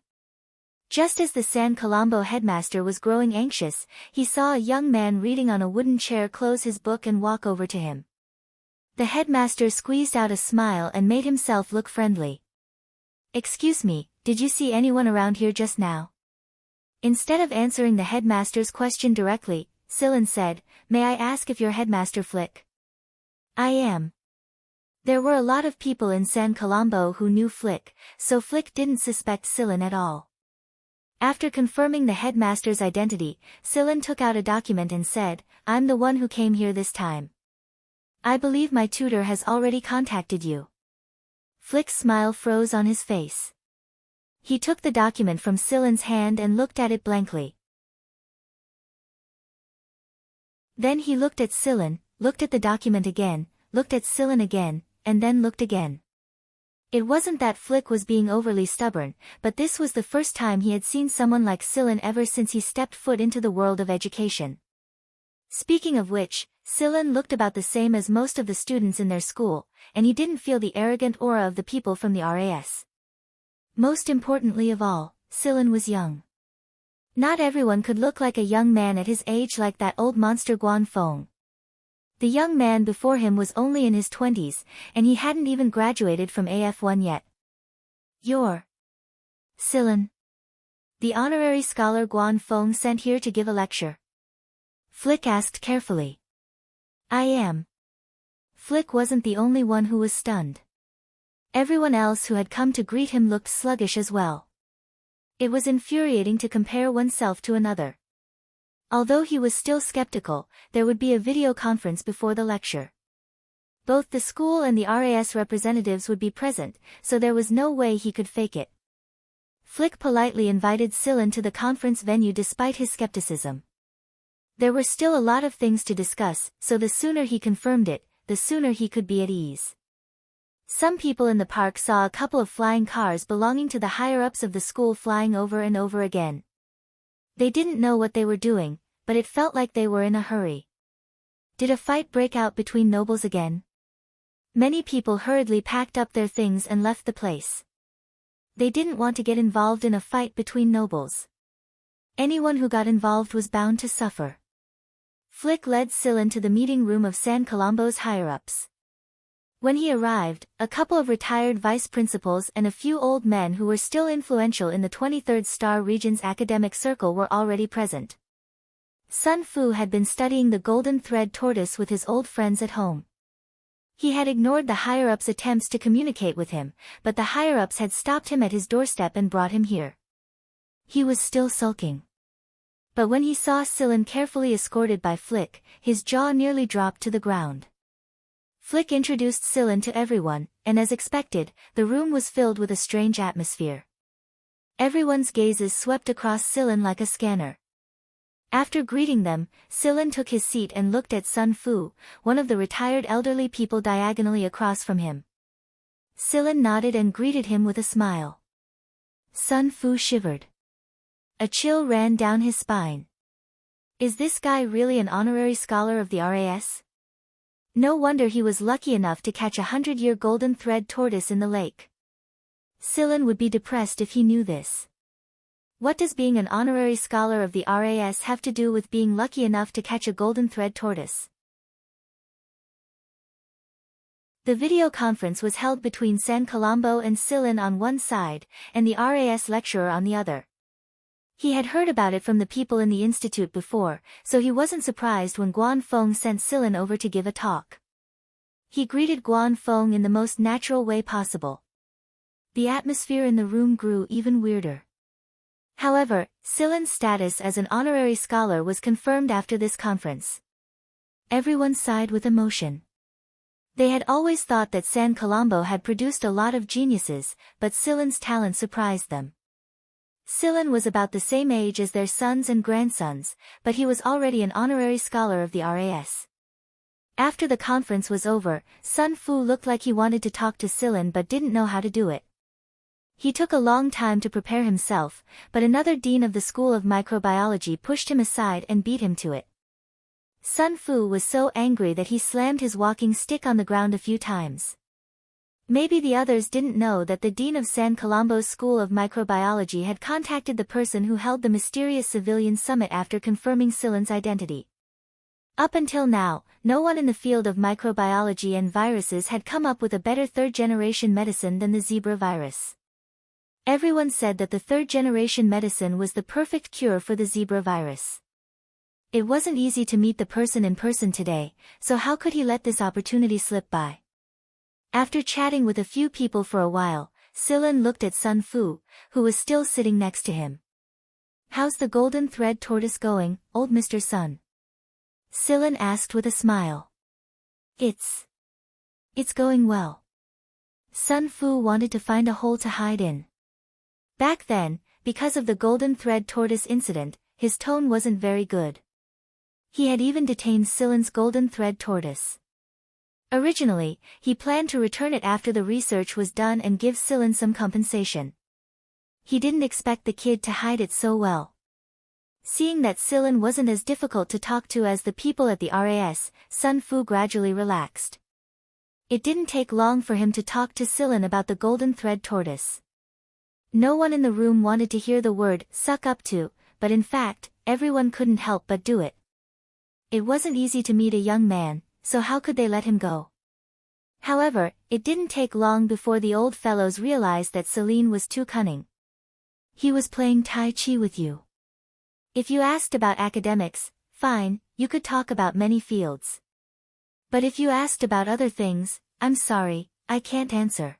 Just as the San Colombo headmaster was growing anxious, he saw a young man reading on a wooden chair close his book and walk over to him. The headmaster squeezed out a smile and made himself look friendly. Excuse me, did you see anyone around here just now? Instead of answering the headmaster's question directly, Silen said, May I ask if you're Headmaster Flick? I am. There were a lot of people in San Colombo who knew Flick, so Flick didn't suspect Silen at all. After confirming the headmaster's identity, Silen took out a document and said, I'm the one who came here this time. I believe my tutor has already contacted you. Flick's smile froze on his face. He took the document from Silen's hand and looked at it blankly. Then he looked at Silen, looked at the document again, looked at Silen again, and then looked again. It wasn't that Flick was being overly stubborn, but this was the first time he had seen someone like Scylla ever since he stepped foot into the world of education. Speaking of which, Scylla looked about the same as most of the students in their school, and he didn't feel the arrogant aura of the people from the RAS. Most importantly of all, Scylla was young. Not everyone could look like a young man at his age like that old monster Guan Feng. The young man before him was only in his 20s, and he hadn't even graduated from AF1 yet. "You're Scylla, the honorary scholar Guan Feng sent here to give a lecture?" Flick asked carefully. "I am." Flick wasn't the only one who was stunned. Everyone else who had come to greet him looked sluggish as well. It was infuriating to compare oneself to another. Although he was still skeptical, there would be a video conference before the lecture. Both the school and the RAS representatives would be present, so there was no way he could fake it. Flick politely invited Scylla to the conference venue despite his skepticism. There were still a lot of things to discuss, so the sooner he confirmed it, the sooner he could be at ease. Some people in the park saw a couple of flying cars belonging to the higher-ups of the school flying over and over again. They didn't know what they were doing, but it felt like they were in a hurry. Did a fight break out between nobles again? Many people hurriedly packed up their things and left the place. They didn't want to get involved in a fight between nobles. Anyone who got involved was bound to suffer. Flick led Scylla to the meeting room of San Colombo's higher-ups. When he arrived, a couple of retired vice principals and a few old men who were still influential in the 23rd Star Region's academic circle were already present. Sun Fu had been studying the golden thread tortoise with his old friends at home. He had ignored the higher-ups' attempts to communicate with him, but the higher-ups had stopped him at his doorstep and brought him here. He was still sulking. But when he saw Scylla carefully escorted by Flick, his jaw nearly dropped to the ground. Flick introduced Scylla to everyone, and as expected, the room was filled with a strange atmosphere. Everyone's gazes swept across Scylla like a scanner. After greeting them, Scylla took his seat and looked at Sun Fu, one of the retired elderly people diagonally across from him. Scylla nodded and greeted him with a smile. Sun Fu shivered. A chill ran down his spine. Is this guy really an honorary scholar of the RAS? No wonder he was lucky enough to catch a 100-year golden thread tortoise in the lake. Scylla would be depressed if he knew this. What does being an honorary scholar of the RAS have to do with being lucky enough to catch a golden thread tortoise? The video conference was held between San Colombo and Scylla on one side, and the RAS lecturer on the other. He had heard about it from the people in the institute before, so he wasn't surprised when Guan Feng sent Scylla over to give a talk. He greeted Guan Feng in the most natural way possible. The atmosphere in the room grew even weirder. However, Scylla's status as an honorary scholar was confirmed after this conference. Everyone sighed with emotion. They had always thought that San Colombo had produced a lot of geniuses, but Scylla's talent surprised them. Scylla was about the same age as their sons and grandsons, but he was already an honorary scholar of the RAS. After the conference was over, Sun Fu looked like he wanted to talk to Scylla but didn't know how to do it. He took a long time to prepare himself, but another dean of the School of Microbiology pushed him aside and beat him to it. Sun Fu was so angry that he slammed his walking stick on the ground a few times. Maybe the others didn't know that the dean of San Colombo's School of Microbiology had contacted the person who held the mysterious civilian summit after confirming Scylla's identity. Up until now, no one in the field of microbiology and viruses had come up with a better third-generation medicine than the zebra virus. Everyone said that the third-generation medicine was the perfect cure for the zebra virus. It wasn't easy to meet the person in person today, so how could he let this opportunity slip by? After chatting with a few people for a while, Scylla looked at Sun Fu, who was still sitting next to him. How's the golden thread tortoise going, old Mr. Sun? Scylla asked with a smile. It's going well. Sun Fu wanted to find a hole to hide in. Back then, because of the golden thread tortoise incident, his tone wasn't very good. He had even detained Scylla's golden thread tortoise. Originally, he planned to return it after the research was done and give Silen some compensation. He didn't expect the kid to hide it so well. Seeing that Silen wasn't as difficult to talk to as the people at the RAS, Sun Fu gradually relaxed. It didn't take long for him to talk to Silen about the golden thread tortoise. No one in the room wanted to hear the word suck up to, but in fact, everyone couldn't help but do it. It wasn't easy to meet a young man, so how could they let him go? However, it didn't take long before the old fellows realized that Celine was too cunning. He was playing Tai Chi with you. If you asked about academics, fine, you could talk about many fields. But if you asked about other things, I'm sorry, I can't answer.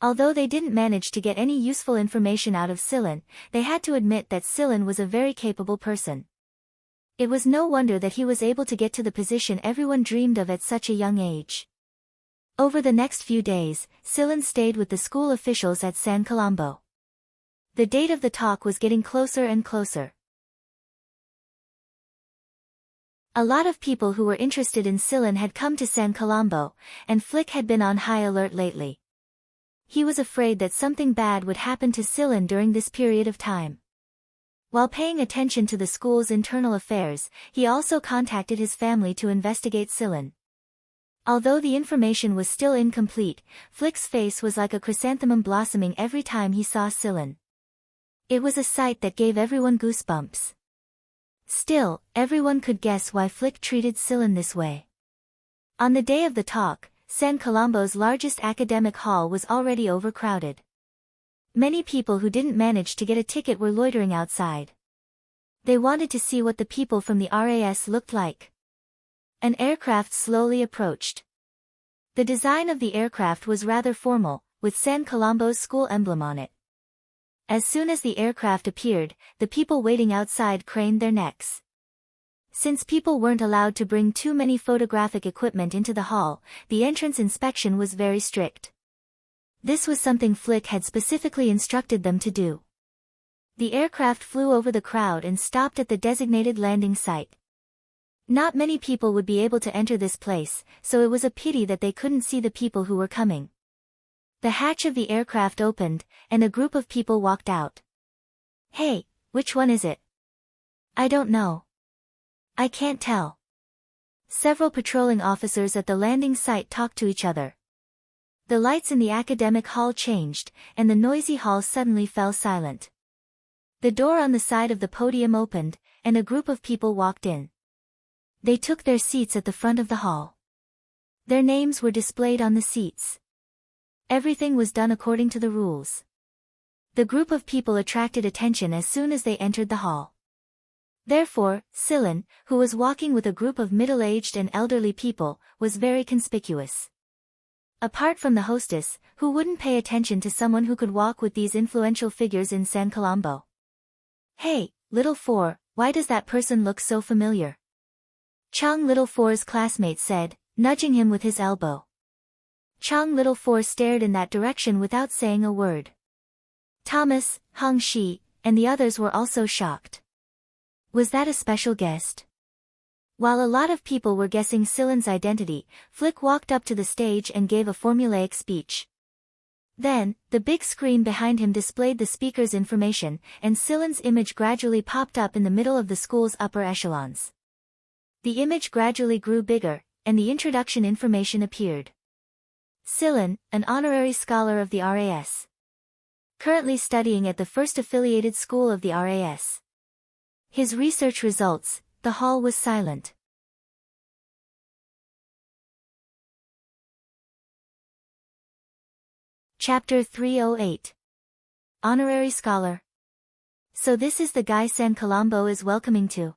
Although they didn't manage to get any useful information out of Silen, they had to admit that Silen was a very capable person. It was no wonder that he was able to get to the position everyone dreamed of at such a young age. Over the next few days, Silen stayed with the school officials at San Colombo. The date of the talk was getting closer and closer. A lot of people who were interested in Silen had come to San Colombo, and Flick had been on high alert lately. He was afraid that something bad would happen to Silen during this period of time. While paying attention to the school's internal affairs, he also contacted his family to investigate Silen. Although the information was still incomplete, Flick's face was like a chrysanthemum blossoming every time he saw Silen. It was a sight that gave everyone goosebumps. Still, everyone could guess why Flick treated Silen this way. On the day of the talk, San Colombo's largest academic hall was already overcrowded. Many people who didn't manage to get a ticket were loitering outside. They wanted to see what the people from the RAS looked like. An aircraft slowly approached. The design of the aircraft was rather formal, with San Colombo's school emblem on it. As soon as the aircraft appeared, the people waiting outside craned their necks. Since people weren't allowed to bring too many photographic equipment into the hall, the entrance inspection was very strict. This was something Flick had specifically instructed them to do. The aircraft flew over the crowd and stopped at the designated landing site. Not many people would be able to enter this place, so it was a pity that they couldn't see the people who were coming. The hatch of the aircraft opened, and a group of people walked out. Hey, which one is it? I don't know. I can't tell. Several patrolling officers at the landing site talked to each other. The lights in the academic hall changed, and the noisy hall suddenly fell silent. The door on the side of the podium opened, and a group of people walked in. They took their seats at the front of the hall. Their names were displayed on the seats. Everything was done according to the rules. The group of people attracted attention as soon as they entered the hall. Therefore, Silen, who was walking with a group of middle-aged and elderly people, was very conspicuous. Apart from the hostess, who wouldn't pay attention to someone who could walk with these influential figures in San Colombo? Hey, Little Four, why does that person look so familiar? Chang Little Four's classmate said, nudging him with his elbow. Chang Little Four stared in that direction without saying a word. Thomas, Hong Shi, and the others were also shocked. Was that a special guest? While a lot of people were guessing Silen's identity, Flick walked up to the stage and gave a formulaic speech. Then, the big screen behind him displayed the speaker's information, and Silen's image gradually popped up in the middle of the school's upper echelons. The image gradually grew bigger, and the introduction information appeared. Silen, an honorary scholar of the RAS. Currently studying at the first affiliated school of the RAS. His research results. The hall was silent. Chapter 308. Honorary Scholar. So this is the guy San Colombo is welcoming to.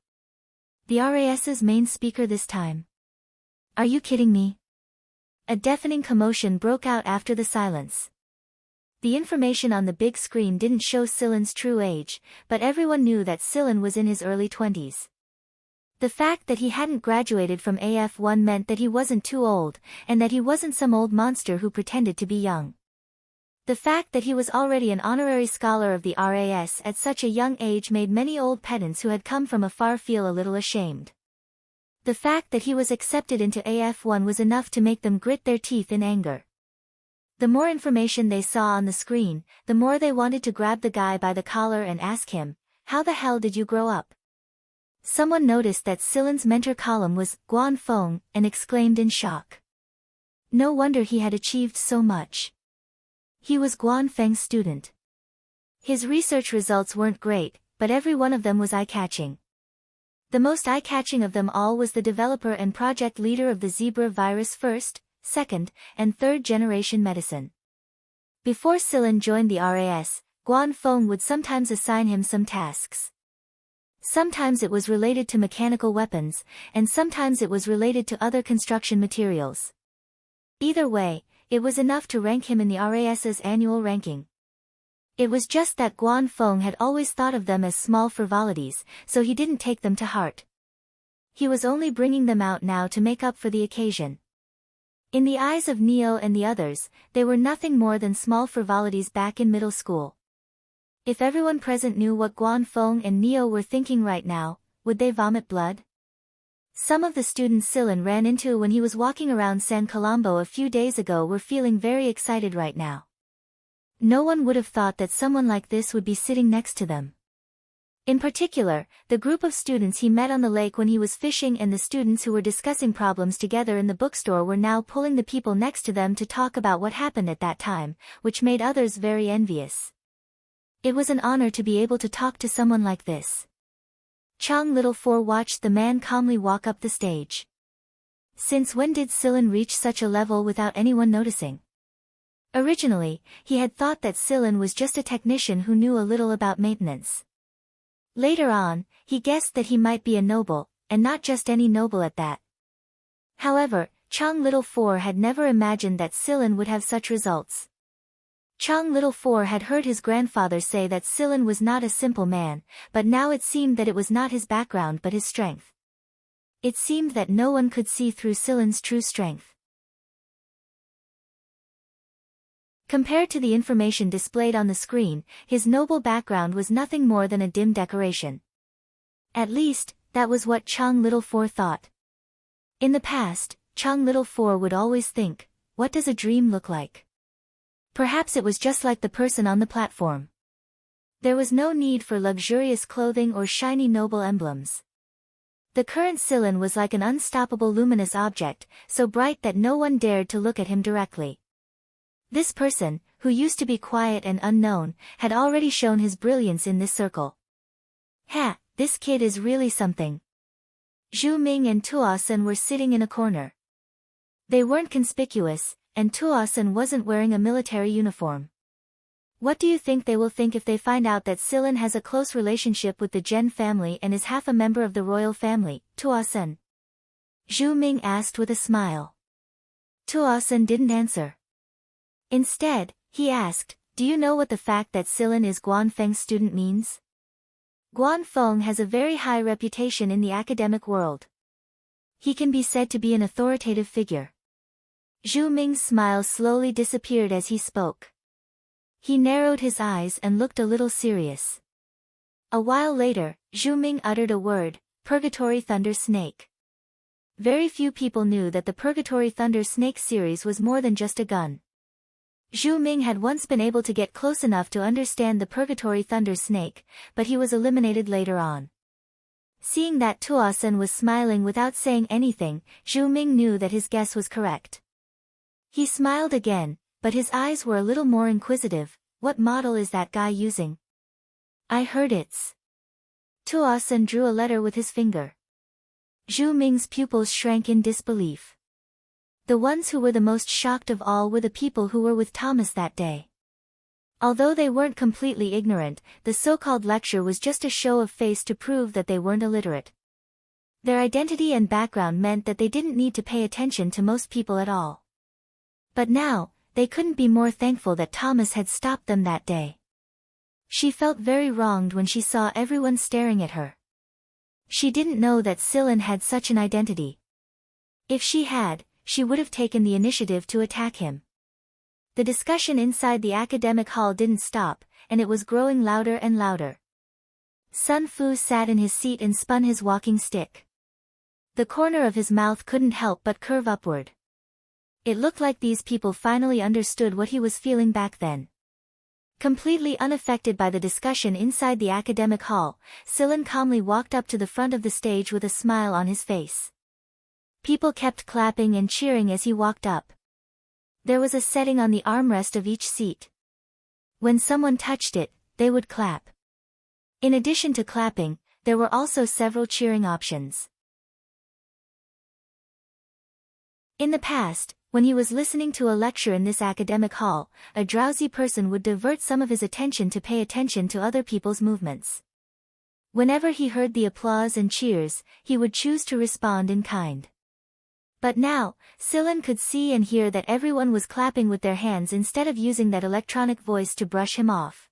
The RAS's main speaker this time. Are you kidding me? A deafening commotion broke out after the silence. The information on the big screen didn't show Silen's true age, but everyone knew that Silen was in his early 20s. The fact that he hadn't graduated from AF1 meant that he wasn't too old, and that he wasn't some old monster who pretended to be young. The fact that he was already an honorary scholar of the RAS at such a young age made many old pedants who had come from afar feel a little ashamed. The fact that he was accepted into AF1 was enough to make them grit their teeth in anger. The more information they saw on the screen, the more they wanted to grab the guy by the collar and ask him, "How the hell did you grow up?" Someone noticed that Silen's mentor column was Guan Feng and exclaimed in shock. No wonder he had achieved so much. He was Guan Feng's student. His research results weren't great, but every one of them was eye-catching. The most eye-catching of them all was the developer and project leader of the Zebra virus first, second, and third generation medicine. Before Silen joined the RAS, Guan Feng would sometimes assign him some tasks. Sometimes it was related to mechanical weapons, and sometimes it was related to other construction materials. Either way, it was enough to rank him in the RAS's annual ranking. It was just that Guan Feng had always thought of them as small frivolities, so he didn't take them to heart. He was only bringing them out now to make up for the occasion. In the eyes of Neo and the others, they were nothing more than small frivolities back in middle school. If everyone present knew what Guan Feng and Neo were thinking right now, would they vomit blood? Some of the students Silen ran into when he was walking around San Colombo a few days ago were feeling very excited right now. No one would have thought that someone like this would be sitting next to them. In particular, the group of students he met on the lake when he was fishing and the students who were discussing problems together in the bookstore were now pulling the people next to them to talk about what happened at that time, which made others very envious. It was an honor to be able to talk to someone like this. Chang Little Four watched the man calmly walk up the stage. Since when did Silen reach such a level without anyone noticing? Originally, he had thought that Silen was just a technician who knew a little about maintenance. Later on, he guessed that he might be a noble, and not just any noble at that. However, Chang Little Four had never imagined that Silen would have such results. Chang Little Four had heard his grandfather say that Silen was not a simple man, but now it seemed that it was not his background but his strength. It seemed that no one could see through Silen's true strength. Compared to the information displayed on the screen, his noble background was nothing more than a dim decoration. At least, that was what Chang Little Four thought. In the past, Chang Little Four would always think, what does a dream look like? Perhaps it was just like the person on the platform. There was no need for luxurious clothing or shiny noble emblems. The current Silen was like an unstoppable luminous object, so bright that no one dared to look at him directly. This person, who used to be quiet and unknown, had already shown his brilliance in this circle. Ha, this kid is really something. Zhu Ming and Tuosun were sitting in a corner. They weren't conspicuous, and Tuosun wasn't wearing a military uniform. What do you think they will think if they find out that Silen has a close relationship with the Zhen family and is half a member of the royal family, Tuosun? Zhu Ming asked with a smile. Tuosun didn't answer. Instead, he asked, do you know what the fact that Silen is Guan Feng's student means? Guan Feng has a very high reputation in the academic world. He can be said to be an authoritative figure. Zhu Ming's smile slowly disappeared as he spoke. He narrowed his eyes and looked a little serious. A while later, Zhu Ming uttered a word, Purgatory Thunder Snake. Very few people knew that the Purgatory Thunder Snake series was more than just a gun. Zhu Ming had once been able to get close enough to understand the Purgatory Thunder Snake, but he was eliminated later on. Seeing that Tuosun was smiling without saying anything, Zhu Ming knew that his guess was correct. He smiled again, but his eyes were a little more inquisitive. What model is that guy using? I heard it's. Tuosun drew a letter with his finger. Zhu Ming's pupils shrank in disbelief. The ones who were the most shocked of all were the people who were with Thomas that day. Although they weren't completely ignorant, the so-called lecture was just a show of face to prove that they weren't illiterate. Their identity and background meant that they didn't need to pay attention to most people at all. But now, they couldn't be more thankful that Thomas had stopped them that day. She felt very wronged when she saw everyone staring at her. She didn't know that Silen had such an identity. If she had, she would have taken the initiative to attack him. The discussion inside the academic hall didn't stop, and it was growing louder and louder. Sun Fu sat in his seat and spun his walking stick. The corner of his mouth couldn't help but curve upward. It looked like these people finally understood what he was feeling back then. Completely unaffected by the discussion inside the academic hall, Silen calmly walked up to the front of the stage with a smile on his face. People kept clapping and cheering as he walked up. There was a setting on the armrest of each seat. When someone touched it, they would clap. In addition to clapping, there were also several cheering options. In the past, when he was listening to a lecture in this academic hall, a drowsy person would divert some of his attention to pay attention to other people's movements. Whenever he heard the applause and cheers, he would choose to respond in kind. But now, Silen could see and hear that everyone was clapping with their hands instead of using that electronic voice to brush him off.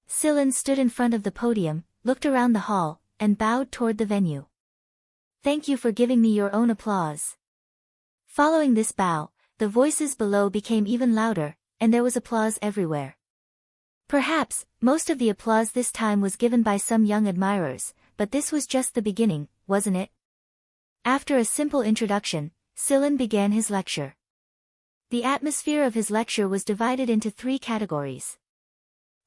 Silen stood in front of the podium, looked around the hall, and bowed toward the venue. "Thank you for giving me your own applause." Following this bow, the voices below became even louder, and there was applause everywhere. Perhaps, most of the applause this time was given by some young admirers, but this was just the beginning, wasn't it? After a simple introduction, Silen began his lecture. The atmosphere of his lecture was divided into 3 categories.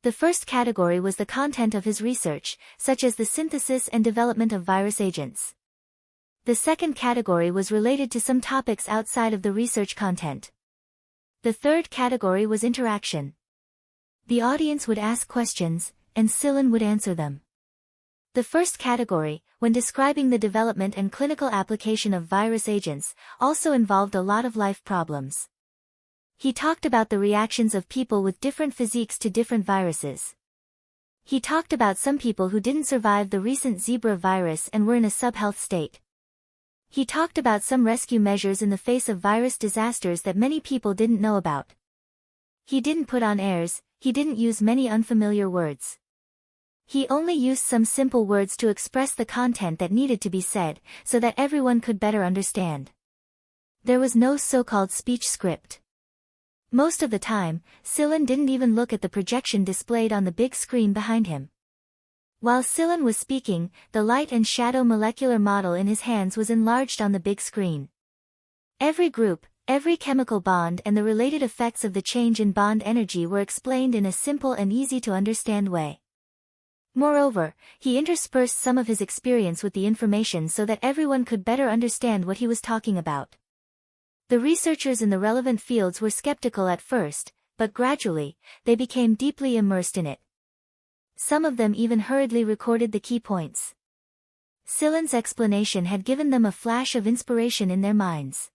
The first category was the content of his research, such as the synthesis and development of virus agents. The second category was related to some topics outside of the research content. The third category was interaction. The audience would ask questions, and Silen would answer them. The first category, when describing the development and clinical application of virus agents, also involved a lot of life problems. He talked about the reactions of people with different physiques to different viruses. He talked about some people who didn't survive the recent zebra virus and were in a sub-health state. He talked about some rescue measures in the face of virus disasters that many people didn't know about. He didn't put on airs, he didn't use many unfamiliar words. He only used some simple words to express the content that needed to be said, so that everyone could better understand. There was no so-called speech script. Most of the time, Silen didn't even look at the projection displayed on the big screen behind him. While Silen was speaking, the light and shadow molecular model in his hands was enlarged on the big screen. Every group, every chemical bond and the related effects of the change in bond energy were explained in a simple and easy-to-understand way. Moreover, he interspersed some of his experience with the information so that everyone could better understand what he was talking about. The researchers in the relevant fields were skeptical at first, but gradually, they became deeply immersed in it. Some of them even hurriedly recorded the key points. Silen's explanation had given them a flash of inspiration in their minds.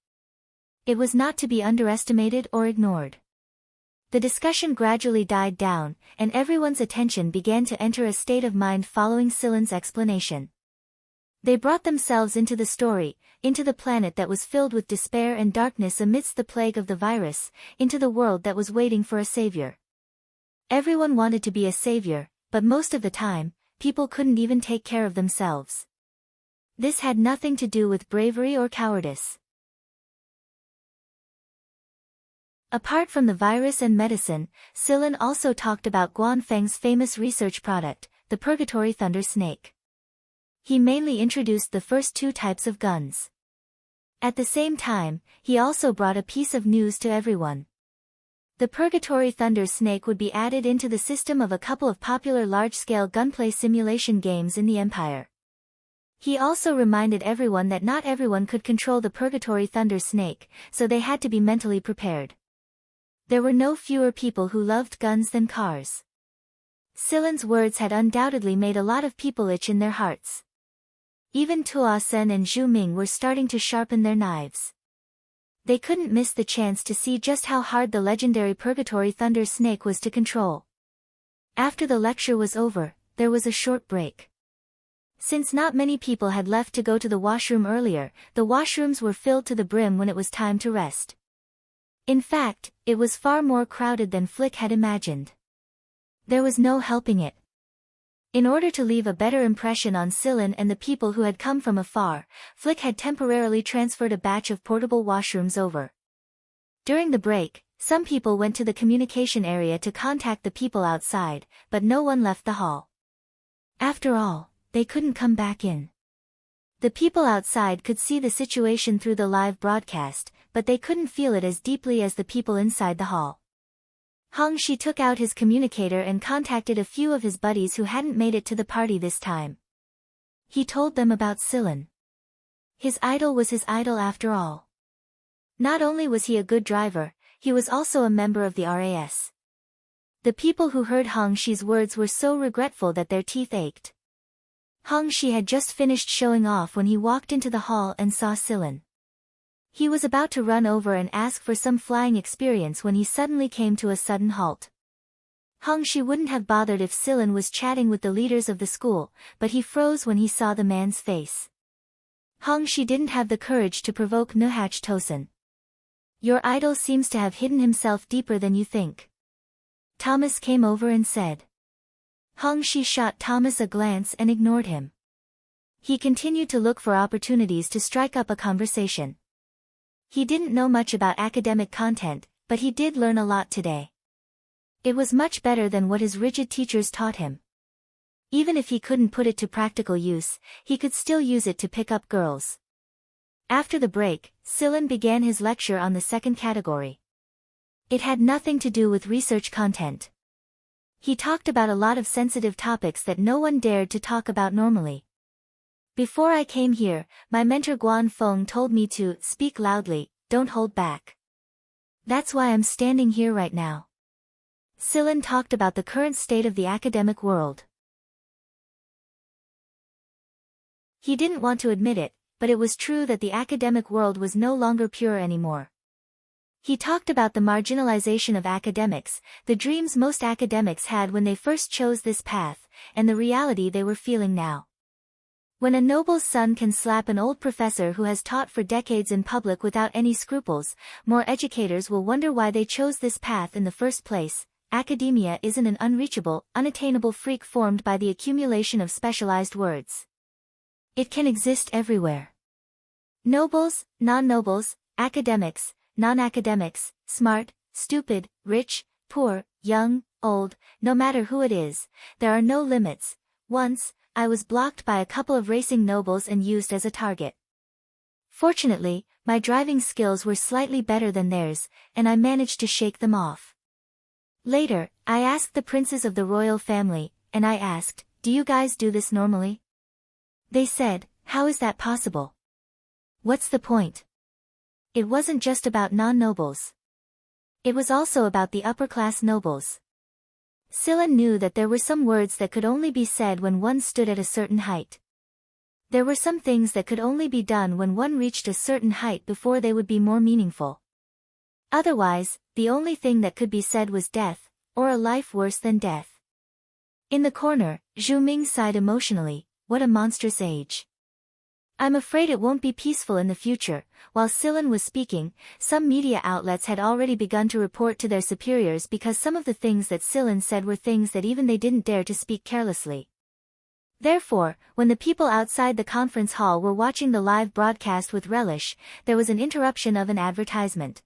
It was not to be underestimated or ignored. The discussion gradually died down, and everyone's attention began to enter a state of mind following Silen's explanation. They brought themselves into the story, into the planet that was filled with despair and darkness amidst the plague of the virus, into the world that was waiting for a savior. Everyone wanted to be a savior, but most of the time, people couldn't even take care of themselves. This had nothing to do with bravery or cowardice. Apart from the virus and medicine, Silen also talked about Guanfeng's famous research product, the Purgatory Thunder Snake. He mainly introduced the first 2 types of guns. At the same time, he also brought a piece of news to everyone. The Purgatory Thunder Snake would be added into the system of a couple of popular large-scale gunplay simulation games in the Empire. He also reminded everyone that not everyone could control the Purgatory Thunder Snake, so they had to be mentally prepared. There were no fewer people who loved guns than cars. Silen's words had undoubtedly made a lot of people itch in their hearts. Even Tuo Sen and Zhu Ming were starting to sharpen their knives. They couldn't miss the chance to see just how hard the legendary Purgatory Thunder Snake was to control. After the lecture was over, there was a short break. Since not many people had left to go to the washroom earlier, the washrooms were filled to the brim when it was time to rest. In fact, it was far more crowded than Flick had imagined. There was no helping it. In order to leave a better impression on Silen and the people who had come from afar, Flick had temporarily transferred a batch of portable washrooms over. During the break, some people went to the communication area to contact the people outside, but no one left the hall. After all, they couldn't come back in. The people outside could see the situation through the live broadcast, but they couldn't feel it as deeply as the people inside the hall. Hong Shi took out his communicator and contacted a few of his buddies who hadn't made it to the party this time. He told them about Silen. His idol was his idol after all. Not only was he a good driver, he was also a member of the RAS. The people who heard Hong Shi's words were so regretful that their teeth ached. Hong Shi had just finished showing off when he walked into the hall and saw Silen. He was about to run over and ask for some flying experience when he suddenly came to a sudden halt. Hong Shi wouldn't have bothered if Silen was chatting with the leaders of the school, but he froze when he saw the man's face. Hong Shi didn't have the courage to provoke Nuhach Tosin. Your idol seems to have hidden himself deeper than you think. Thomas came over and said. Hong Shi shot Thomas a glance and ignored him. He continued to look for opportunities to strike up a conversation. He didn't know much about academic content, but he did learn a lot today. It was much better than what his rigid teachers taught him. Even if he couldn't put it to practical use, he could still use it to pick up girls. After the break, Silen began his lecture on the second category. It had nothing to do with research content. He talked about a lot of sensitive topics that no one dared to talk about normally. Before I came here, my mentor Guan Feng told me to speak loudly, don't hold back. That's why I'm standing here right now. Silen talked about the current state of the academic world. He didn't want to admit it, but it was true that the academic world was no longer pure anymore. He talked about the marginalization of academics, the dreams most academics had when they first chose this path, and the reality they were feeling now. When a noble's son can slap an old professor who has taught for decades in public without any scruples, more educators will wonder why they chose this path in the first place. Academia isn't an unreachable, unattainable freak formed by the accumulation of specialized words. It can exist everywhere. Nobles, non-nobles, academics, non-academics, smart, stupid, rich, poor, young, old, no matter who it is, there are no limits. Once, I was blocked by a couple of racing nobles and used as a target. Fortunately, my driving skills were slightly better than theirs, and I managed to shake them off. Later, I asked the princes of the royal family, and I asked, do you guys do this normally? They said, how is that possible? What's the point? It wasn't just about non-nobles. It was also about the upper-class nobles. Silen knew that there were some words that could only be said when one stood at a certain height. There were some things that could only be done when one reached a certain height before they would be more meaningful. Otherwise, the only thing that could be said was death, or a life worse than death. In the corner, Zhu Ming sighed emotionally, what a monstrous age. I'm afraid it won't be peaceful in the future. While Silen was speaking, some media outlets had already begun to report to their superiors because some of the things that Silen said were things that even they didn't dare to speak carelessly. Therefore, when the people outside the conference hall were watching the live broadcast with relish, there was an interruption of an advertisement.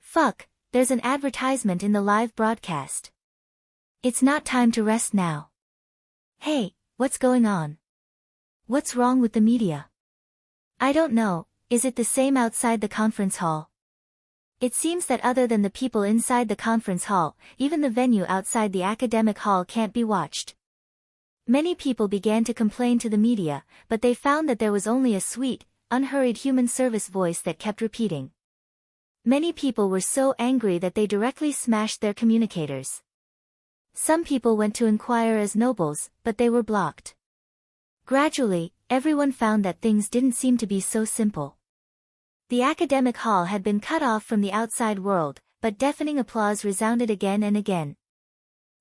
Fuck, there's an advertisement in the live broadcast. It's not time to rest now. Hey, what's going on? What's wrong with the media? I don't know, is it the same outside the conference hall? It seems that other than the people inside the conference hall, even the venue outside the academic hall can't be watched. Many people began to complain to the media, but they found that there was only a sweet, unhurried human service voice that kept repeating. Many people were so angry that they directly smashed their communicators. Some people went to inquire as nobles, but they were blocked. Gradually, everyone found that things didn't seem to be so simple. The academic hall had been cut off from the outside world, but deafening applause resounded again and again.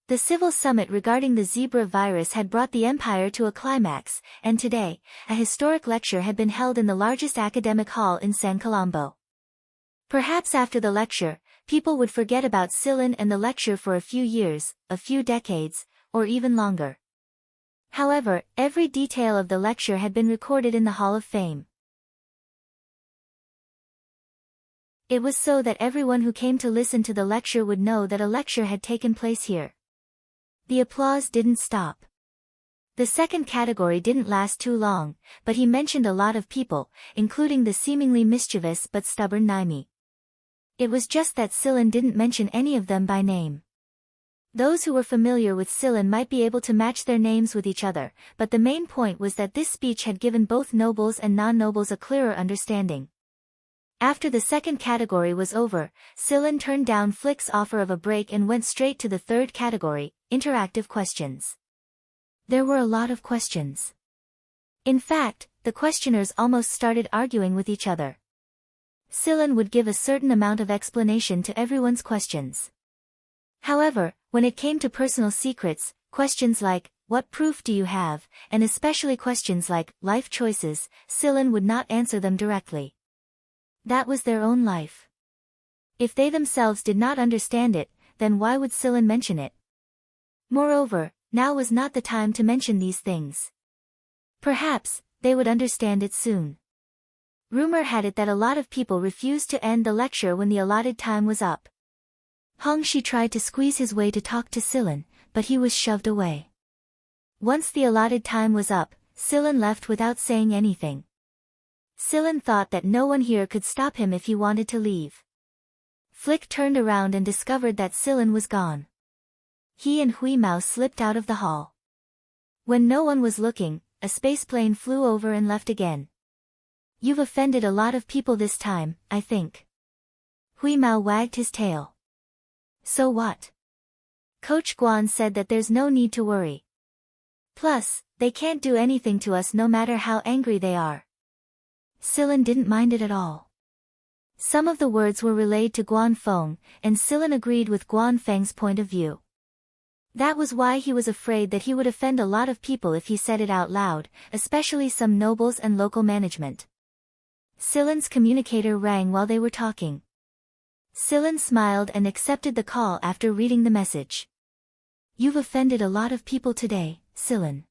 The civil summit regarding the zebra virus had brought the empire to a climax, and today, a historic lecture had been held in the largest academic hall in San Colombo. Perhaps after the lecture, people would forget about Silen and the lecture for a few years, a few decades, or even longer. However, every detail of the lecture had been recorded in the Hall of Fame. It was so that everyone who came to listen to the lecture would know that a lecture had taken place here. The applause didn't stop. The second category didn't last too long, but he mentioned a lot of people, including the seemingly mischievous but stubborn Naimi. It was just that Sillin didn't mention any of them by name. Those who were familiar with Sillin might be able to match their names with each other, but the main point was that this speech had given both nobles and non-nobles a clearer understanding. After the second category was over, Sillin turned down Flick's offer of a break and went straight to the third category, interactive questions. There were a lot of questions. In fact, the questioners almost started arguing with each other. Sillin would give a certain amount of explanation to everyone's questions. However, when it came to personal secrets, questions like, "What proof do you have?" and especially questions like, life choices, Sillin would not answer them directly. That was their own life. If they themselves did not understand it, then why would Sillin mention it? Moreover, now was not the time to mention these things. Perhaps, they would understand it soon. Rumor had it that a lot of people refused to end the lecture when the allotted time was up. Hongxi tried to squeeze his way to talk to Sillin, but he was shoved away. Once the allotted time was up, Sillin left without saying anything. Sillin thought that no one here could stop him if he wanted to leave. Flick turned around and discovered that Sillin was gone. He and Hui Mao slipped out of the hall. When no one was looking, a spaceplane flew over and left again. "You've offended a lot of people this time, I think." Hui Mao wagged his tail. "So what?" Coach Guan said that there's no need to worry. Plus, they can't do anything to us no matter how angry they are. Sillin didn't mind it at all. Some of the words were relayed to Guan Feng, and Sillin agreed with Guan Feng's point of view. That was why he was afraid that he would offend a lot of people if he said it out loud, especially some nobles and local management. Sillin's communicator rang while they were talking. Sillin smiled and accepted the call after reading the message. "You've offended a lot of people today, Sillin."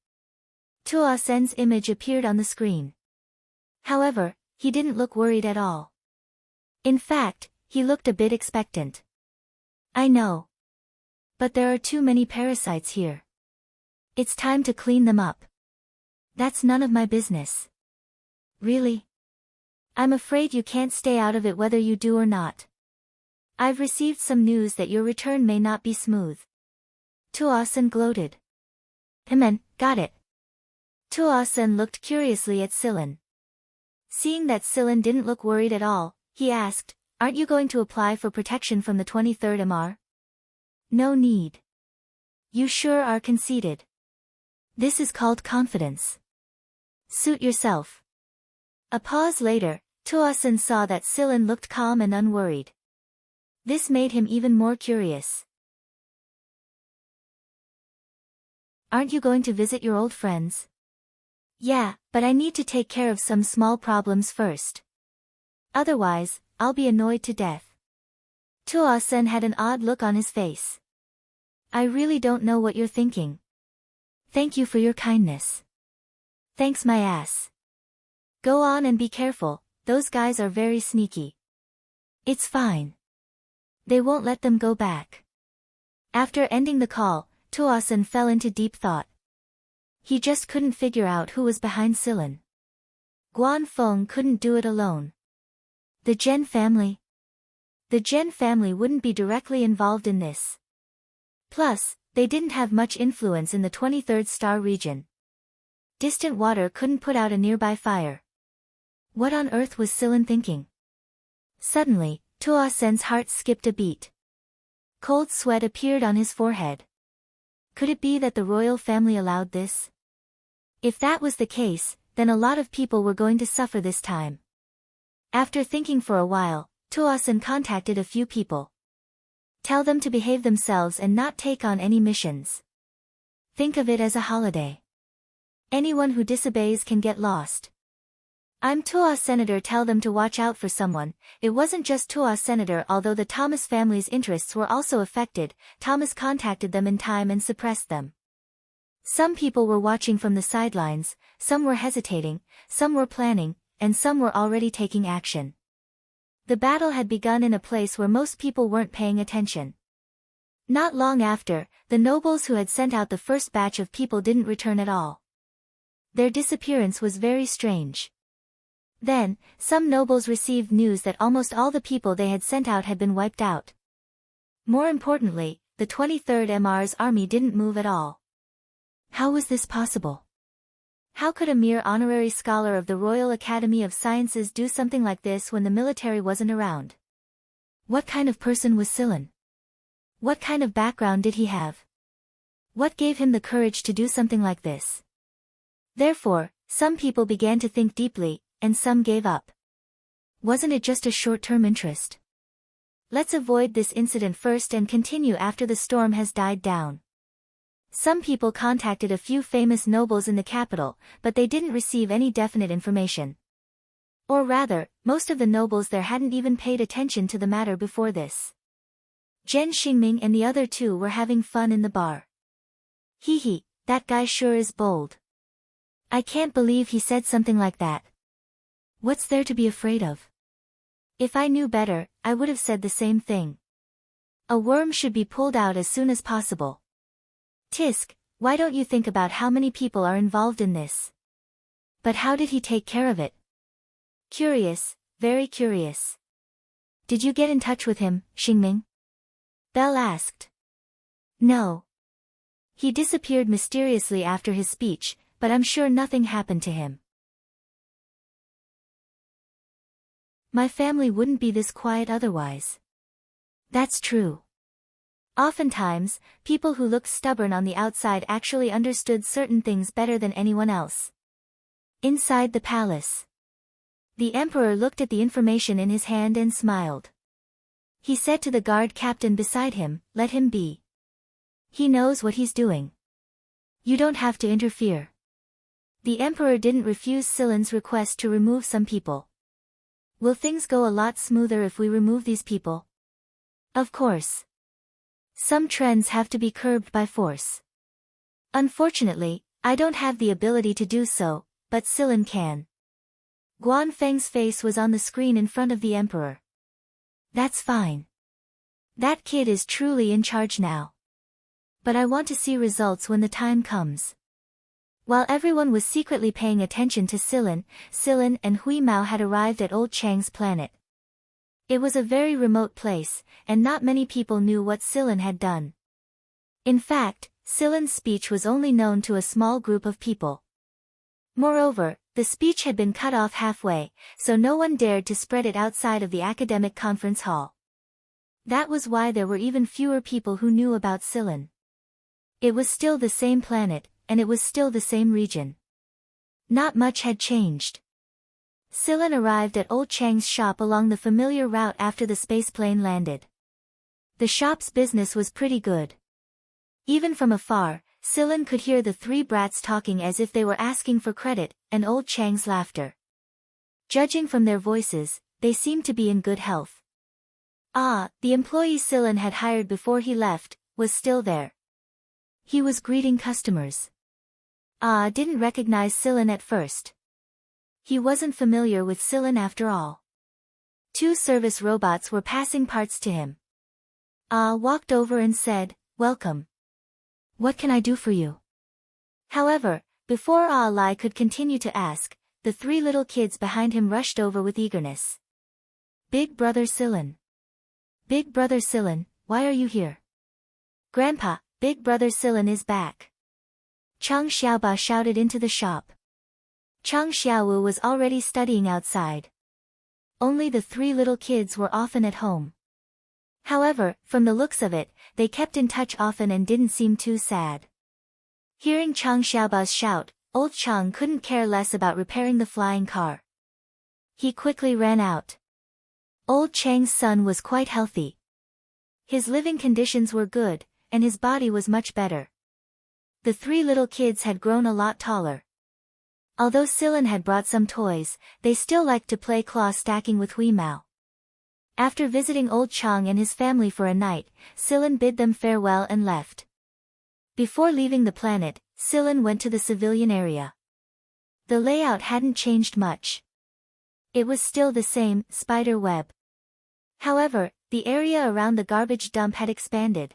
Tuo Sen's image appeared on the screen. However, he didn't look worried at all. In fact, he looked a bit expectant. "I know. But there are too many parasites here. It's time to clean them up." "That's none of my business." "Really? I'm afraid you can't stay out of it whether you do or not. I've received some news that your return may not be smooth." Tuo Sen gloated. Got it." Tuo Sen looked curiously at Sillin. Seeing that Sillin didn't look worried at all, he asked, "Aren't you going to apply for protection from the 23rd MR? "No need. You sure are conceited. This is called confidence. Suit yourself." A pause later, Tuo Sen saw that Sillin looked calm and unworried. This made him even more curious. "Aren't you going to visit your old friends?" "Yeah, but I need to take care of some small problems first. Otherwise, I'll be annoyed to death." Tuo Sen had an odd look on his face. "I really don't know what you're thinking." "Thank you for your kindness." "Thanks my ass. Go on and be careful, those guys are very sneaky." "It's fine. They won't let them go back." After ending the call, Tuo Sen fell into deep thought. He just couldn't figure out who was behind Sillin. Guan Feng couldn't do it alone. The Zhen family? The Zhen family wouldn't be directly involved in this. Plus, they didn't have much influence in the 23rd star region. Distant water couldn't put out a nearby fire. What on earth was Sillin thinking? Suddenly, Tuo Sen's heart skipped a beat. Cold sweat appeared on his forehead. Could it be that the royal family allowed this? If that was the case, then a lot of people were going to suffer this time. After thinking for a while, Tuo Sen contacted a few people. Tell them to behave themselves and not take on any missions. Think of it as a holiday. Anyone who disobeys can get lost. I'm Tuo Senator, tell them to watch out for someone. It wasn't just Tuo Senator, although the Thomas family's interests were also affected. Thomas contacted them in time and suppressed them. Some people were watching from the sidelines, some were hesitating, some were planning, and some were already taking action. The battle had begun in a place where most people weren't paying attention. Not long after, the nobles who had sent out the first batch of people didn't return at all. Their disappearance was very strange. Then, some nobles received news that almost all the people they had sent out had been wiped out. More importantly, the 23rd MR's army didn't move at all. How was this possible? How could a mere honorary scholar of the Royal Academy of Sciences do something like this when the military wasn't around? What kind of person was Silen? What kind of background did he have? What gave him the courage to do something like this? Therefore, some people began to think deeply, and some gave up. Wasn't it just a short-term interest? Let's avoid this incident first and continue after the storm has died down. Some people contacted a few famous nobles in the capital, but they didn't receive any definite information. Or rather, most of the nobles there hadn't even paid attention to the matter before this. Zhen Xingming and the other two were having fun in the bar. Hee hee, that guy sure is bold. I can't believe he said something like that. What's there to be afraid of? If I knew better, I would have said the same thing. A worm should be pulled out as soon as possible. Tisk, why don't you think about how many people are involved in this? But how did he take care of it? Curious, very curious. Did you get in touch with him, Xingming? Belle asked. No. He disappeared mysteriously after his speech, but I'm sure nothing happened to him. My family wouldn't be this quiet otherwise. That's true. Oftentimes, people who looked stubborn on the outside actually understood certain things better than anyone else. Inside the palace. The emperor looked at the information in his hand and smiled. He said to the guard captain beside him, "Let him be. He knows what he's doing. You don't have to interfere." The emperor didn't refuse Silen's request to remove some people. Will things go a lot smoother if we remove these people? Of course. Some trends have to be curbed by force. Unfortunately, I don't have the ability to do so, but Silen can. Guan Feng's face was on the screen in front of the emperor. That's fine. That kid is truly in charge now. But I want to see results when the time comes. While everyone was secretly paying attention to Silen and Hui Mao had arrived at Old Chang's planet. It was a very remote place, and not many people knew what Silen had done. In fact, Silen's speech was only known to a small group of people. Moreover, the speech had been cut off halfway, so no one dared to spread it outside of the academic conference hall. That was why there were even fewer people who knew about Silen. It was still the same planet, and it was still the same region. Not much had changed. Silen arrived at Old Chang's shop along the familiar route after the spaceplane landed. The shop's business was pretty good. Even from afar, Silen could hear the three brats talking as if they were asking for credit, and Old Chang's laughter. Judging from their voices, they seemed to be in good health. The employee Silen had hired before he left, was still there. He was greeting customers. Didn't recognize Silen at first. He wasn't familiar with Silen after all. Two service robots were passing parts to him. Walked over and said, "Welcome. What can I do for you?" However, before Lai could continue to ask, the three little kids behind him rushed over with eagerness. "Big brother Silen. Big brother Silen, why are you here?" "Grandpa, Big brother Silen is back." Chang Xiaoba shouted into the shop. Chang Xiaowu was already studying outside. Only the three little kids were often at home. However, from the looks of it, they kept in touch often and didn't seem too sad. Hearing Chang Xiaoba's shout, Old Chang couldn't care less about repairing the flying car. He quickly ran out. Old Chang's son was quite healthy. His living conditions were good, and his body was much better. The three little kids had grown a lot taller. Although Silen had brought some toys, they still liked to play claw stacking with Hui Mao. After visiting Old Chang and his family for a night, Silen bid them farewell and left. Before leaving the planet, Silen went to the civilian area. The layout hadn't changed much. It was still the same, spider web. However, the area around the garbage dump had expanded.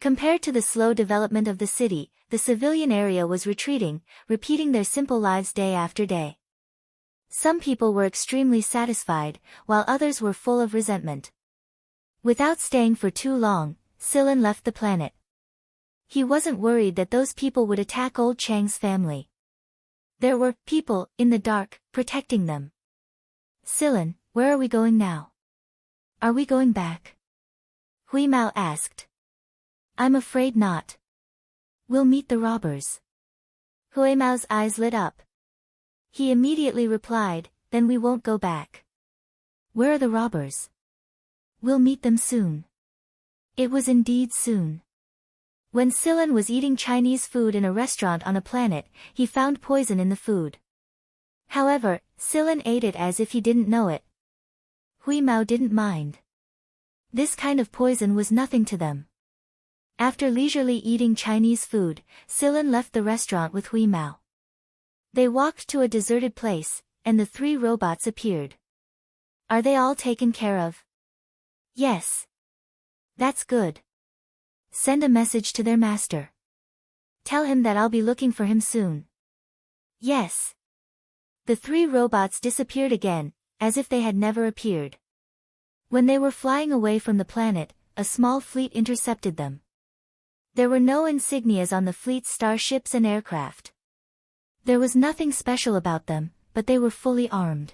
Compared to the slow development of the city, the civilian area was retreating, repeating their simple lives day after day. Some people were extremely satisfied, while others were full of resentment. Without staying for too long, Silen left the planet. He wasn't worried that those people would attack old Chang's family. There were people in the dark, protecting them. Silen, where are we going now? Are we going back? Hui Mao asked. I'm afraid not. We'll meet the robbers. Hui Mao's eyes lit up. He immediately replied, then we won't go back. Where are the robbers? We'll meet them soon. It was indeed soon. When Silen was eating Chinese food in a restaurant on a planet, he found poison in the food. However, Silen ate it as if he didn't know it. Hui Mao didn't mind. This kind of poison was nothing to them. After leisurely eating Chinese food, Silen left the restaurant with Hui Mao. They walked to a deserted place, and the 3 robots appeared. Are they all taken care of? Yes. That's good. Send a message to their master. Tell him that I'll be looking for him soon. Yes. The 3 robots disappeared again, as if they had never appeared. When they were flying away from the planet, a small fleet intercepted them. There were no insignias on the fleet's starships and aircraft. There was nothing special about them, but they were fully armed.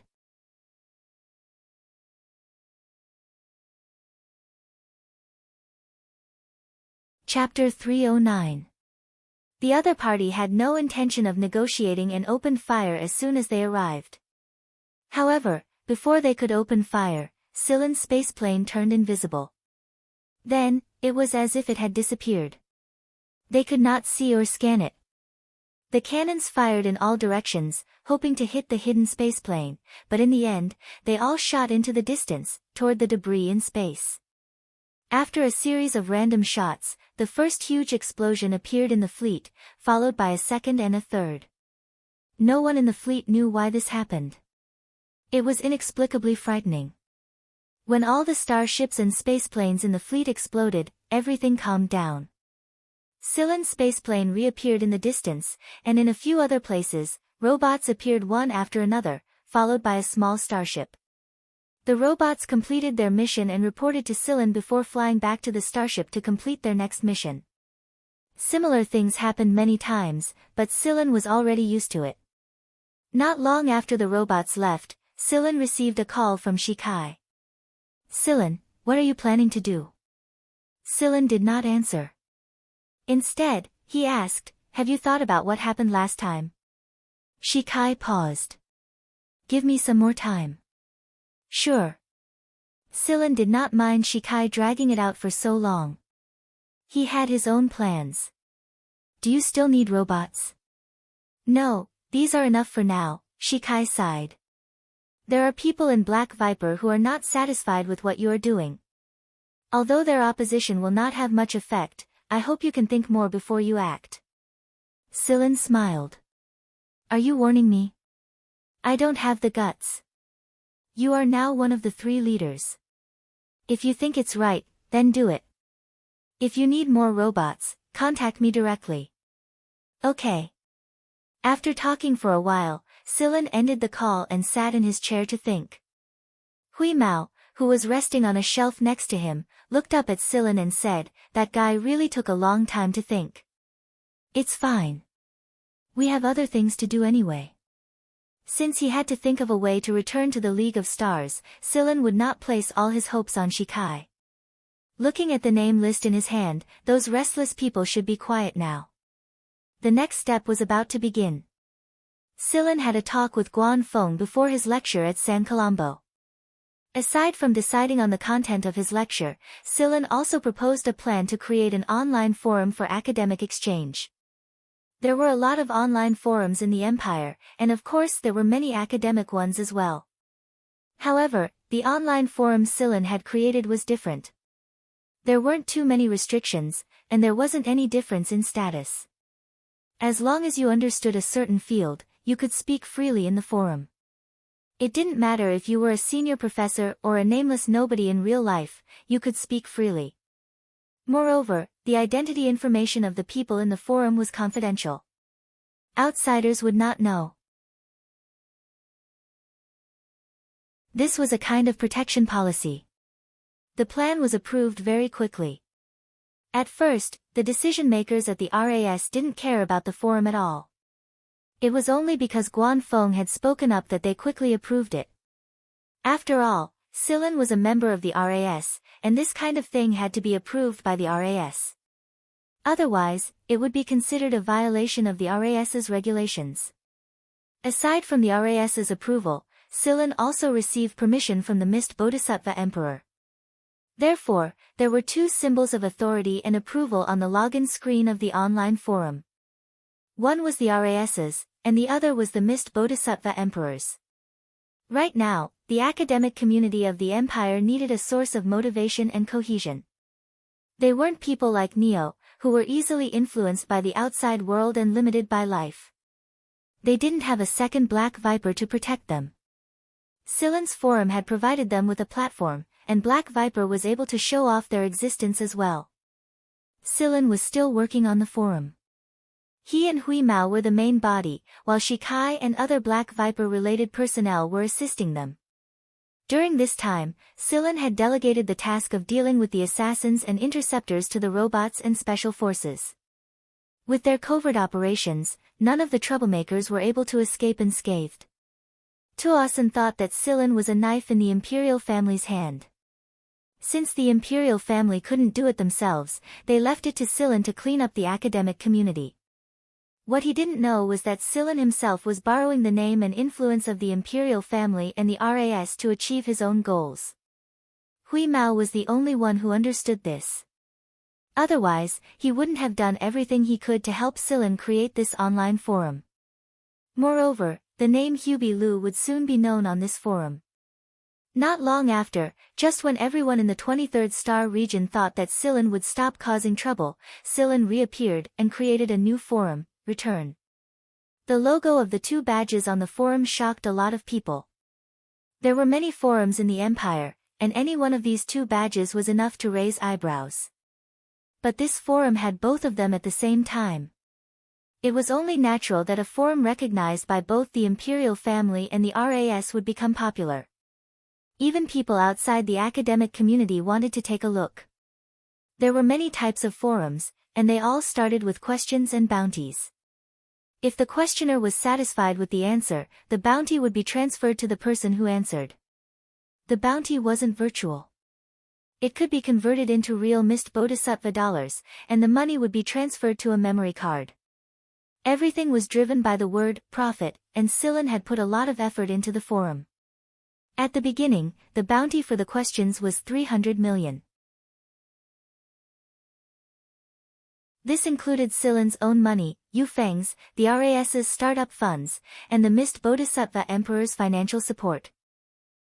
Chapter 309. The other party had no intention of negotiating and opened fire as soon as they arrived. However, before they could open fire, Silen's spaceplane turned invisible. Then, it was as if it had disappeared. They could not see or scan it. The cannons fired in all directions, hoping to hit the hidden spaceplane, but in the end, they all shot into the distance, toward the debris in space. After a series of random shots, the first huge explosion appeared in the fleet, followed by a second and a third. No one in the fleet knew why this happened. It was inexplicably frightening. When all the starships and spaceplanes in the fleet exploded, everything calmed down. Silen's spaceplane reappeared in the distance, and in a few other places, robots appeared one after another, followed by a small starship. The robots completed their mission and reported to Silen before flying back to the starship to complete their next mission. Similar things happened many times, but Silen was already used to it. Not long after the robots left, Silen received a call from Shikai. Silen, what are you planning to do? Silen did not answer. Instead, he asked, have you thought about what happened last time? Shikai paused. Give me some more time. Sure. Silen did not mind Shikai dragging it out for so long. He had his own plans. Do you still need robots? No, these are enough for now, Shikai sighed. There are people in Black Viper who are not satisfied with what you are doing. Although their opposition will not have much effect, I hope you can think more before you act. Silen smiled. Are you warning me? I don't have the guts. You are now one of the 3 leaders. If you think it's right, then do it. If you need more robots, contact me directly. Okay. After talking for a while, Silen ended the call and sat in his chair to think. Hui Mao, who was resting on a shelf next to him, looked up at Silen and said, that guy really took a long time to think. It's fine. We have other things to do anyway. Since he had to think of a way to return to the League of Stars, Silen would not place all his hopes on Shikai. Looking at the name list in his hand, those restless people should be quiet now. The next step was about to begin. Silen had a talk with Guan Feng before his lecture at San Colombo. Aside from deciding on the content of his lecture, Silen also proposed a plan to create an online forum for academic exchange. There were a lot of online forums in the Empire, and of course there were many academic ones as well. However, the online forum Silen had created was different. There weren't too many restrictions, and there wasn't any difference in status. As long as you understood a certain field, you could speak freely in the forum. It didn't matter if you were a senior professor or a nameless nobody in real life, you could speak freely. Moreover, the identity information of the people in the forum was confidential. Outsiders would not know. This was a kind of protection policy. The plan was approved very quickly. At first, the decision-makers at the RAS didn't care about the forum at all. It was only because Guan Feng had spoken up that they quickly approved it. After all, Silen was a member of the RAS, and this kind of thing had to be approved by the RAS. Otherwise, it would be considered a violation of the RAS's regulations. Aside from the RAS's approval, Silen also received permission from the Mist Bodhisattva Emperor. Therefore, there were two symbols of authority and approval on the login screen of the online forum. One was the RAS's, and the other was the Mist Bodhisattva Emperor's. Right now, the academic community of the Empire needed a source of motivation and cohesion. They weren't people like Neo, who were easily influenced by the outside world and limited by life. They didn't have a second Black Viper to protect them. Silen's forum had provided them with a platform, and Black Viper was able to show off their existence as well. Silen was still working on the forum. He and Hui Mao were the main body, while Shikai and other Black Viper-related personnel were assisting them. During this time, Silen had delegated the task of dealing with the assassins and interceptors to the robots and special forces. With their covert operations, none of the troublemakers were able to escape unscathed. Tuosan thought that Silen was a knife in the imperial family's hand. Since the imperial family couldn't do it themselves, they left it to Silen to clean up the academic community. What he didn't know was that Silen himself was borrowing the name and influence of the imperial family and the RAS to achieve his own goals. Hui Mao was the only one who understood this. Otherwise, he wouldn't have done everything he could to help Silen create this online forum. Moreover, the name Hubei Lu would soon be known on this forum. Not long after, just when everyone in the 23rd star region thought that Silen would stop causing trouble, Silen reappeared and created a new forum, Return. The logo of the two badges on the forum shocked a lot of people. There were many forums in the Empire, and any one of these two badges was enough to raise eyebrows. But this forum had both of them at the same time. It was only natural that a forum recognized by both the imperial family and the RAS would become popular. Even people outside the academic community wanted to take a look. There were many types of forums, and they all started with questions and bounties. If the questioner was satisfied with the answer, the bounty would be transferred to the person who answered. The bounty wasn't virtual. It could be converted into real Mist Bodhisattva dollars, and the money would be transferred to a memory card. Everything was driven by the word, profit, and Silen had put a lot of effort into the forum. At the beginning, the bounty for the questions was 300 million. This included Silen's own money, Yu Feng's, the RAS's startup funds, and the Mist Bodhisattva Emperor's financial support.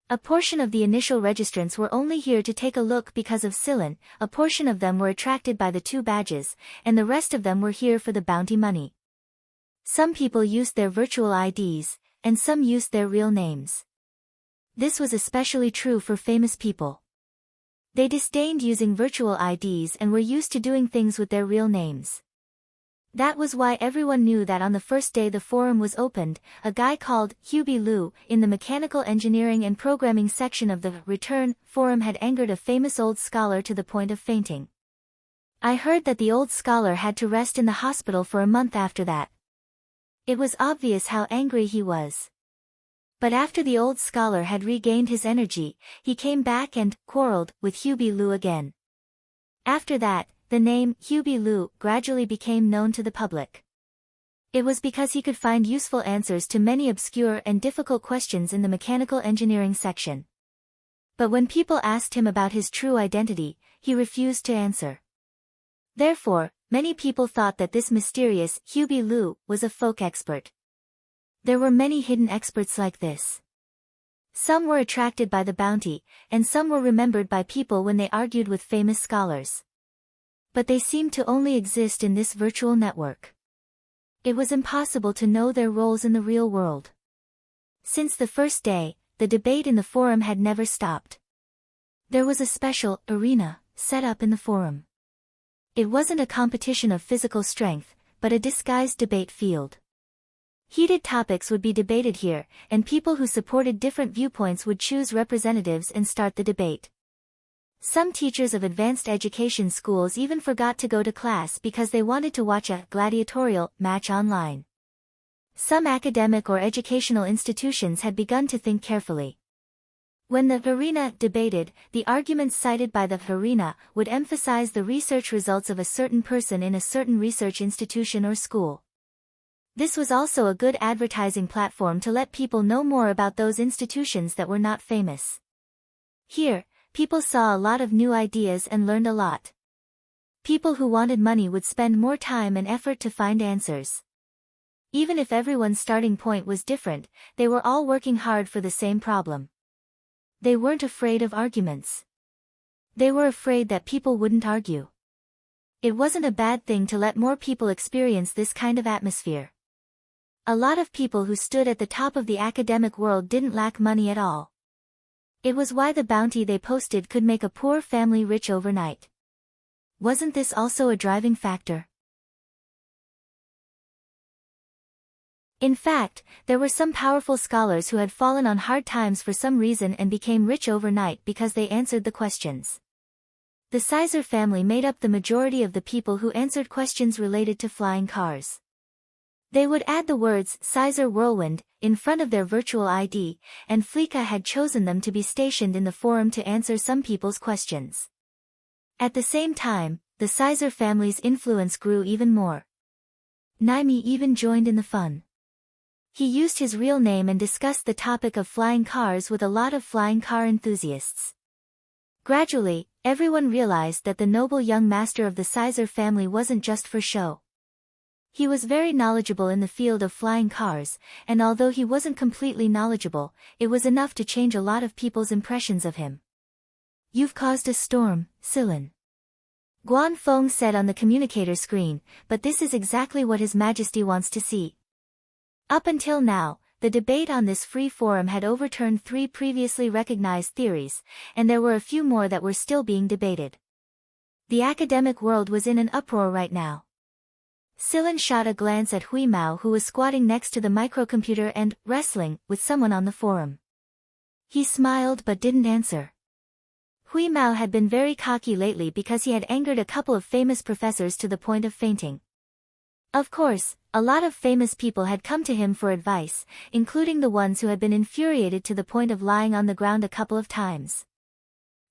A portion of the initial registrants were only here to take a look because of Silen, a portion of them were attracted by the two badges, and the rest of them were here for the bounty money. Some people used their virtual IDs, and some used their real names. This was especially true for famous people. They disdained using virtual IDs and were used to doing things with their real names. That was why everyone knew that on the first day the forum was opened, a guy called Hubei Lu in the mechanical engineering and programming section of the Return forum had angered a famous old scholar to the point of fainting. I heard that the old scholar had to rest in the hospital for a month after that. It was obvious how angry he was. But after the old scholar had regained his energy, he came back and quarreled with Hubei Lu again. After that, the name Hubei Lu gradually became known to the public. It was because he could find useful answers to many obscure and difficult questions in the mechanical engineering section. But when people asked him about his true identity, he refused to answer. Therefore, many people thought that this mysterious Hubei Lu was a folk expert. There were many hidden experts like this. Some were attracted by the bounty, and some were remembered by people when they argued with famous scholars. But they seemed to only exist in this virtual network. It was impossible to know their roles in the real world. Since the first day, the debate in the forum had never stopped. There was a special arena set up in the forum. It wasn't a competition of physical strength, but a disguised debate field. Heated topics would be debated here, and people who supported different viewpoints would choose representatives and start the debate. Some teachers of advanced education schools even forgot to go to class because they wanted to watch a gladiatorial match online. Some academic or educational institutions had begun to think carefully. When the arena debated, the arguments cited by the arena would emphasize the research results of a certain person in a certain research institution or school. This was also a good advertising platform to let people know more about those institutions that were not famous. Here, people saw a lot of new ideas and learned a lot. People who wanted money would spend more time and effort to find answers. Even if everyone's starting point was different, they were all working hard for the same problem. They weren't afraid of arguments. They were afraid that people wouldn't argue. It wasn't a bad thing to let more people experience this kind of atmosphere. A lot of people who stood at the top of the academic world didn't lack money at all. It was why the bounty they posted could make a poor family rich overnight. Wasn't this also a driving factor? In fact, there were some powerful scholars who had fallen on hard times for some reason and became rich overnight because they answered the questions. The Sizer family made up the majority of the people who answered questions related to flying cars. They would add the words Sizer Whirlwind in front of their virtual ID, and Fleeka had chosen them to be stationed in the forum to answer some people's questions. At the same time, the Sizer family's influence grew even more. Naimi even joined in the fun. He used his real name and discussed the topic of flying cars with a lot of flying car enthusiasts. Gradually, everyone realized that the noble young master of the Sizer family wasn't just for show. He was very knowledgeable in the field of flying cars, and although he wasn't completely knowledgeable, it was enough to change a lot of people's impressions of him. "You've caused a storm, Silin," Guan Feng said on the communicator screen, but this is exactly what His Majesty wants to see. Up until now, the debate on this free forum had overturned 3 previously recognized theories, and there were a few more that were still being debated. The academic world was in an uproar right now. Silin shot a glance at Hui Mao, who was squatting next to the microcomputer and wrestling with someone on the forum. He smiled but didn't answer. Hui Mao had been very cocky lately because he had angered a couple of famous professors to the point of fainting. Of course, a lot of famous people had come to him for advice, including the ones who had been infuriated to the point of lying on the ground a couple of times.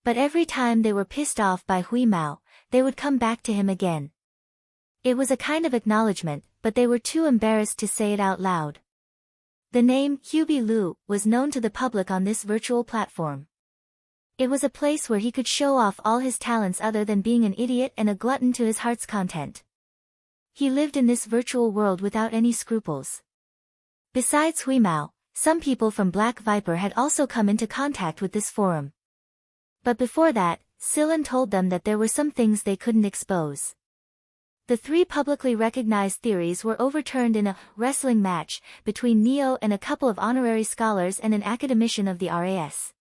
But every time they were pissed off by Hui Mao, they would come back to him again. It was a kind of acknowledgement, but they were too embarrassed to say it out loud. The name Hubie Liu was known to the public on this virtual platform. It was a place where he could show off all his talents other than being an idiot and a glutton to his heart's content. He lived in this virtual world without any scruples. Besides Hui Mao, some people from Black Viper had also come into contact with this forum. But before that, Silin told them that there were some things they couldn't expose. The 3 publicly recognized theories were overturned in a wrestling match between Neo and a couple of honorary scholars and an academician of the RAS.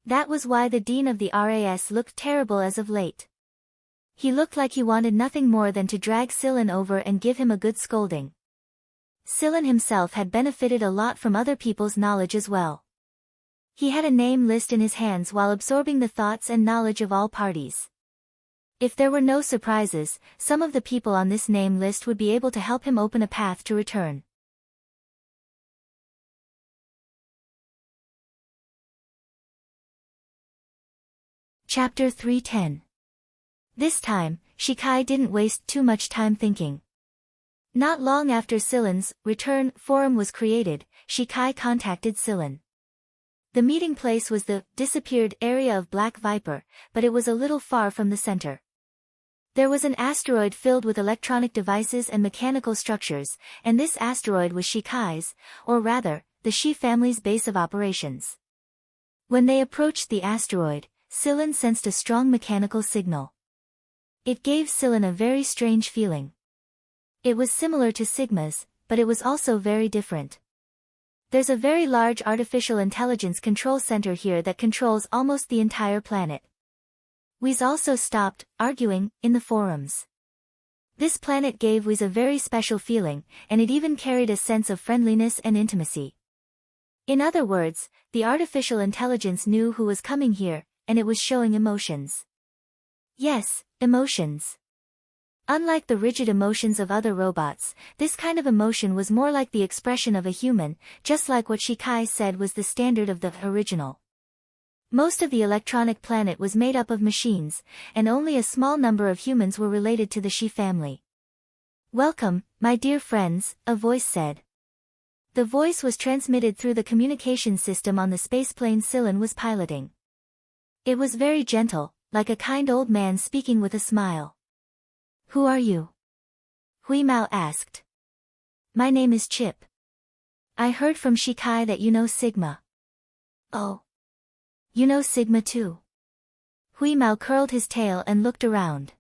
That was why the dean of the RAS looked terrible as of late. He looked like he wanted nothing more than to drag Silin over and give him a good scolding. Silin himself had benefited a lot from other people's knowledge as well. He had a name list in his hands while absorbing the thoughts and knowledge of all parties. If there were no surprises, some of the people on this name list would be able to help him open a path to return. Chapter 310. This time, Shikai didn't waste too much time thinking. Not long after Silin's return forum was created, Shikai contacted Silin. The meeting place was the disappeared area of Black Viper, but it was a little far from the center. There was an asteroid filled with electronic devices and mechanical structures, and this asteroid was Shikai's, or rather, the Shi family's base of operations. When they approached the asteroid, Silin sensed a strong mechanical signal. It gave Silin a very strange feeling. It was similar to Sigma's, but it was also very different. There's a very large artificial intelligence control center here that controls almost the entire planet. We's also stopped arguing in the forums. This planet gave We's a very special feeling, and it even carried a sense of friendliness and intimacy. In other words, the artificial intelligence knew who was coming here, and it was showing emotions. Yes, emotions. Unlike the rigid emotions of other robots, this kind of emotion was more like the expression of a human, just like what Shikai said was the standard of the original. Most of the electronic planet was made up of machines, and only a small number of humans were related to the Shi family. "Welcome, my dear friends," a voice said. The voice was transmitted through the communication system on the spaceplane Silen was piloting. It was very gentle, like a kind old man speaking with a smile. "Who are you?" Hui Mao asked. "My name is Chip. I heard from Shikai that you know Sigma." "Oh. You know Sigma too?" Hui Mao curled his tail and looked around.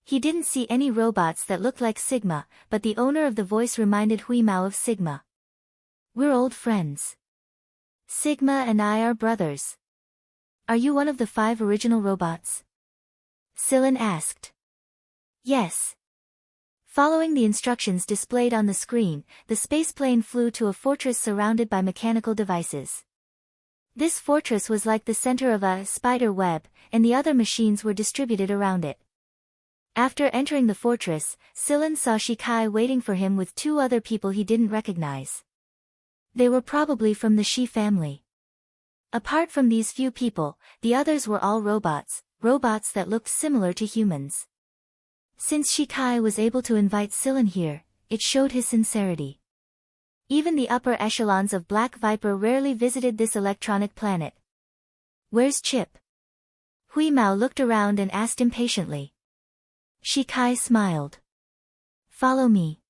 He didn't see any robots that looked like Sigma, but the owner of the voice reminded Hui Mao of Sigma. "We're old friends. Sigma and I are brothers. Are you one of the 5 original robots?" Silen asked. "Yes." Following the instructions displayed on the screen, the spaceplane flew to a fortress surrounded by mechanical devices. This fortress was like the center of a spider web, and the other machines were distributed around it. After entering the fortress, Silen saw Shikai waiting for him with 2 other people he didn't recognize. They were probably from the Shi family. Apart from these few people, the others were all robots that looked similar to humans. Since Shikai was able to invite Silen here, it showed his sincerity. Even the upper echelons of Black Viper rarely visited this electronic planet. "Where's Chip?" Hui Mao looked around and asked impatiently. Shikai smiled. "Follow me."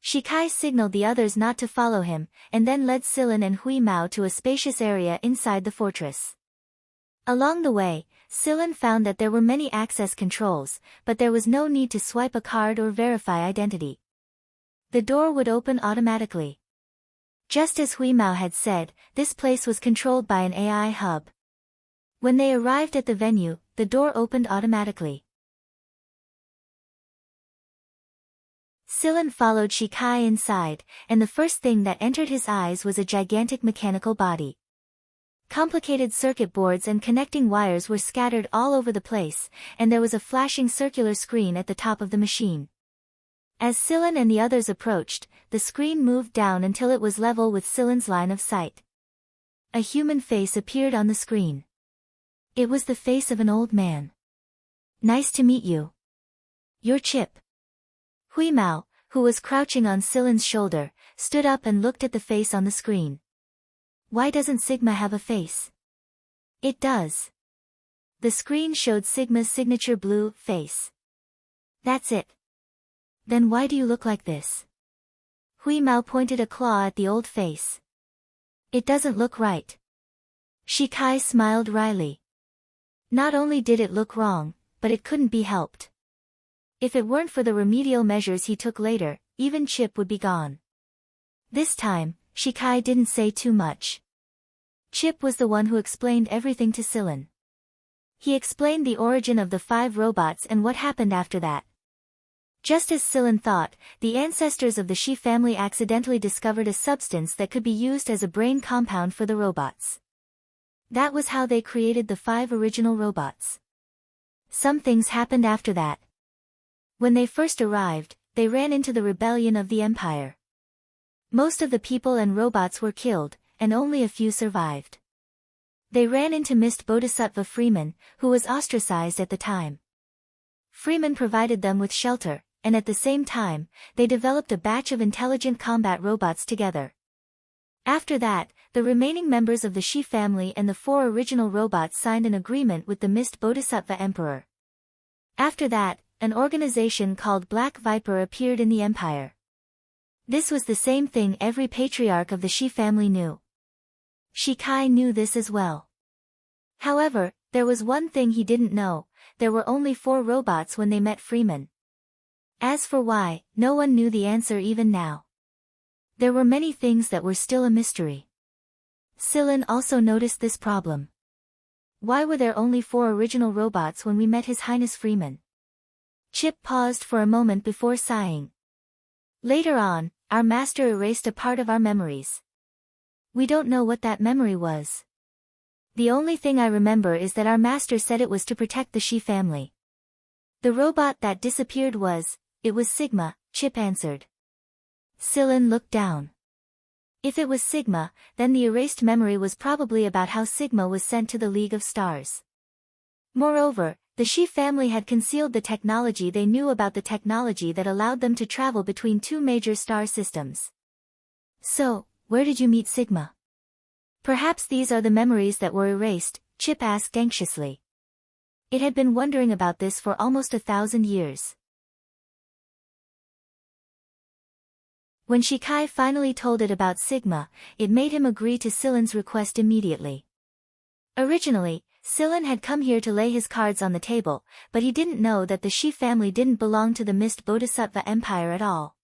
Shikai signaled the others not to follow him, and then led Silen and Hui Mao to a spacious area inside the fortress. Along the way, Silen found that there were many access controls, but there was no need to swipe a card or verify identity. The door would open automatically. Just as Hui Mao had said, this place was controlled by an AI hub. When they arrived at the venue, the door opened automatically. Silen followed Shikai inside, and the first thing that entered his eyes was a gigantic mechanical body. Complicated circuit boards and connecting wires were scattered all over the place, and there was a flashing circular screen at the top of the machine. As Silen and the others approached, the screen moved down until it was level with Silen's line of sight. A human face appeared on the screen. It was the face of an old man. "Nice to meet you. You're Chip." Hui Mao, who was crouching on Silen's shoulder, stood up and looked at the face on the screen. "Why doesn't Sigma have a face?" "It does." The screen showed Sigma's signature blue face. "That's it." "Then why do you look like this?" Hui Mao pointed a claw at the old face. "It doesn't look right." Shikai smiled wryly. Not only did it look wrong, but it couldn't be helped. If it weren't for the remedial measures he took later, even Chip would be gone. This time, Shikai didn't say too much. Chip was the one who explained everything to Silen. He explained the origin of the 5 robots and what happened after that. Just as Silen thought, the ancestors of the Shi family accidentally discovered a substance that could be used as a brain compound for the robots. That was how they created the 5 original robots. Some things happened after that. When they first arrived, they ran into the rebellion of the Empire. Most of the people and robots were killed, and only a few survived. They ran into Mist Bodhisattva Freeman, who was ostracized at the time. Freeman provided them with shelter, and at the same time, they developed a batch of intelligent combat robots together. After that, the remaining members of the Shi family and the 4 original robots signed an agreement with the Mist Bodhisattva Emperor. After that, an organization called Black Viper appeared in the Empire. This was the same thing every patriarch of the Shi family knew. Shikai knew this as well. However, there was one thing he didn't know: there were only 4 robots when they met Freeman. As for why, no one knew the answer even now. There were many things that were still a mystery. Silen also noticed this problem. Why were there only 4 original robots when we met His Highness Freeman? Chip paused for a moment before sighing. Later on, our master erased a part of our memories. We don't know what that memory was. The only thing I remember is that our master said it was to protect the Shi family. The robot that disappeared it was Sigma, Chip answered. Sillin looked down. If it was Sigma, then the erased memory was probably about how Sigma was sent to the League of Stars. Moreover, the Shi family had concealed the technology they knew about the technology that allowed them to travel between 2 major star systems. So, where did you meet Sigma? Perhaps these are the memories that were erased, Chip asked anxiously. It had been wondering about this for almost 1,000 years. When Shikai finally told it about Sigma, it made him agree to Sillin's request immediately. Originally, Sillin had come here to lay his cards on the table, but he didn't know that the Shi family didn't belong to the Mist Bodhisattva Empire at all.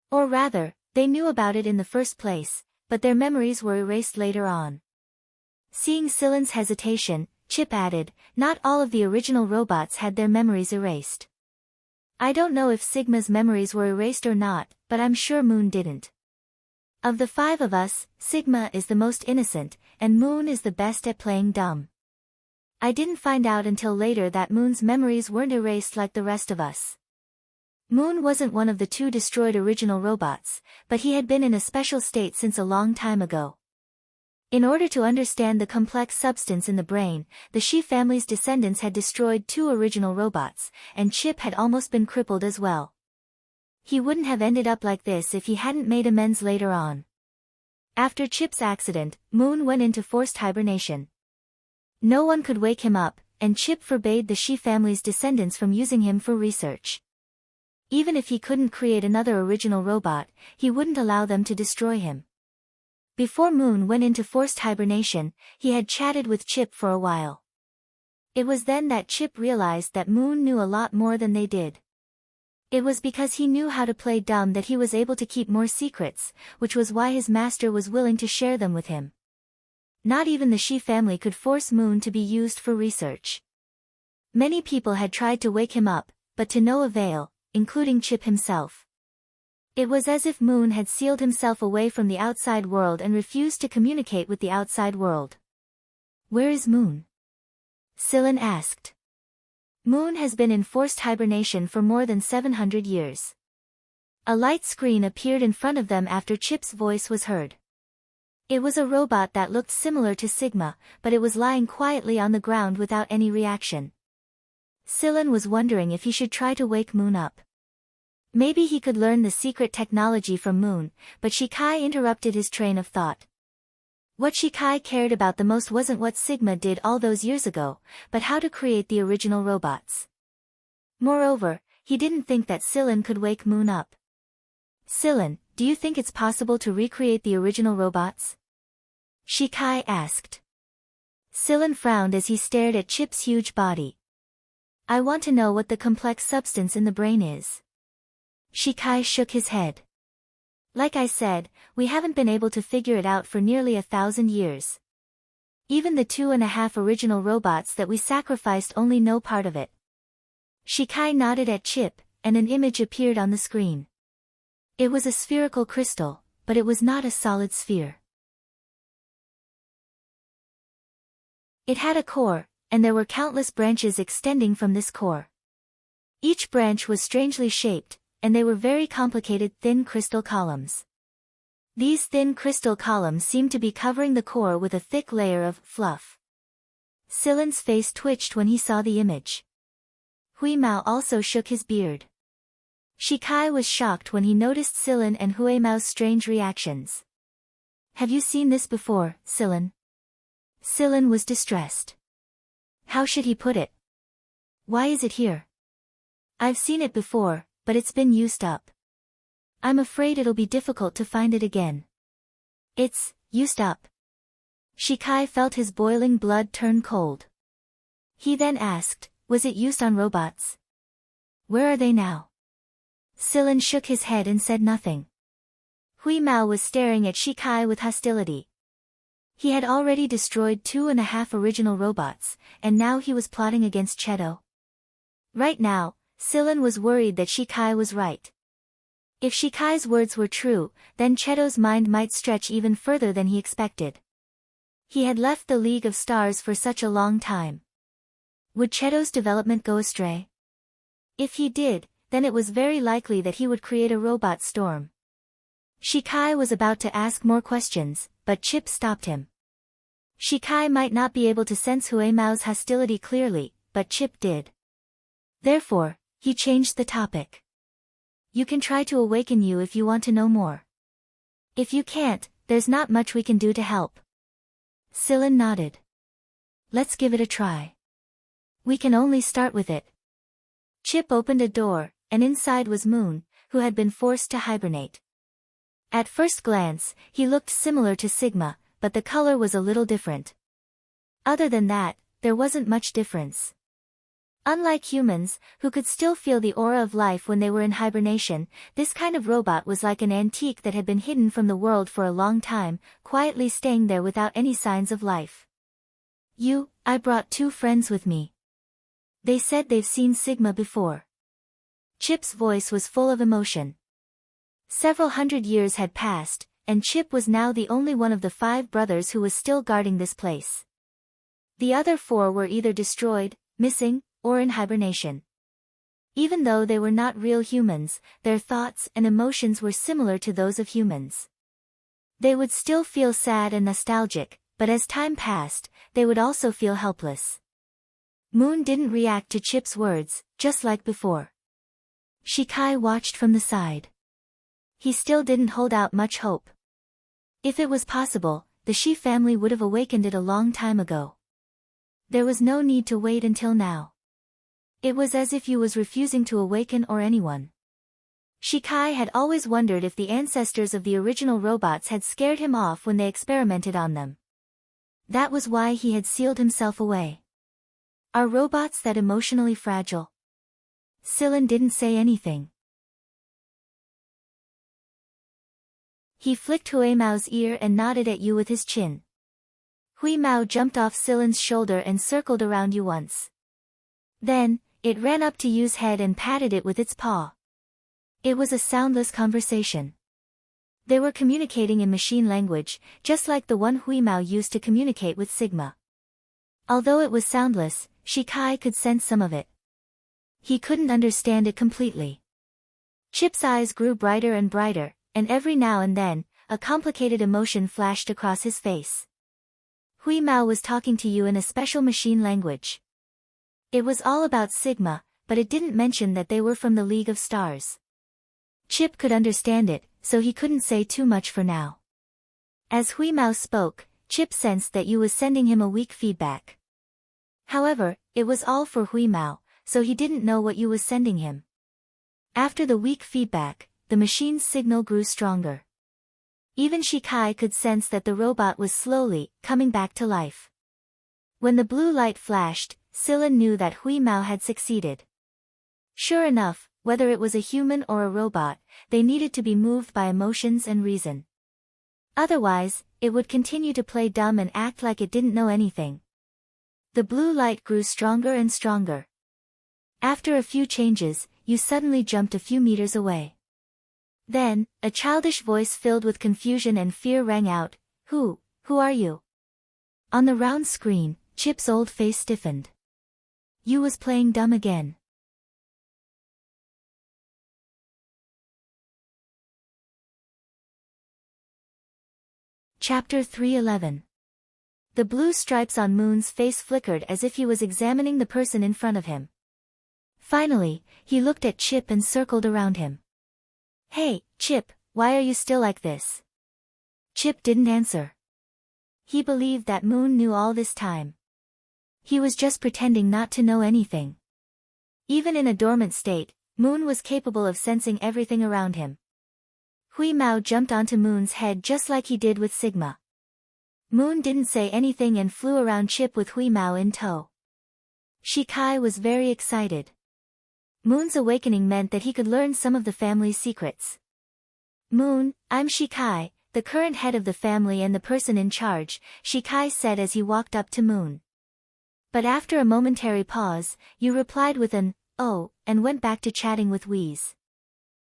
Or rather, they knew about it in the first place, but their memories were erased later on. Seeing Sillin's hesitation, Chip added, not all of the original robots had their memories erased. I don't know if Sigma's memories were erased or not, but I'm sure Moon didn't. Of the 5 of us, Sigma is the most innocent, and Moon is the best at playing dumb. I didn't find out until later that Moon's memories weren't erased like the rest of us. Moon wasn't one of the 2 destroyed original robots, but he had been in a special state since a long time ago. In order to understand the complex substance in the brain, the Shi family's descendants had destroyed 2 original robots, and Chip had almost been crippled as well. He wouldn't have ended up like this if he hadn't made amends later on. After Chip's accident, Moon went into forced hibernation. No one could wake him up, and Chip forbade the Shi family's descendants from using him for research. Even if he couldn't create another original robot, he wouldn't allow them to destroy him. Before Moon went into forced hibernation, he had chatted with Chip for a while. It was then that Chip realized that Moon knew a lot more than they did. It was because he knew how to play dumb that he was able to keep more secrets, which was why his master was willing to share them with him. Not even the Shi family could force Moon to be used for research. Many people had tried to wake him up, but to no avail, including Chip himself. It was as if Moon had sealed himself away from the outside world and refused to communicate with the outside world. Where is Moon? Sillin asked. Moon has been in forced hibernation for more than 700 years. A light screen appeared in front of them after Chip's voice was heard. It was a robot that looked similar to Sigma, but it was lying quietly on the ground without any reaction. Sillin was wondering if he should try to wake Moon up. Maybe he could learn the secret technology from Moon, but Shikai interrupted his train of thought. What Shikai cared about the most wasn't what Sigma did all those years ago, but how to create the original robots. Moreover, he didn't think that Sillin could wake Moon up. Sillin, do you think it's possible to recreate the original robots? Shikai asked. Sillin frowned as he stared at Chip's huge body. I want to know what the complex substance in the brain is. Shikai shook his head. Like I said, we haven't been able to figure it out for nearly 1,000 years. Even the 2.5 original robots that we sacrificed only know part of it. Shikai nodded at Chip, and an image appeared on the screen. It was a spherical crystal, but it was not a solid sphere. It had a core, and there were countless branches extending from this core. Each branch was strangely shaped, and they were very complicated thin crystal columns. These thin crystal columns seemed to be covering the core with a thick layer of fluff. Sillin's face twitched when he saw the image. Hui Mao also shook his beard. Shikai was shocked when he noticed Sillin and Hui Mao's strange reactions. Have you seen this before, Sillin? Sillin was distressed. How should he put it? Why is it here? I've seen it before, but it's been used up. I'm afraid it'll be difficult to find it again. It's used up. Shikai felt his boiling blood turn cold. He then asked, was it used on robots? Where are they now? Sillin shook his head and said nothing. Hui Mao was staring at Shikai with hostility. He had already destroyed 2.5 original robots, and now he was plotting against Cheto. Right now, Sillin was worried that Shikai was right. If Shikai's words were true, then Cheto's mind might stretch even further than he expected. He had left the League of Stars for such a long time. Would Cheto's development go astray? If he did, then it was very likely that he would create a robot storm. Shikai was about to ask more questions, but Chip stopped him. Shikai might not be able to sense Huemao's hostility clearly, but Chip did. Therefore, he changed the topic. You can try to awaken you if you want to know more. If you can't, there's not much we can do to help. Sillin nodded. Let's give it a try. We can only start with it. Chip opened a door, and inside was Moon, who had been forced to hibernate. At first glance, he looked similar to Sigma, but the color was a little different. Other than that, there wasn't much difference. Unlike humans, who could still feel the aura of life when they were in hibernation, this kind of robot was like an antique that had been hidden from the world for a long time, quietly staying there without any signs of life. I brought 2 friends with me. They said they've seen Sigma before. Chip's voice was full of emotion. Several hundred years had passed, and Chip was now the only one of the 5 brothers who was still guarding this place. The other 4 were either destroyed, missing, or in hibernation. Even though they were not real humans, their thoughts and emotions were similar to those of humans. They would still feel sad and nostalgic, but as time passed, they would also feel helpless. Moon didn't react to Chip's words, just like before. Shikai watched from the side. He still didn't hold out much hope. If it was possible, the Shi family would have awakened it a long time ago. There was no need to wait until now. It was as if Yu was refusing to awaken or anyone. Shikai had always wondered if the ancestors of the original robots had scared him off when they experimented on them. That was why he had sealed himself away. Are robots that emotionally fragile? Sillin didn't say anything. He flicked Huemao's ear and nodded at Yu with his chin. Huimao jumped off Sillin's shoulder and circled around Yu once. Then, it ran up to Yu's head and patted it with its paw. It was a soundless conversation. They were communicating in machine language, just like the one Huimao used to communicate with Sigma. Although it was soundless, Shikai could sense some of it. He couldn't understand it completely. Chip's eyes grew brighter and brighter, and every now and then, a complicated emotion flashed across his face. Huimao was talking to Yu in a special machine language. It was all about Sigma, but it didn't mention that they were from the League of Stars. Chip could understand it, so he couldn't say too much for now. As Huimao spoke, Chip sensed that Yu was sending him a weak feedback. However, it was all for Huimao, so he didn't know what Yu was sending him. After the weak feedback, the machine's signal grew stronger. Even Shikai could sense that the robot was slowly coming back to life. When the blue light flashed, Sillin knew that Huimao had succeeded. Sure enough, whether it was a human or a robot, they needed to be moved by emotions and reason. Otherwise, it would continue to play dumb and act like it didn't know anything. The blue light grew stronger and stronger. After a few changes, Yu suddenly jumped a few meters away. Then, a childish voice filled with confusion and fear rang out, Who are you? On the round screen, Chip's old face stiffened. Yu was playing dumb again. Chapter 311. The blue stripes on Moon's face flickered as if he was examining the person in front of him. Finally, he looked at Chip and circled around him. Hey, Chip, why are you still like this? Chip didn't answer. He believed that Moon knew all this time. He was just pretending not to know anything. Even in a dormant state, Moon was capable of sensing everything around him. Huimao jumped onto Moon's head just like he did with Sigma. Moon didn't say anything and flew around Chip with Huimao in tow. Shikai was very excited. Moon's awakening meant that he could learn some of the family's secrets. Moon, I'm Shikai, the current head of the family and the person in charge, Shikai said as he walked up to Moon. But after a momentary pause, you replied with an, "Oh," and went back to chatting with Wheeze.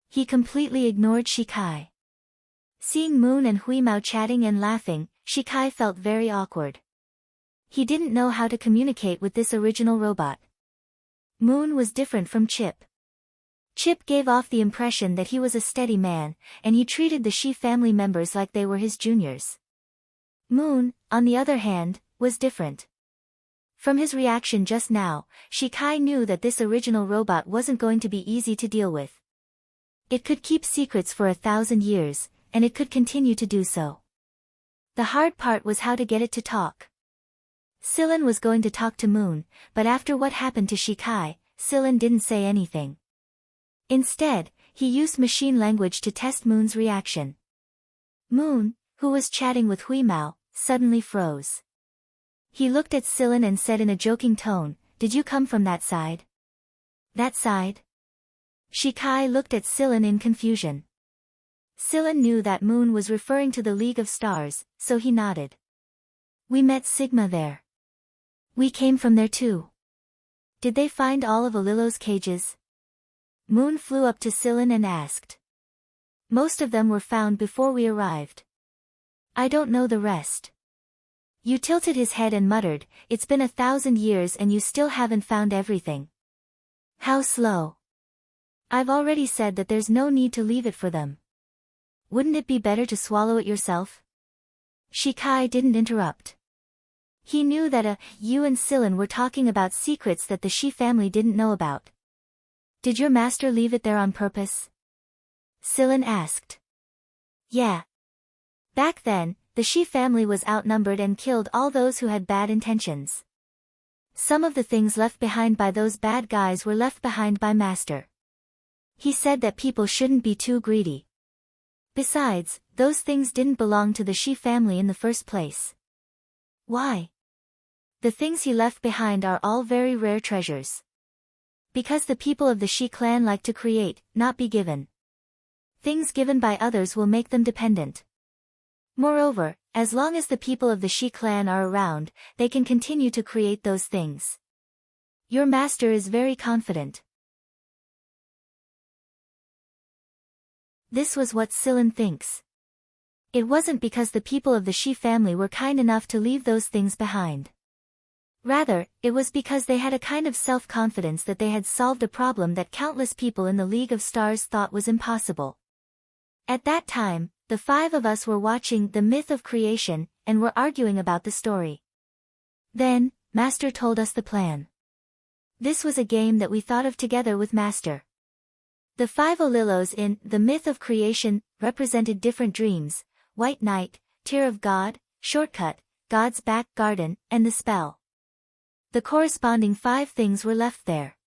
He completely ignored Shikai. Seeing Moon and Huimao chatting and laughing, Shikai felt very awkward. He didn't know how to communicate with this original robot. Moon was different from Chip. Chip gave off the impression that he was a steady man, and he treated the Shi family members like they were his juniors. Moon, on the other hand, was different. From his reaction just now, Shikai knew that this original robot wasn't going to be easy to deal with. It could keep secrets for 1,000 years, and it could continue to do so. The hard part was how to get it to talk. Silen was going to talk to Moon, but after what happened to Shikai, Silen didn't say anything. Instead, he used machine language to test Moon's reaction. Moon, who was chatting with Huimao, suddenly froze. He looked at Silen and said in a joking tone, "Did you come from that side?" "That side?" Shikai looked at Silen in confusion. Silen knew that Moon was referring to the League of Stars, so he nodded. "We met Sigma there. We came from there too." "Did they find all of Alilo's cages?" Moon flew up to Silen and asked. "Most of them were found before we arrived. I don't know the rest." Yu tilted his head and muttered, "It's been 1,000 years and you still haven't found everything. How slow. I've already said that there's no need to leave it for them. Wouldn't it be better to swallow it yourself?" Shikai didn't interrupt. He knew that Yu and Silen were talking about secrets that the Shi family didn't know about. "Did your master leave it there on purpose?" Silen asked. "Yeah. Back then, the Shi family was outnumbered and killed all those who had bad intentions. Some of the things left behind by those bad guys were left behind by master. He said that people shouldn't be too greedy. Besides, those things didn't belong to the Shi family in the first place." "Why?" "The things he left behind are all very rare treasures. Because the people of the Shi clan like to create, not be given. Things given by others will make them dependent. Moreover, as long as the people of the Shi clan are around, they can continue to create those things. Your master is very confident." This was what Silen thinks. It wasn't because the people of the Shi family were kind enough to leave those things behind. Rather, it was because they had a kind of self-confidence that they had solved a problem that countless people in the League of Stars thought was impossible. At that time, the 5 of us were watching The Myth of Creation, and were arguing about the story. Then, Master told us the plan. This was a game that we thought of together with Master. The 5 Olilos in The Myth of Creation represented different dreams: White Knight, Tear of God, Shortcut, God's Back Garden, and the Spell. The corresponding 5 things were left there.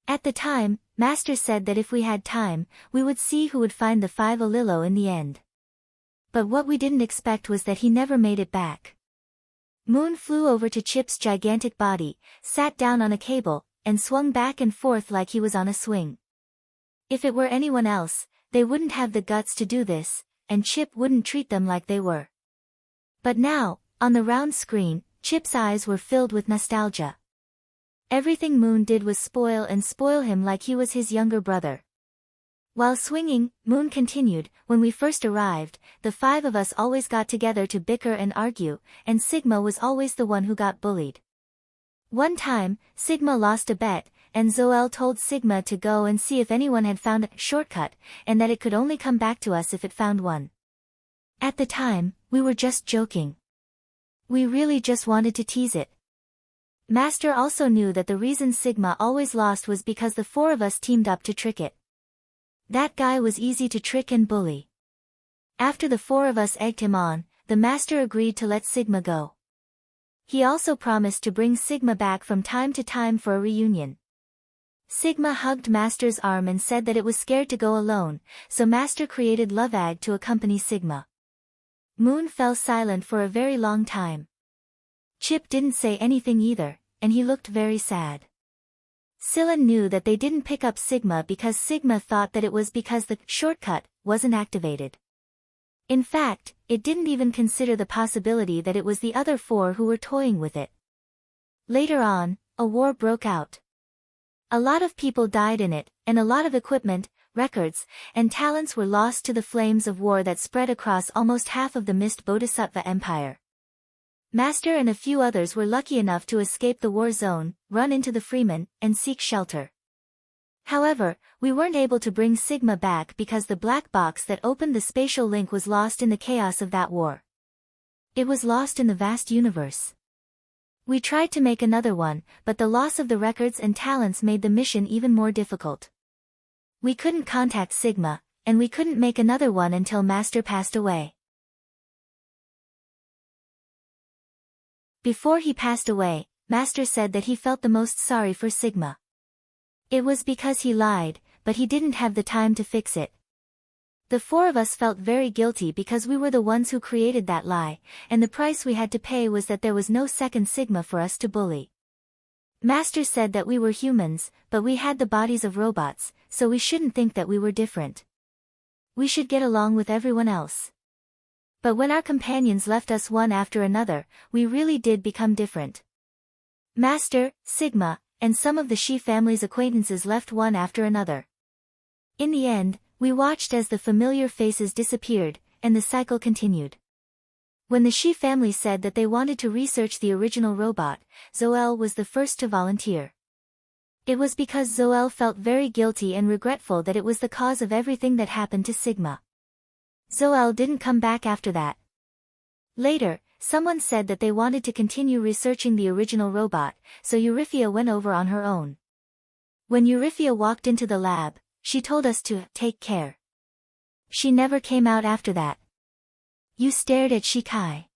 At the time, Master said that if we had time, we would see who would find the 5 Olilo in the end. But what we didn't expect was that he never made it back. Moon flew over to Chip's gigantic body, sat down on a cable, and swung back and forth like he was on a swing. If it were anyone else, they wouldn't have the guts to do this, and Chip wouldn't treat them like they were. But now, on the round screen, Chip's eyes were filled with nostalgia. Everything Moon did was spoil him like he was his younger brother. While swinging, Moon continued, "When we first arrived, the 5 of us always got together to bicker and argue, and Sigma was always the one who got bullied. One time, Sigma lost a bet, and Zoel told Sigma to go and see if anyone had found a shortcut, and that it could only come back to us if it found one. At the time, we were just joking. We really just wanted to tease it. Master also knew that the reason Sigma always lost was because the 4 of us teamed up to trick it. That guy was easy to trick and bully. After the 4 of us egged him on, the master agreed to let Sigma go. He also promised to bring Sigma back from time to time for a reunion. Sigma hugged Master's arm and said that it was scared to go alone, so Master created Love Egg to accompany Sigma. Moon fell silent for a very long time. Chip didn't say anything either, and he looked very sad. Silen knew that they didn't pick up Sigma because Sigma thought that it was because the shortcut wasn't activated. In fact, it didn't even consider the possibility that it was the other four who were toying with it. Later on, a war broke out. A lot of people died in it, and a lot of equipment, records, and talents were lost to the flames of war that spread across almost half of the mist Bodhisattva Empire. Master and a few others were lucky enough to escape the war zone, run into the Freeman, and seek shelter. However, we weren't able to bring Sigma back because the black box that opened the spatial link was lost in the chaos of that war. It was lost in the vast universe. We tried to make another one, but the loss of the records and talents made the mission even more difficult. We couldn't contact Sigma, and we couldn't make another one until Master passed away. Before he passed away, Master said that he felt the most sorry for Sigma. It was because he lied, but he didn't have the time to fix it. The four of us felt very guilty because we were the ones who created that lie, and the price we had to pay was that there was no second Sigma for us to bully. Master said that we were humans, but we had the bodies of robots, so we shouldn't think that we were different. We should get along with everyone else. But when our companions left us one after another, we really did become different. Master, Sigma, and some of the Shi family's acquaintances left one after another. In the end, we watched as the familiar faces disappeared, and the cycle continued. When the Shi family said that they wanted to research the original robot, Zoel was the first to volunteer. It was because Zoel felt very guilty and regretful that it was the cause of everything that happened to Sigma. Zoel didn't come back after that. Later, someone said that they wanted to continue researching the original robot, so Euryphia went over on her own. When Euryphia walked into the lab, she told us to take care. She never came out after that. You stared at Shikai.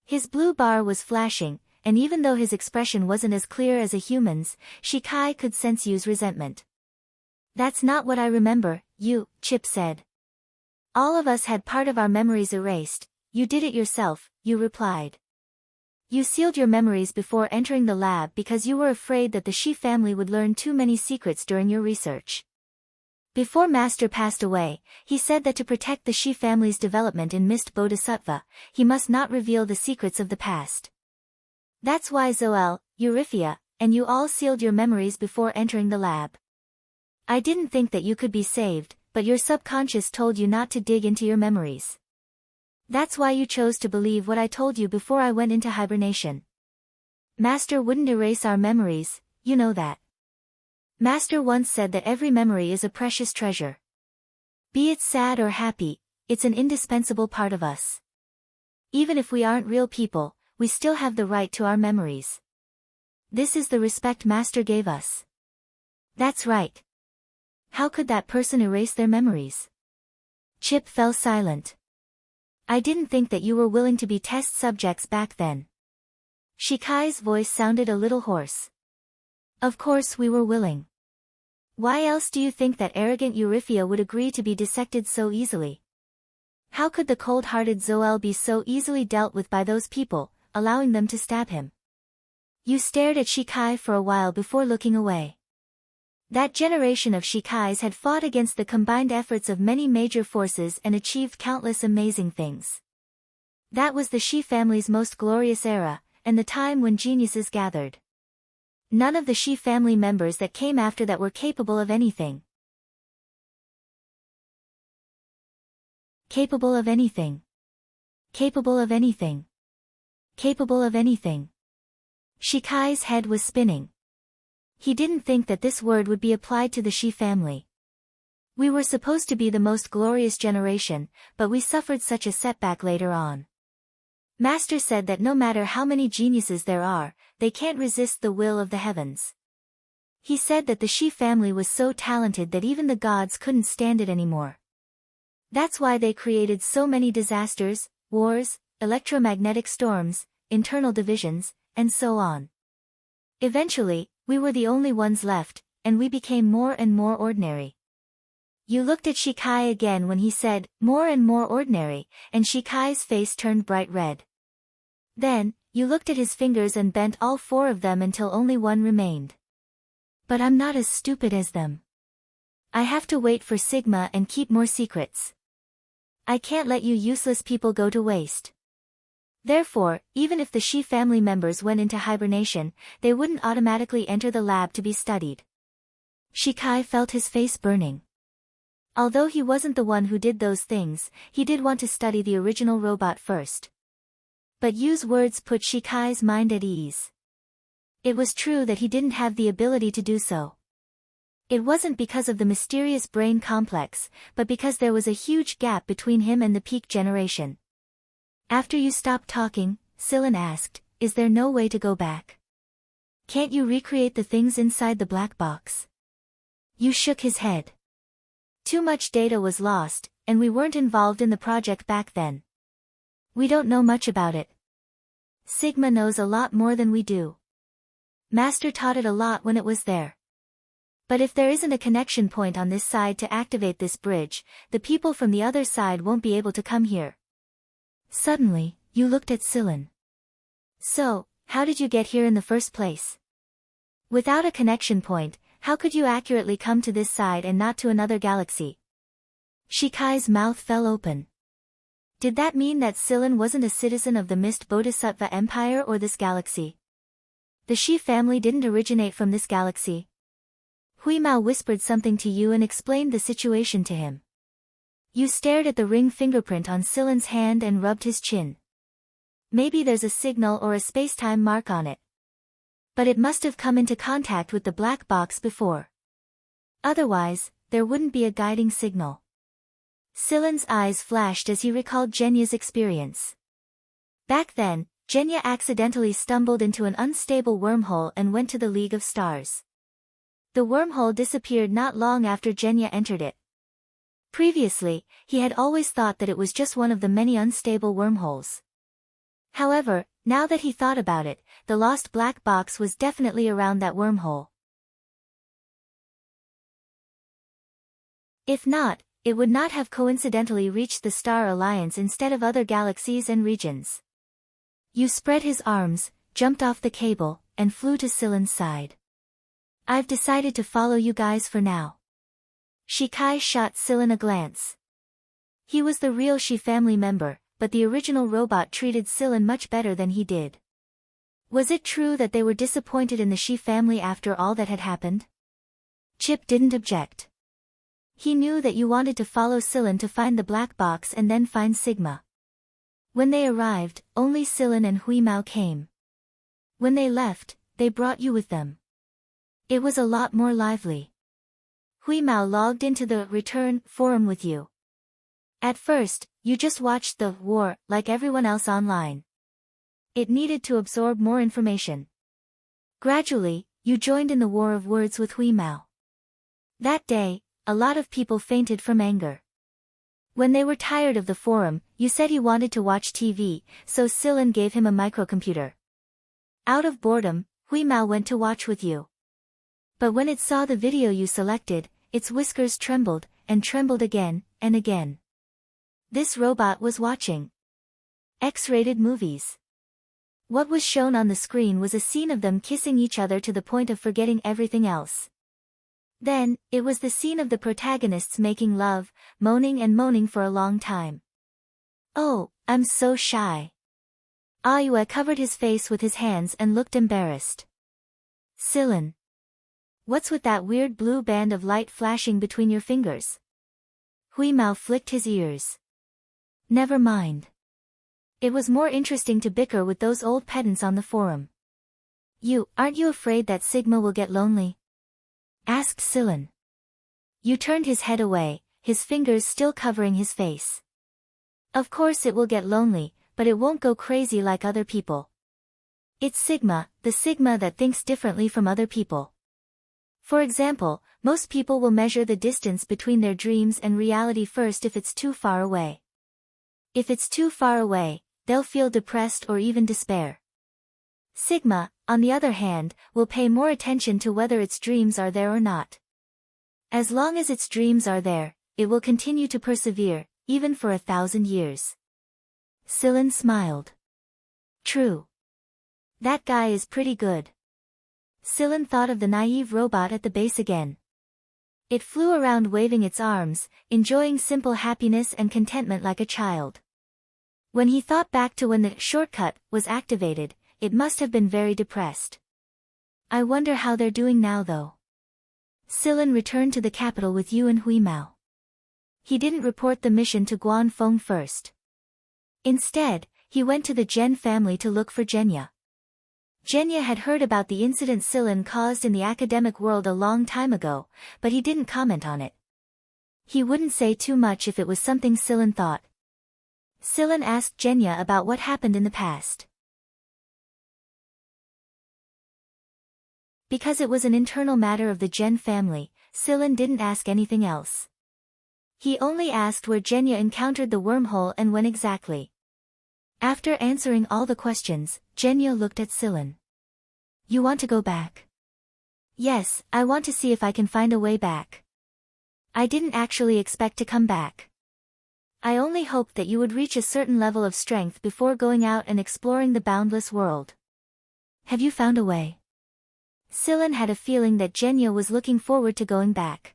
His blue bar was flashing, and even though his expression wasn't as clear as a human's, Shikai could sense Yu's resentment. That's not what I remember, Yu, Chip said. All of us had part of our memories erased. You did it yourself, Yu replied. You sealed your memories before entering the lab because you were afraid that the Shi family would learn too many secrets during your research. Before Master passed away, he said that to protect the Shi family's development in Mist Bodhisattva, he must not reveal the secrets of the past. That's why Zoel, Euryphia, and you all sealed your memories before entering the lab. I didn't think that you could be saved, but your subconscious told you not to dig into your memories. That's why you chose to believe what I told you before I went into hibernation. Master wouldn't erase our memories, you know that. Master once said that every memory is a precious treasure. Be it sad or happy, it's an indispensable part of us. Even if we aren't real people, we still have the right to our memories. This is the respect Master gave us. That's right. How could that person erase their memories? Chip fell silent. I didn't think that you were willing to be test subjects back then. Shikai's voice sounded a little hoarse. Of course we were willing. Why else do you think that arrogant Euryphia would agree to be dissected so easily? How could the cold-hearted Zoel be so easily dealt with by those people, allowing them to stab him? You stared at Shikai for a while before looking away. That generation of Shikais had fought against the combined efforts of many major forces and achieved countless amazing things. That was the Shi family's most glorious era, and the time when geniuses gathered. None of the Shi family members that came after that were capable of anything. Capable of anything. Capable of anything. Capable of anything. Shikai's head was spinning. He didn't think that this word would be applied to the Shi family. We were supposed to be the most glorious generation, but we suffered such a setback later on. Master said that no matter how many geniuses there are, they can't resist the will of the heavens. He said that the Shi family was so talented that even the gods couldn't stand it anymore. That's why they created so many disasters, wars, electromagnetic storms, internal divisions, and so on. Eventually, we were the only ones left, and we became more and more ordinary. You looked at Shikai again when he said, more and more ordinary, and Shikai's face turned bright red. Then, you looked at his fingers and bent all four of them until only one remained. But I'm not as stupid as them. I have to wait for Sigma and keep more secrets. I can't let you useless people go to waste. Therefore, even if the She family members went into hibernation, they wouldn't automatically enter the lab to be studied. Shikai felt his face burning. Although he wasn't the one who did those things, he did want to study the original robot first. But Yu's words put Shikai's mind at ease. It was true that he didn't have the ability to do so. It wasn't because of the mysterious brain complex, but because there was a huge gap between him and the peak generation. After you stopped talking, Silen asked, is there no way to go back? Can't you recreate the things inside the black box? Yu shook his head. Too much data was lost, and we weren't involved in the project back then. We don't know much about it. Sigma knows a lot more than we do. Master taught it a lot when it was there. But if there isn't a connection point on this side to activate this bridge, the people from the other side won't be able to come here. Suddenly, Yu looked at Silen. So, how did you get here in the first place? Without a connection point, how could you accurately come to this side and not to another galaxy? Shikai's mouth fell open. Did that mean that Silen wasn't a citizen of the Mist Bodhisattva Empire or this galaxy? The She family didn't originate from this galaxy. Huimao whispered something to Yu and explained the situation to him. Yu stared at the ring fingerprint on Silen's hand and rubbed his chin. Maybe there's a signal or a spacetime mark on it. But it must have come into contact with the black box before. Otherwise, there wouldn't be a guiding signal. Silen's eyes flashed as he recalled Genya's experience. Back then, Genya accidentally stumbled into an unstable wormhole and went to the League of Stars. The wormhole disappeared not long after Genya entered it. Previously, he had always thought that it was just one of the many unstable wormholes. However, now that he thought about it, the lost black box was definitely around that wormhole. If not, it would not have coincidentally reached the Star Alliance instead of other galaxies and regions. Yu spread his arms, jumped off the cable, and flew to Silen's side. I've decided to follow you guys for now. Shikai shot Silen a glance. He was the real She family member, but the original robot treated Silen much better than he did. Was it true that they were disappointed in the She family after all that had happened? Chip didn't object. He knew that you wanted to follow Silen to find the black box and then find Sigma. When they arrived, only Silen and Huimao came. When they left, they brought you with them. It was a lot more lively. Huimao logged into the return forum with you. At first, you just watched the war like everyone else online. It needed to absorb more information. Gradually, you joined in the war of words with Huimao. That day, a lot of people fainted from anger. When they were tired of the forum, you said he wanted to watch TV, so Silen gave him a microcomputer. Out of boredom, Huimao went to watch with you. But when it saw the video you selected, its whiskers trembled, and trembled again, and again. This robot was watching X-rated movies. What was shown on the screen was a scene of them kissing each other to the point of forgetting everything else. Then, it was the scene of the protagonists making love, moaning and moaning for a long time. Oh, I'm so shy. Ayue covered his face with his hands and looked embarrassed. Silen. What's with that weird blue band of light flashing between your fingers? Huimao flicked his ears. Never mind. It was more interesting to bicker with those old pedants on the forum. Aren't you afraid that Sigma will get lonely? Asked Silen. Yu turned his head away, his fingers still covering his face. Of course it will get lonely, but it won't go crazy like other people. It's Sigma, the Sigma that thinks differently from other people. For example, most people will measure the distance between their dreams and reality first if it's too far away. If it's too far away, they'll feel depressed or even despair. Sigma, on the other hand, will pay more attention to whether its dreams are there or not. As long as its dreams are there, it will continue to persevere, even for 1,000 years. Silen smiled. True. That guy is pretty good. Silen thought of the naive robot at the base again. It flew around waving its arms, enjoying simple happiness and contentment like a child. When he thought back to when the shortcut was activated, it must have been very depressed. I wonder how they're doing now though. Silen returned to the capital with Yu and Hui Mao. He didn't report the mission to Guan Feng first. Instead, he went to the Zhen family to look for Zhenya. Zhenya had heard about the incident Silen caused in the academic world a long time ago, but he didn't comment on it. He wouldn't say too much if it was something Silen thought. Silen asked Zhenya about what happened in the past. Because it was an internal matter of the Zhen family, Silen didn't ask anything else. He only asked where Zhenya encountered the wormhole and when exactly. After answering all the questions, Zhenya looked at Silen. You want to go back? Yes, I want to see if I can find a way back. I didn't actually expect to come back. I only hoped that you would reach a certain level of strength before going out and exploring the boundless world. Have you found a way? Silen had a feeling that Zhenya was looking forward to going back.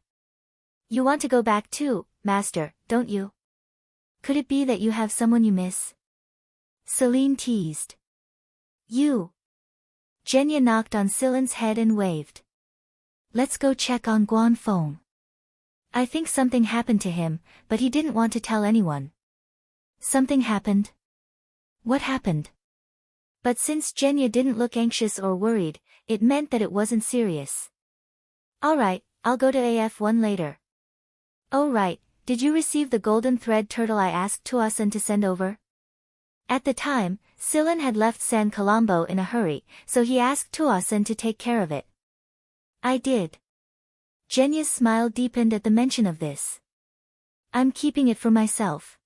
You want to go back too, Master, don't you? Could it be that you have someone you miss? Celine teased. You. Zhenya knocked on Silen's head and waved. Let's go check on Guan Feng. I think something happened to him, but he didn't want to tell anyone. Something happened? What happened? But since Zhenya didn't look anxious or worried, it meant that it wasn't serious. Alright, I'll go to AF1 later. Oh right, did you receive the golden thread turtle I asked Tuasen to send over? At the time, Silen had left San Colombo in a hurry, so he asked Tuasen to take care of it. I did. Zhenya's smile deepened at the mention of this. I'm keeping it for myself.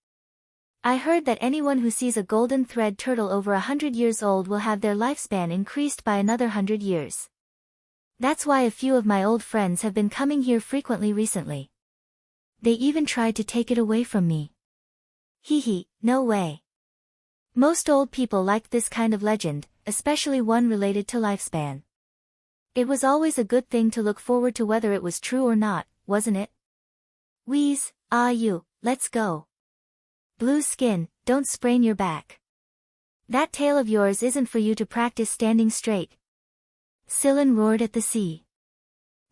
I heard that anyone who sees a golden thread turtle over 100 years old will have their lifespan increased by another 100 years. That's why a few of my old friends have been coming here frequently recently. They even tried to take it away from me. Hee, no way. Most old people liked this kind of legend, especially one related to lifespan. It was always a good thing to look forward to whether it was true or not, wasn't it? Wheeze, you, let's go. Blue skin, don't sprain your back. That tail of yours isn't for you to practice standing straight. Silen roared at the sea.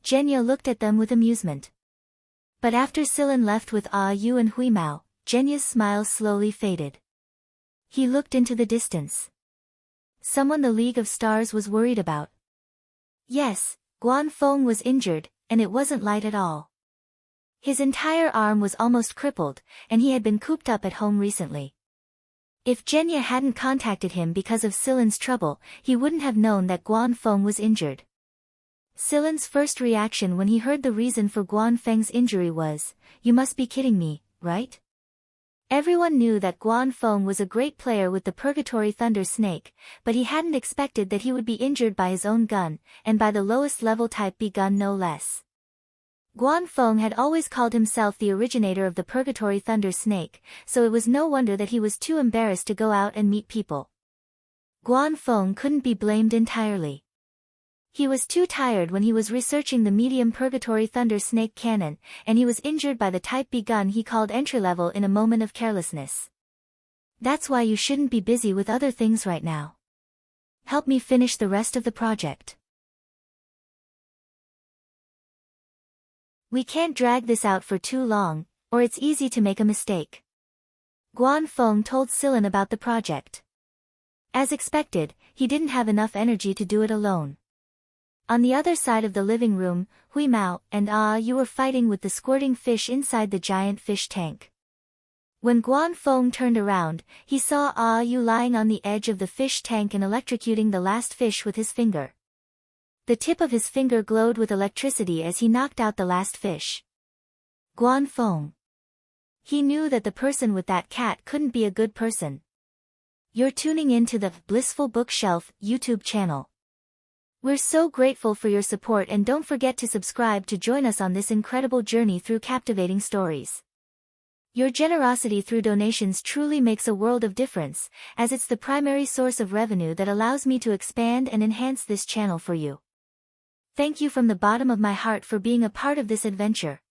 Zhenya looked at them with amusement. But after Silen left with Yu and Hui Mao, Zhenya's smile slowly faded. He looked into the distance. Someone the League of Stars was worried about. Yes, Guan Feng was injured, and it wasn't light at all. His entire arm was almost crippled, and he had been cooped up at home recently. If Zhenya hadn't contacted him because of Silen's trouble, he wouldn't have known that Guan Feng was injured. Silen's first reaction when he heard the reason for Guan Feng's injury was, "You must be kidding me, right?" Everyone knew that Guan Feng was a great player with the Purgatory Thunder Snake, but he hadn't expected that he would be injured by his own gun, and by the lowest level Type B gun no less. Guan Feng had always called himself the originator of the Purgatory Thunder Snake, so it was no wonder that he was too embarrassed to go out and meet people. Guan Feng couldn't be blamed entirely. He was too tired when he was researching the medium Purgatory Thunder Snake cannon, and he was injured by the Type B gun he called entry-level in a moment of carelessness. That's why you shouldn't be busy with other things right now. Help me finish the rest of the project. We can't drag this out for too long, or it's easy to make a mistake. Guan Feng told Silen about the project. As expected, he didn't have enough energy to do it alone. On the other side of the living room, Hui Mao and Yu were fighting with the squirting fish inside the giant fish tank. When Guan Feng turned around, he saw Yu lying on the edge of the fish tank and electrocuting the last fish with his finger. The tip of his finger glowed with electricity as he knocked out the last fish. Guan Feng. He knew that the person with that cat couldn't be a good person. You're tuning in to the Blissful Bookshelf YouTube channel. We're so grateful for your support, and don't forget to subscribe to join us on this incredible journey through captivating stories. Your generosity through donations truly makes a world of difference, as it's the primary source of revenue that allows me to expand and enhance this channel for you. Thank you from the bottom of my heart for being a part of this adventure.